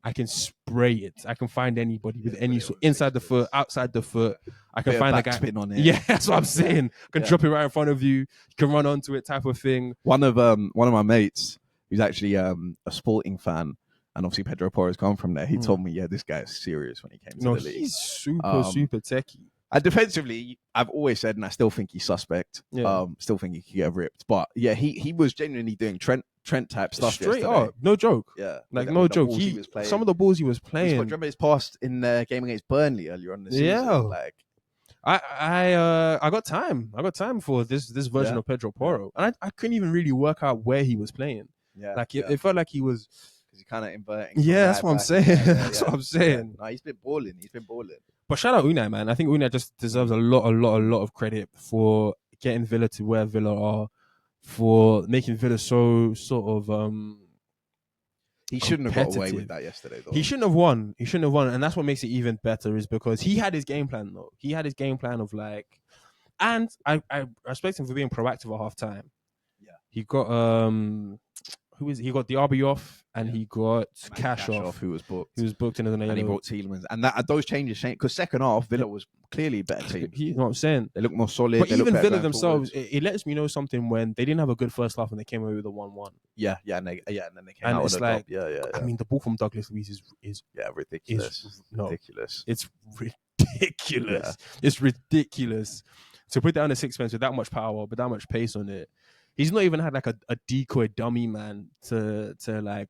I can spray it. I can find anybody with any sort inside the foot, outside the foot. I can find a guy. Spin on it. Yeah, that's what I'm saying. I can drop it right in front of you. You can run onto it, type of thing. One of my mates, who's actually a Sporting fan, and obviously Pedro Porro's come from there. He told me, this guy is serious when he came to the league. He's super techie. And defensively, I've always said, and I still think he's suspect. Yeah. Still think he could get ripped. But yeah, he was genuinely doing Trent type stuff Straight yesterday. up, no joke. Yeah, like no joke. Some of the balls he was Do playing. you remember his pass in the game against Burnley earlier on in the season? Yeah. Like, I got time. I got time for this version of Pedro Porro, and I couldn't even really work out where he was playing. Yeah, like it felt like he was. Because he kind of inverting. Yeah, that's what I'm saying. That's what I'm saying. No, he's been balling. But shout out Unai, man. I think Unai just deserves a lot of credit for getting Villa to where Villa are, for making Villa so sort of he shouldn't have got away with that yesterday, though. He shouldn't have won. And that's what makes it even better is because he had his game plan, though. He had his game plan of like, and I respect him for being proactive at half time. Yeah. He got he got the RB off and he got Cash off, who was booked. He was booked in as an and he brought Tielemans, and those changes changed because second half Villa was clearly a better team. You know what I'm saying? They look more solid. But even Villa themselves, it lets me know something when they didn't have a good first half and they came away with a 1-1. Yeah, and then they came and out it's with like, yeah. I mean, the ball from Douglas Luiz is ridiculous. Ridiculous. It's ridiculous. Yeah. It's ridiculous to put down a sixpence with that much power, but that much pace on it. He's not even had like a decoy dummy man to like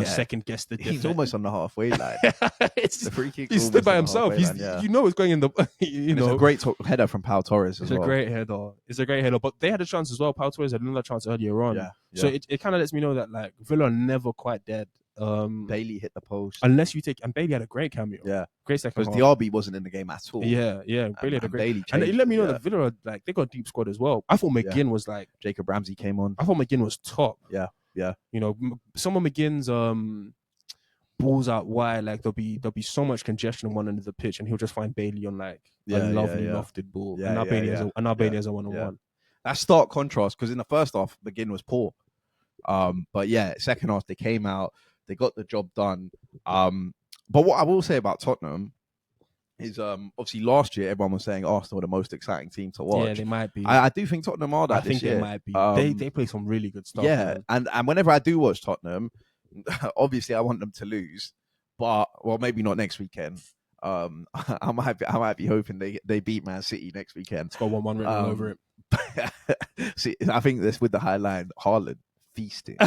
second guess the defense. He's almost on the halfway line. The free kick. He's stood by himself. You know it's going in the. It's a great header from Pau Torres as well. It's a great header. But they had a chance as well. Pau Torres had another chance earlier on. Yeah. So it kind of lets me know that like Villa are never quite dead. Bailey hit the post. Unless you take, and Bailey had a great cameo. Yeah, great second. Because the RB wasn't in the game at all. Yeah. Bailey had a great. Bailey and it let me know that Villa like they got a deep squad as well. I thought McGinn was like Jacob Ramsey came on. I thought McGinn was top. Yeah. You know, some of McGinn's balls out wide, like there'll be so much congestion on one end of the pitch, and he'll just find Bailey on like a lovely lofted ball. And now Bailey has a 1-on-1. That's stark contrast because in the first half McGinn was poor. But yeah, second half they came out. They got the job done. But what I will say about Tottenham is obviously last year everyone was saying Arsenal were the most exciting team to watch. Yeah, they might be. I do think Tottenham are that. I think this year. they might be. They play some really good stuff. Yeah, man. and whenever I do watch Tottenham, obviously I want them to lose, but maybe not next weekend. I might be hoping they beat Man City next weekend. It's got 1-1 written all over it. See, I think this with the high line, Haaland. Feasting.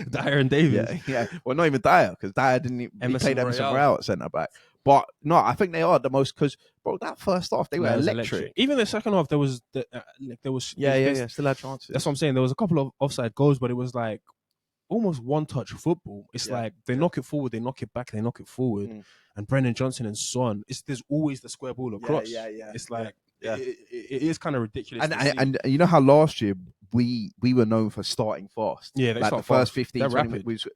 Dyer and Davies. Yeah. Well, not even Dyer, because Dyer didn't. He played Emerson Royale at centre back. But no, I think they are the most because that first half they were electric. Even the second half, there was still had chances. That's what I'm saying. There was a couple of offside goals, but it was like almost one-touch football. It's like they knock it forward, they knock it back, they knock it forward, and Brennan Johnson and Son. There's always the square ball across. Yeah. It's like it is kind of ridiculous. And you know how last year we were known for starting fast. Yeah, they like start the first fast. 15, 20 minutes.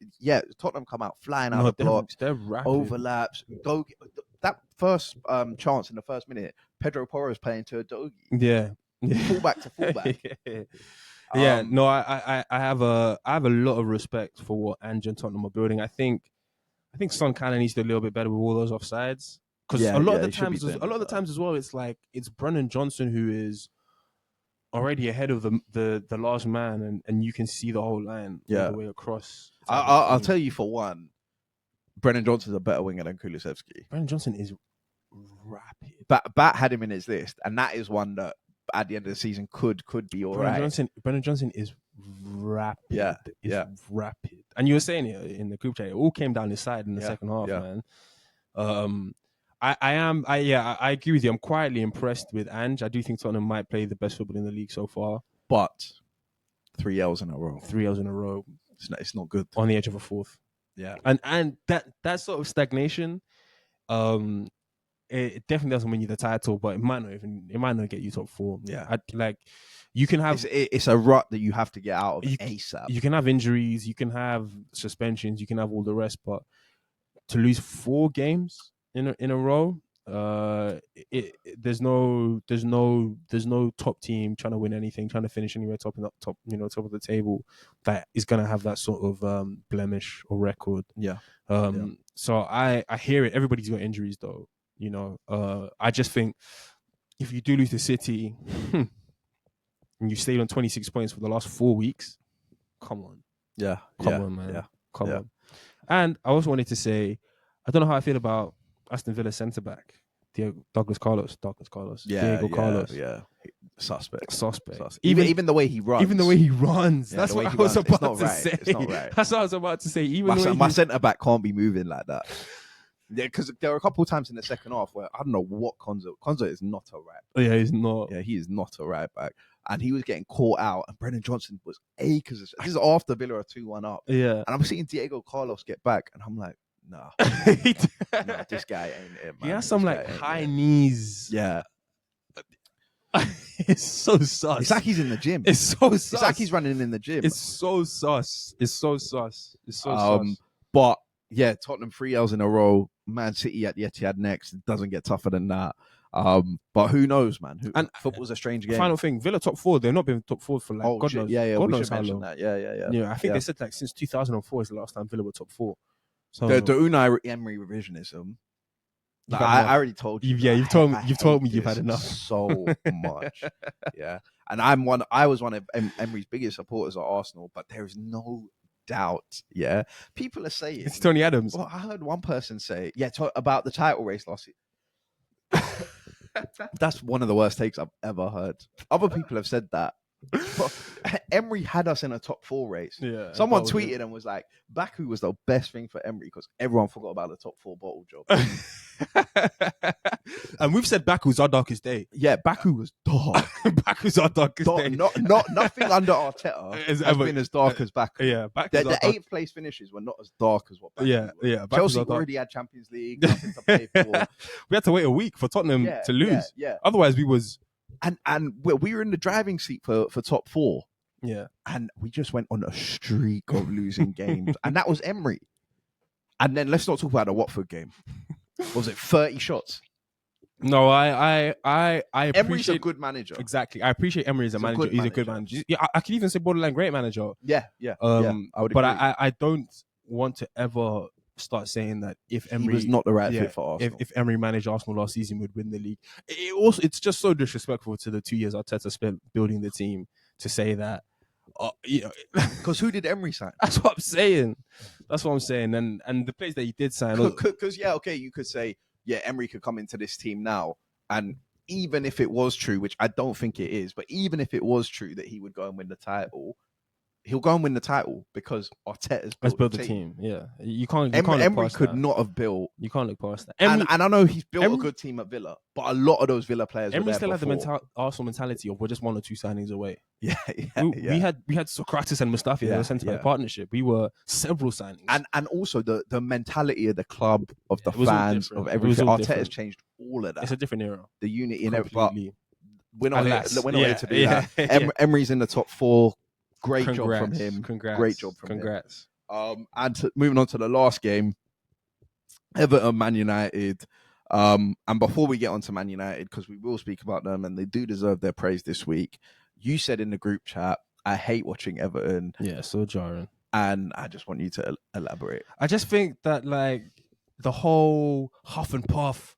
Tottenham come out flying out of blocks. They're rapid. Overlaps. That first chance in the first minute, Pedro Porro is playing to a Dogi. Yeah. Fullback to fullback. I have a lot of respect for what Ange and Tottenham are building. I think Son kind of needs to do a little bit better with all those offsides. Because a lot of the times as well, it's like it's Brennan Johnson who is already ahead of the last man, and you can see the whole line all the way across. I'll tell you for one, Brennan Johnson's a better winger than Kulusevski. Brennan Johnson is rapid. Bat had him in his list, and that is one that at the end of the season could be all Brennan right. Brennan Johnson is rapid. Yeah, It's rapid. And you were saying it in the group chat. It all came down his side in the second half, man. I agree with you. I'm quietly impressed with Ange. I do think Tottenham might play the best football in the league so far. But 3 L's in a row. 3 L's in a row. It's not good. On the edge of a fourth. Yeah. And that sort of stagnation, it definitely doesn't win you the title, but it might not get you top 4. Yeah. You can have it's a rut that you have to get out of ASAP. You can have injuries, you can have suspensions, you can have all the rest, but to lose 4 games in a row, there's no top team trying to win anything, trying to finish anywhere top of the table that is gonna have that sort of blemish or record. So I hear it. Everybody's got injuries though. I just think if you do lose to City and you stayed on 26 points for the last 4 weeks, come on. Come on, man. Come on. And I also wanted to say, I don't know how I feel about Aston Villa centre-back, Douglas Carlos. Diego Carlos. Yeah. Suspect. Even the way he runs. That's what I was about to say. It's not right. That's what I was about to say. Even my centre-back can't be moving like that. Yeah, because there were a couple of times in the second half where I don't know what Konza is not a right. Yeah, he's not. Yeah, he is not a right back. And he was getting caught out, and Brennan Johnson was acres. This is after Villa are 2-1 up. Yeah. And I'm seeing Diego Carlos get back, and I'm like, nah. This guy ain't it, man. He has some high knees. Yeah. It's so sus. It's like he's in the gym. It's so sus. It's like he's running in the gym. It's so sus. Sus. But yeah, Tottenham 3 L's in a row. Man City at the Etihad next. It doesn't get tougher than that. But who knows, man? Football's a strange game. Final thing, Villa top 4. They've not been top 4 for God knows. Yeah, God we knows should how mention long. that. Yeah. I think they said since 2004 is the last time Villa were top 4. So the Unai Emery revisionism. I already told you. You've told me you've had enough so much. Yeah, and I was one of Emery's biggest supporters at Arsenal, but there is no doubt. Yeah, people are saying it's Tony Adams. Well, I heard one person say, about the title race last year. That's one of the worst takes I've ever heard. Other people have said that. But Emery had us in a top 4 race. Yeah, someone tweeted and was like, Baku was the best thing for Emery because everyone forgot about the top 4 bottle job. And we've said Baku's our darkest day. Yeah, Baku was dark. Baku's our darkest day. Nothing under Arteta has been as dark as Baku. Yeah, the 8th place finishes were not as dark as what Baku was. Yeah. Chelsea already had Champions League, nothing to play for. We had to wait a week for Tottenham to lose. Yeah. Otherwise, we was... And we were in the driving seat for top 4. Yeah. And we just went on a streak of losing games. And that was Emery. And then let's not talk about the Watford game. Was it 30 shots? No, I appreciate... Emery's a good manager. Exactly. I appreciate Emery as a manager. He's a good manager. Yeah, I could even say borderline great manager. Yeah. I would agree. I don't want to ever start saying that if Emery was not the right fit for Arsenal. If Emery managed Arsenal last season, would win the league. It's just so disrespectful to the 2 years Arteta spent building the team to say that. Because who did Emery sign? That's what I'm saying. And the players that he did sign. Because you could say Emery could come into this team now, and even if it was true, which I don't think it is, but even if it was true that he would go and win the title. He'll go and win the title because Arteta's built the team. Yeah, you can't. Emery could not have built. You can't look past that. And I know he's built a good team at Villa, but a lot of those Villa players. Emery still had the Arsenal mentality of we're just 1 or 2 signings away. Yeah. We had Socrates and Mustafi. They were centre back partnership. We were several signings, and also the mentality of the club, of the fans, of everything. Arteta's changed all of that. It's a different era. The unity in it, but we're not here to do that. Emery's in the top 4. Great job from him. Great job from him. And moving on to the last game, Everton, Man United. And before we get on to Man United, because we will speak about them and they do deserve their praise this week, you said in the group chat, I hate watching Everton. Yeah, so jarring. And I just want you to elaborate. I just think that the whole huff and puff,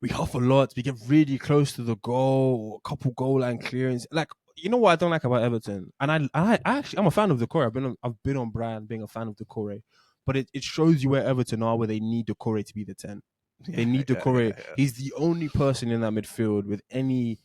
we huff a lot, we get really close to the goal, a couple goal line clearance. You know what I don't like about Everton, and I actually I'm a fan of the core. I've been on brand being a fan of the core, but it shows you where Everton are, where they need the core to be the 10. They need the core. He's the only person in that midfield with any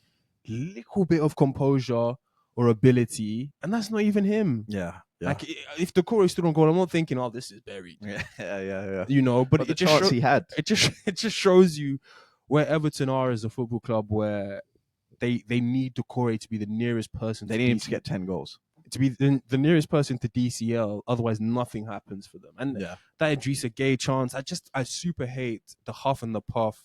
little bit of composure or ability, and that's not even him. Yeah. Like if the core is still on goal, I'm not thinking, "Oh, this is buried." Yeah. You know, but the it just chance he had. it just shows you where Everton are as a football club, where they need the core to be the nearest person. They need him to get 10 goals. To be the nearest person to DCL, otherwise nothing happens for them. And that Idrissa Gueye chance, I super hate the huff and the puff.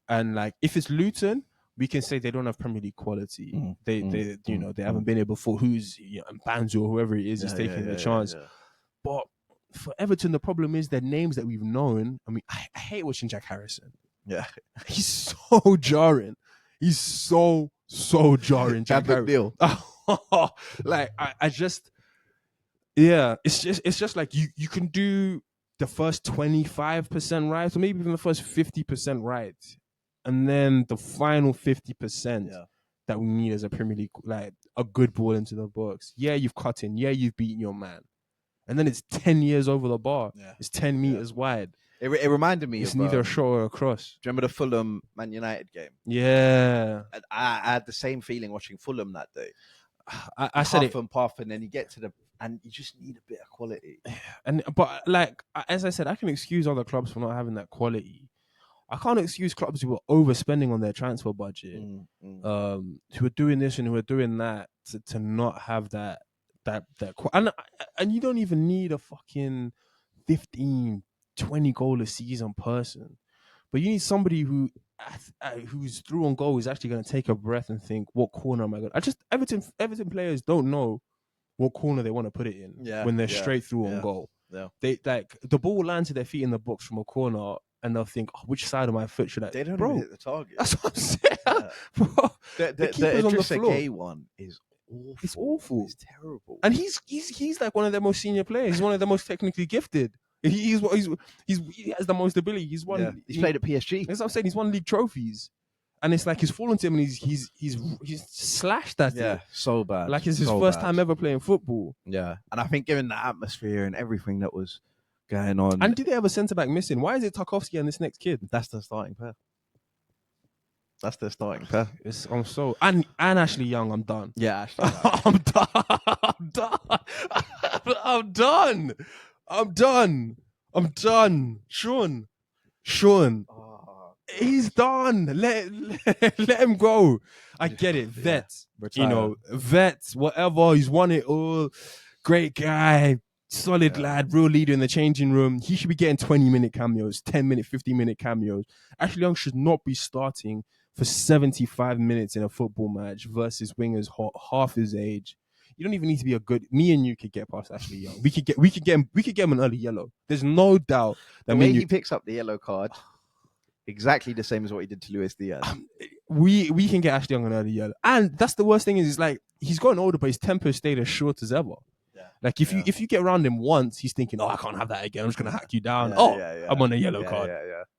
And like, if it's Luton, we can say they don't have Premier League quality. They haven't been here before. Who's Banzo or whoever it is taking the chance. Yeah. But for Everton, the problem is they're names that we've known. I mean, I hate watching Jack Harrison. Yeah, he's so jarring. He's so jarring. Jack Harrison. Deal. Like I just, it's just like you can do the first 25% right, or maybe even the first 50% right, and then the final 50% that we need as a Premier League, like a good ball into the box. Yeah, you've cut in. Yeah, you've beaten your man, and then it's 10 years over the bar. Yeah. It's 10 meters wide. It reminded me it's of neither a shot or a cross. Do you remember the Fulham Man United game? Yeah, I had the same feeling watching Fulham that day. I said it. And puff, and then you get to the, and you just need a bit of quality. But like as I said, I can excuse other clubs for not having that quality. I can't excuse clubs who are overspending on their transfer budget, who are doing this and who are doing that to not have that and you don't even need a fucking 15, 20 goal a season person, but you need somebody who's through on goal is actually going to take a breath and think, what corner am I going to... Everton players don't know what corner they want to put it in when they're straight through on goal. Yeah. They like the ball will land to their feet in the box from a corner and they'll think, which side of my foot should I... They don't even hit the target. That's what I'm saying. Yeah. Bro, the keeper's on the floor. The one is awful. It's awful. It's terrible. And he's like one of their most senior players. He's one of the most technically gifted. He has the most ability. He's won. Yeah. He's played at PSG. That's what I'm saying. He's won league trophies, and it's like he's fallen to him, and he's slashed at it. Yeah, so bad. Like it's his first time ever playing football. Yeah, and I think given the atmosphere and everything that was going on, and did they have a centre back missing? Why is it Tarkowski and this next kid? That's the starting pair. That's their starting pair. I'm so and Ashley Young. I'm done. Yeah, Ashley Young. I'm done. Sean. Oh, he's done. Let him go. I get it. Vet. Vet, whatever. He's won it all. Great guy. Solid lad. Real leader in the changing room. He should be getting 20-minute cameos, 10-minute, 15-minute cameos. Ashley Young should not be starting for 75 minutes in a football match versus wingers half his age. You don't even need to be a good. Me and you could get past Ashley Young. We could get him an early yellow. There's no doubt that the way he picks up the yellow card, exactly the same as what he did to Luis Diaz. We can get Ashley Young an early yellow, and that's the worst thing is like he's gotten older, but his tempo stayed as short as ever. Yeah. Like if you get around him once, he's thinking, oh, I can't have that again. I'm just gonna hack you down. I'm on a yellow card.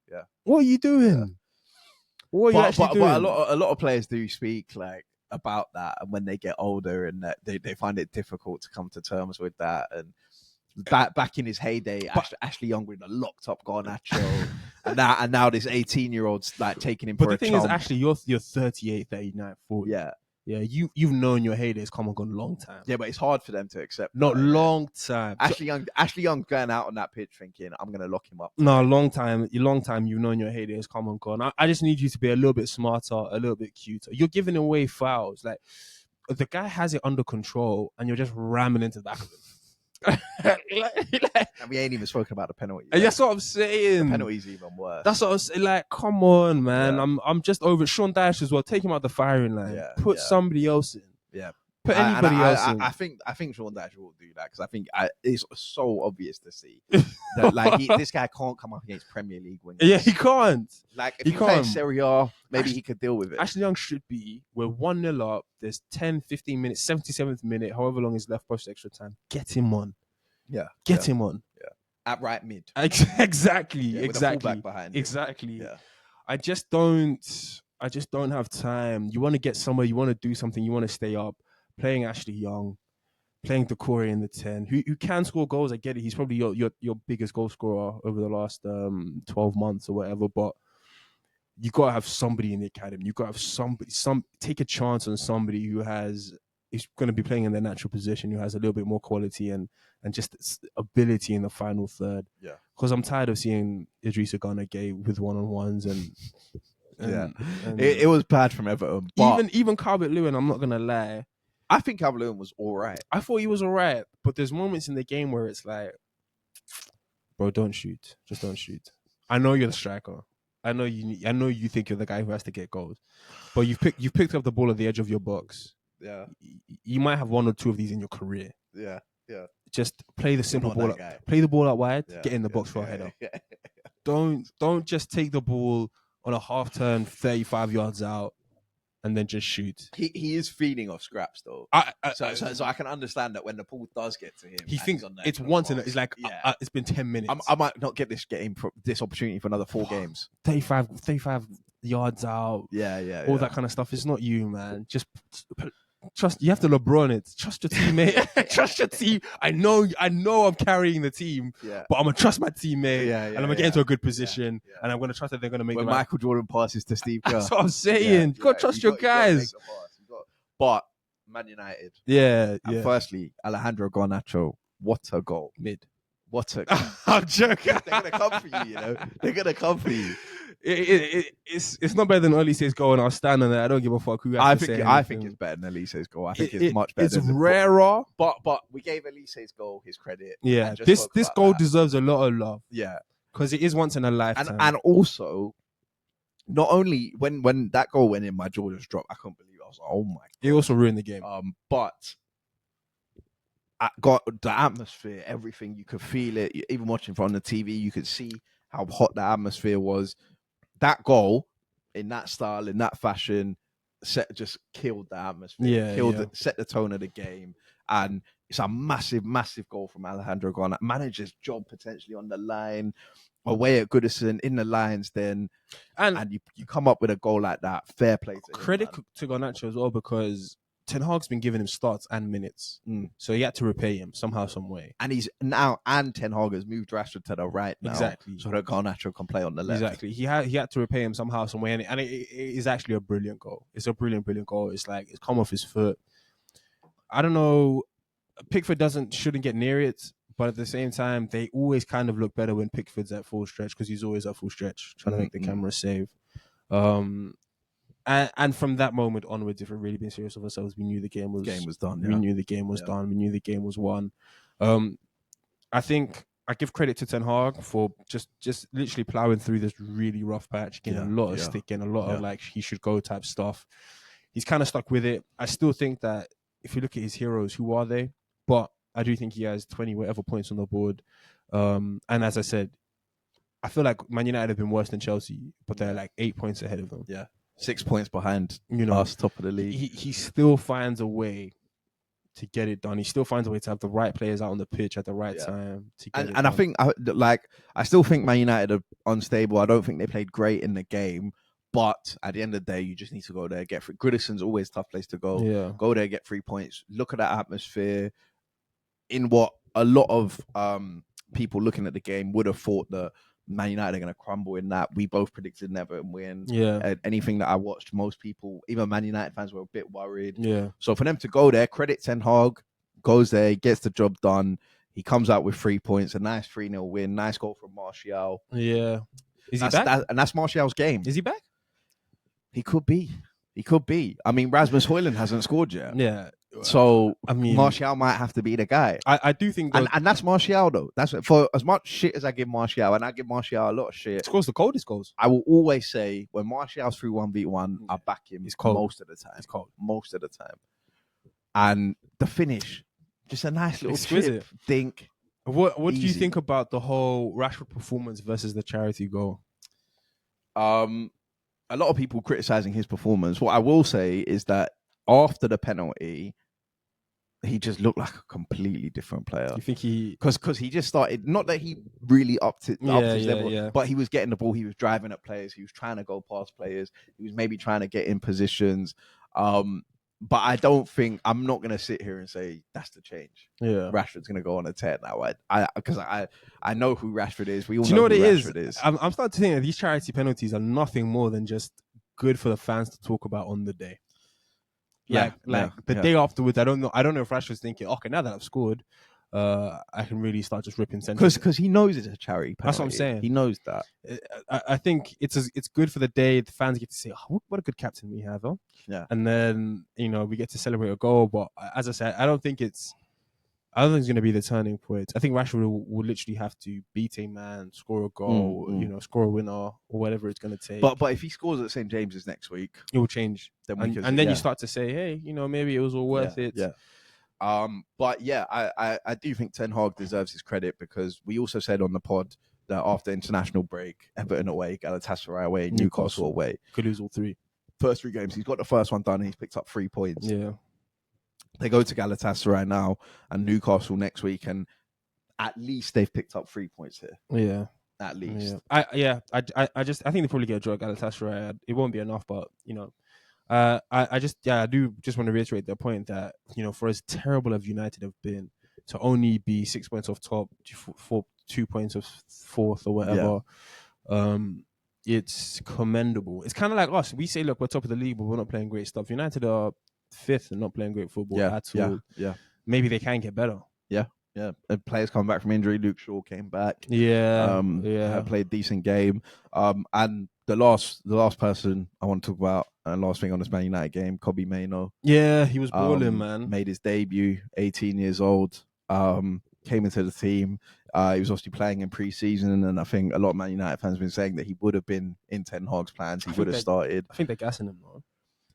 Yeah. What are you doing? Yeah. What are you actually doing? But a lot of players do speak like about that, and when they get older, and that they find it difficult to come to terms with that. And back in his heyday, Ashley Young with a locked up Garnacho, and now this 18-year-old's like taking him. But the thing is, Ashley, you're 38, 39, 40. Yeah, you've known your heydays come and gone a long time. Yeah, but it's hard for them to accept. Not long time. Ashley Young going out on that pitch thinking, I'm going to lock him up. No, a long time. You've known your heydays come and gone. I just need you to be a little bit smarter, a little bit cuter. You're giving away fouls. Like, the guy has it under control and you're just ramming into the back of him. And we ain't even spoken about the penalty. That's what I'm saying. The penalty's even worse. That's what I'm saying. Like, come on, man. Yeah. I'm just over it. Sean Dyche as well. Take him out the firing line. Put somebody else in. Yeah. Put anybody else in. I think Sean Dyche will do that because I think it's so obvious to see that like this guy can't come up against Premier League wingers. Yeah, he can't. Like if he plays Serie A, maybe he could deal with it. Ashley Young should be. We're 1-0 up. There's 10, 15 minutes, 77th minute, however long is left post extra time. Get him on. Yeah. Get him on. Yeah. At right mid. Exactly. With a fullback behind him. Exactly. Yeah. I just don't have time. You want to get somewhere, you want to do something, you want to stay up. Playing Ashley Young, playing Decore in the 10, who can score goals. I get it. He's probably your biggest goal scorer over the last 12 months or whatever. But you got to have somebody in the academy. You got to have somebody, take a chance on somebody who is going to be playing in their natural position, who has a little bit more quality and just ability in the final third. Yeah. Because I'm tired of seeing Idrissa Gana Gay with one-on-ones and it was bad from Everton. But even Calvert-Lewin, I'm not going to lie. I think Calvert-Lewin was all right. I thought he was all right, but there's moments in the game where it's like, bro, don't shoot. Just don't shoot. I know you're the striker. I know you think you're the guy who has to get goals, but you've picked up the ball at the edge of your box. Yeah, you might have one or two of these in your career. Yeah. Just play the simple ball. Play the ball out wide. Get in the box for a header. Yeah. Don't just take the ball on a half turn, 35 yards out, and then just shoot. He is feeding off scraps though. So I can understand that when the ball does get to him, he thinks it's once in. It's like it's been 10 minutes. I might not get this opportunity for another 4 games. 35 yards out. Yeah. All that kind of stuff. It's not you, man. Just trust. You have to LeBron it. Trust your teammate. Trust your team. I know I'm carrying the team, but I'm gonna trust my teammate, and I'm gonna get into a good position, and I'm gonna trust that they're gonna make. When Michael Jordan passes to Steve Kerr, that's what I'm saying. You gotta trust your guys. But Man United, and firstly, Alejandro Garnacho, what a goal! Mid. What a I'm joking. They're gonna come for you. They're gonna come for you. It's not better than Elise's goal, and I'll stand on that. I don't give a fuck who has to say anything. I think it's better than Elise's goal. I think it's much better. It's rarer, but we gave Elise's goal his credit. Yeah, this goal deserves a lot of love. Yeah, because it is once in a lifetime. And also, not only when that goal went in, my jaw just dropped. I couldn't believe it. I was like, oh my god. It also ruined the game. But I got the atmosphere, everything. You could feel it. Even watching from the TV, you could see how hot the atmosphere was. That goal, in that style, in that fashion, just killed the atmosphere. Set the tone of the game. And it's a massive, massive goal from Alejandro Garnacho. Manager's job potentially on the line. Away at Goodison, in the lines then. And you come up with a goal like that. Fair play to him. Credit to Garnacho as well, because Ten Hag's been giving him starts and minutes. So he had to repay him somehow, some way. And Ten Hag has moved Rashford to the right now. Exactly. So that Garnacho can play on the left. Exactly. He had to repay him somehow, some way. And it is actually a brilliant goal. It's a brilliant, brilliant goal. It's like, it's come off his foot. I don't know. Pickford shouldn't get near it. But at the same time, they always kind of look better when Pickford's at full stretch, because he's always at full stretch, trying to make the camera save. And from that moment onwards, if we're really being serious with ourselves, we knew the game was done. We knew the game was done. We knew the game was won. I think I give credit to Ten Hag for just literally plowing through this really rough patch, getting a lot of stick, getting a lot of like he should go type stuff. He's kind of stuck with it. I still think that if you look at his heroes, who are they? But I do think he has 20 whatever points on the board. And as I said, I feel like Man United have been worse than Chelsea, but they're like 8 points ahead of them. Yeah. 6 points behind us, top of the league. He still finds a way to get it done. He still finds a way to have the right players out on the pitch at the right time to get it done. I think, I still think Man United are unstable. I don't think they played great in the game. But at the end of the day, you just need to go there, get 3. Goodison's always a tough place to go. Yeah. Go there, get 3 points. Look at that atmosphere. In what a lot of people looking at the game would have thought that Man United are going to crumble in that. We both predicted Everton win. Yeah. Anything that I watched, most people, even Man United fans, were a bit worried. Yeah. So for them to go there, credit Ten Hag, goes there, gets the job done. He comes out with 3 points, a nice 3-0 win, nice goal from Martial. Yeah. Is he back? And that's Martial's game. Is he back? He could be. I mean, Rasmus Højlund hasn't scored yet. Yeah. So I mean, Martial might have to be the guy. I do think, and that's Martial though. That's for as much shit as I give Martial, and I give Martial a lot of shit. He scores the coldest goals. I will always say when Martial's through 1v1, I back him. He's cold most of the time. He's cold most of the time. And the finish, just a nice little exquisite chip, dink. What do you think about the whole Rashford performance versus the charity goal? A lot of people criticizing his performance. What I will say is that after the penalty, he just looked like a completely different player. You think because he just started, not that he really upped his level, yeah. but he was getting the ball, he was driving at players, he was trying to go past players, he was maybe trying to get in positions. But I don't think I'm not gonna sit here and say that's the change. Yeah. Rashford's gonna go on a tear now. Because I know who Rashford is. We all Do you know know what who it Rashford is. I'm starting to think that these charity penalties are nothing more than just good for the fans to talk about on the day. Like the day afterwards, I don't know if Rashford's thinking, okay, now that I've scored, I can really start just ripping sentences. Because he knows it's a charity penalty. That's what I'm saying. He knows that. I think it's good for the day. The fans get to say, oh, what a good captain we have, huh? Yeah. And then we get to celebrate a goal. But as I said, I don't think it's going to be the turning point. I think Rashford will literally have to beat a man, score a goal, score a winner, or whatever it's going to take. But if he scores at St James's next week, it will change. Then you start to say, hey, maybe it was all worth it. Yeah. But yeah, I do think Ten Hag deserves his credit, because we also said on the pod that after international break, Everton away, Galatasaray away, Newcastle away, could lose all three. First 3 games, he's got the first one done. And he's picked up 3 points. Yeah. They go to Galatasaray now and Newcastle next week, and at least they've picked up 3 points here. Yeah, at least. I think they probably get a draw at Galatasaray. It won't be enough, but I do just want to reiterate the point that for as terrible as United have been, to only be 6 points off top, 2 points of fourth or whatever, it's commendable. It's kind of like us. We say, look, we're top of the league, but we're not playing great stuff. United are 5th and not playing great football at all. Yeah. Maybe they can get better. Yeah. And players come back from injury. Luke Shaw came back. Played decent game. And the last person I want to talk about, and last thing on this Man United game, Kobbie Mainoo. Yeah, he was balling, man. Made his debut, 18 years old. Came into the team. He was obviously playing in pre-season, and I think a lot of Man United fans have been saying that he would have been in Ten Hag's plans. He would have started. I think they're gassing him, though.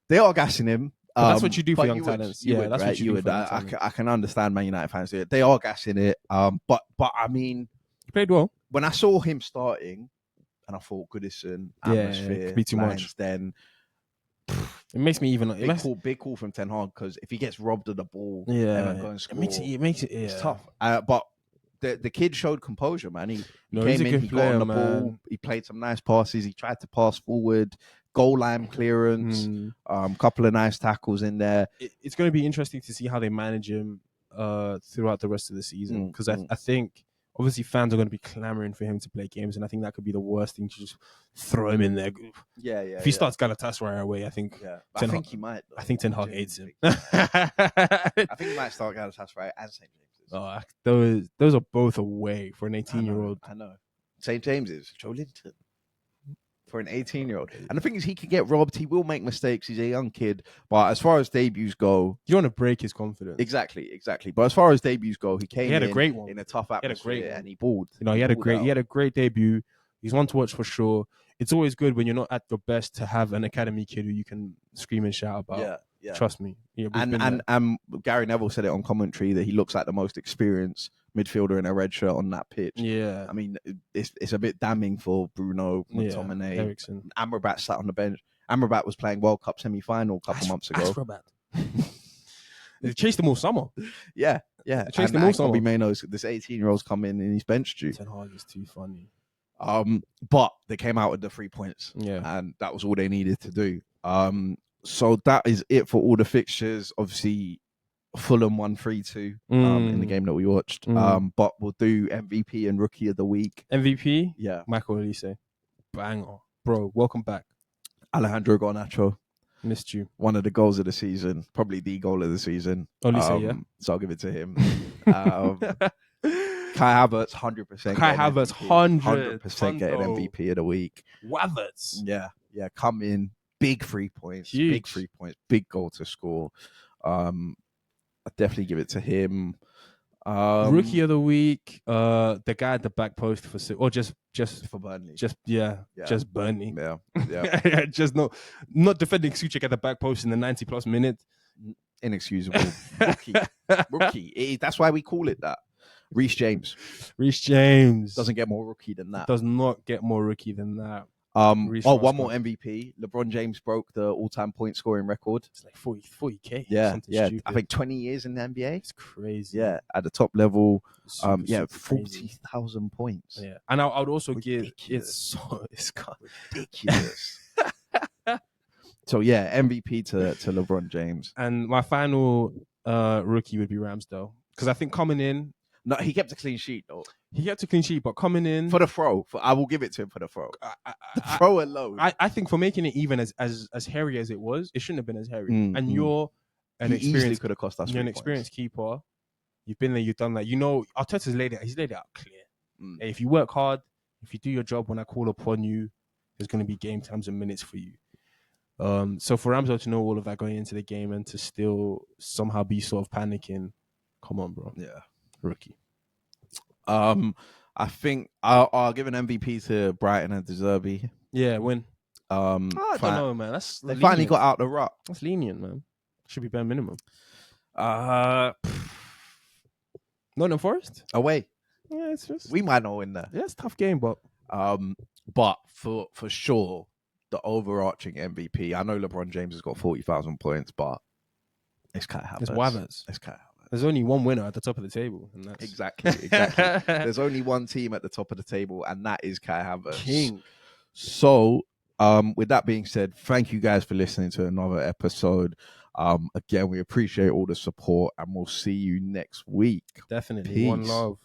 They are gassing him. That's what you do for young talents. That's what you would. I can understand Man United fans do it. They are gassing it. But I mean, he played well. When I saw him starting, and I thought Goodison, atmosphere, it could be too much. Then it makes me even big call from Ten Hag, because if he gets robbed of the ball, it makes it. It's tough. But the kid showed composure, man. He came he's a in, good he player, got on the man. ball, he played some nice passes, he tried to pass forward, goal line clearance, couple of nice tackles in there. It's going to be interesting to see how they manage him throughout the rest of the season, because I think obviously fans are going to be clamoring for him to play games, and I think that could be the worst thing, to just throw him in there. If he starts Galatasaray away, I think I think he might. I think Ten Hag hates him. I think he might start Galatasaray and St James's. Oh, those are both away for an 18-year-old. I know. St James's, Joe Linton. For an 18-year-old. And the thing is, he could get robbed. He will make mistakes. He's a young kid. But as far as debuts go... You want to break his confidence. Exactly. But as far as debuts go, he had a great one. In a tough atmosphere, and he balled. He had a great debut. He's one to watch for sure. It's always good when you're not at your best to have an academy kid who you can scream and shout about. Yeah. Trust me. And Gary Neville said it on commentary that he looks like the most experienced midfielder in a red shirt on that pitch. Yeah. I mean, it's a bit damning for Bruno, McTominay, Ericsson. Amrabat sat on the bench. Amrabat was playing World Cup semi-final a couple months ago. They chased them all summer. Yeah. They chased them all summer. Kobbie Mainoo, this 18-year-old's come in and he's benched you. Ten Hag is too funny. But they came out with the 3 points. Yeah. And that was all they needed to do. So that is it for all the fixtures. Obviously, Fulham won 3-2 in the game that we watched. But we'll do MVP and Rookie of the Week. MVP? Yeah. Michael Olise. Banger. Bro, welcome back. Alejandro Garnacho. Missed you. One of the goals of the season. Probably the goal of the season. Olise, So I'll give it to him. Kai Havertz, 100%. Kai Havertz, 100% getting MVP of the week. Havertz. Yeah. Come in. Big 3 points. Huge. Big 3 points. Big goal to score. I'd definitely give it to him. Rookie of the Week, the guy at the back post for just for Burnley. Just Burnley. Yeah. Just not defending Suchek at the back post in the 90+ minutes. Inexcusable. Rookie. That's why we call it that. Reece James doesn't get more rookie than that. Does not get more rookie than that. One more MVP. LeBron James broke the all-time point scoring record. It's like 40K. Yeah. Stupid. I think 20 years in the NBA. It's crazy. Yeah, at the top level. Super 40,000 points. Yeah, and I would also ridiculous. give it's ridiculous. Ridiculous. So yeah, MVP to LeBron James. And my final rookie would be Ramsdale, because I think coming in, No, he kept a clean sheet though. he kept a clean sheet, but coming in For the throw. I will give it to him for the throw. The throw alone. I think for making it even as hairy as it was, it shouldn't have been as hairy. And you're an he easily experienced, could have cost us. you're an 3 points. experienced keeper. You've been there, you've done that. You know, Arteta's laid it out clear. Hey, if you work hard, if you do your job when I call upon you, there's going to be game times and minutes for you. So for Ramsdale to know all of that going into the game and to still somehow be sort of panicking, come on, bro. Yeah. Rookie. I think I'll give an MVP to Brighton and De Zerbi. Yeah, win. I don't know, man. They finally got out the rut. That's lenient, man. Should be bare minimum. Nottingham Forest? Away. Yeah, it's just... We might not win there. Yeah, it's a tough game, but for sure, the overarching MVP. I know LeBron James has got 40,000 points, but it's Kai Havertz. It's Havertz. It's Kai Havertz. There's only one winner at the top of the table. And that's... Exactly. There's only one team at the top of the table, and that is Kai Havertz. King. So, with that being said, thank you guys for listening to another episode. Again, we appreciate all the support, and we'll see you next week. Definitely. Peace. One love.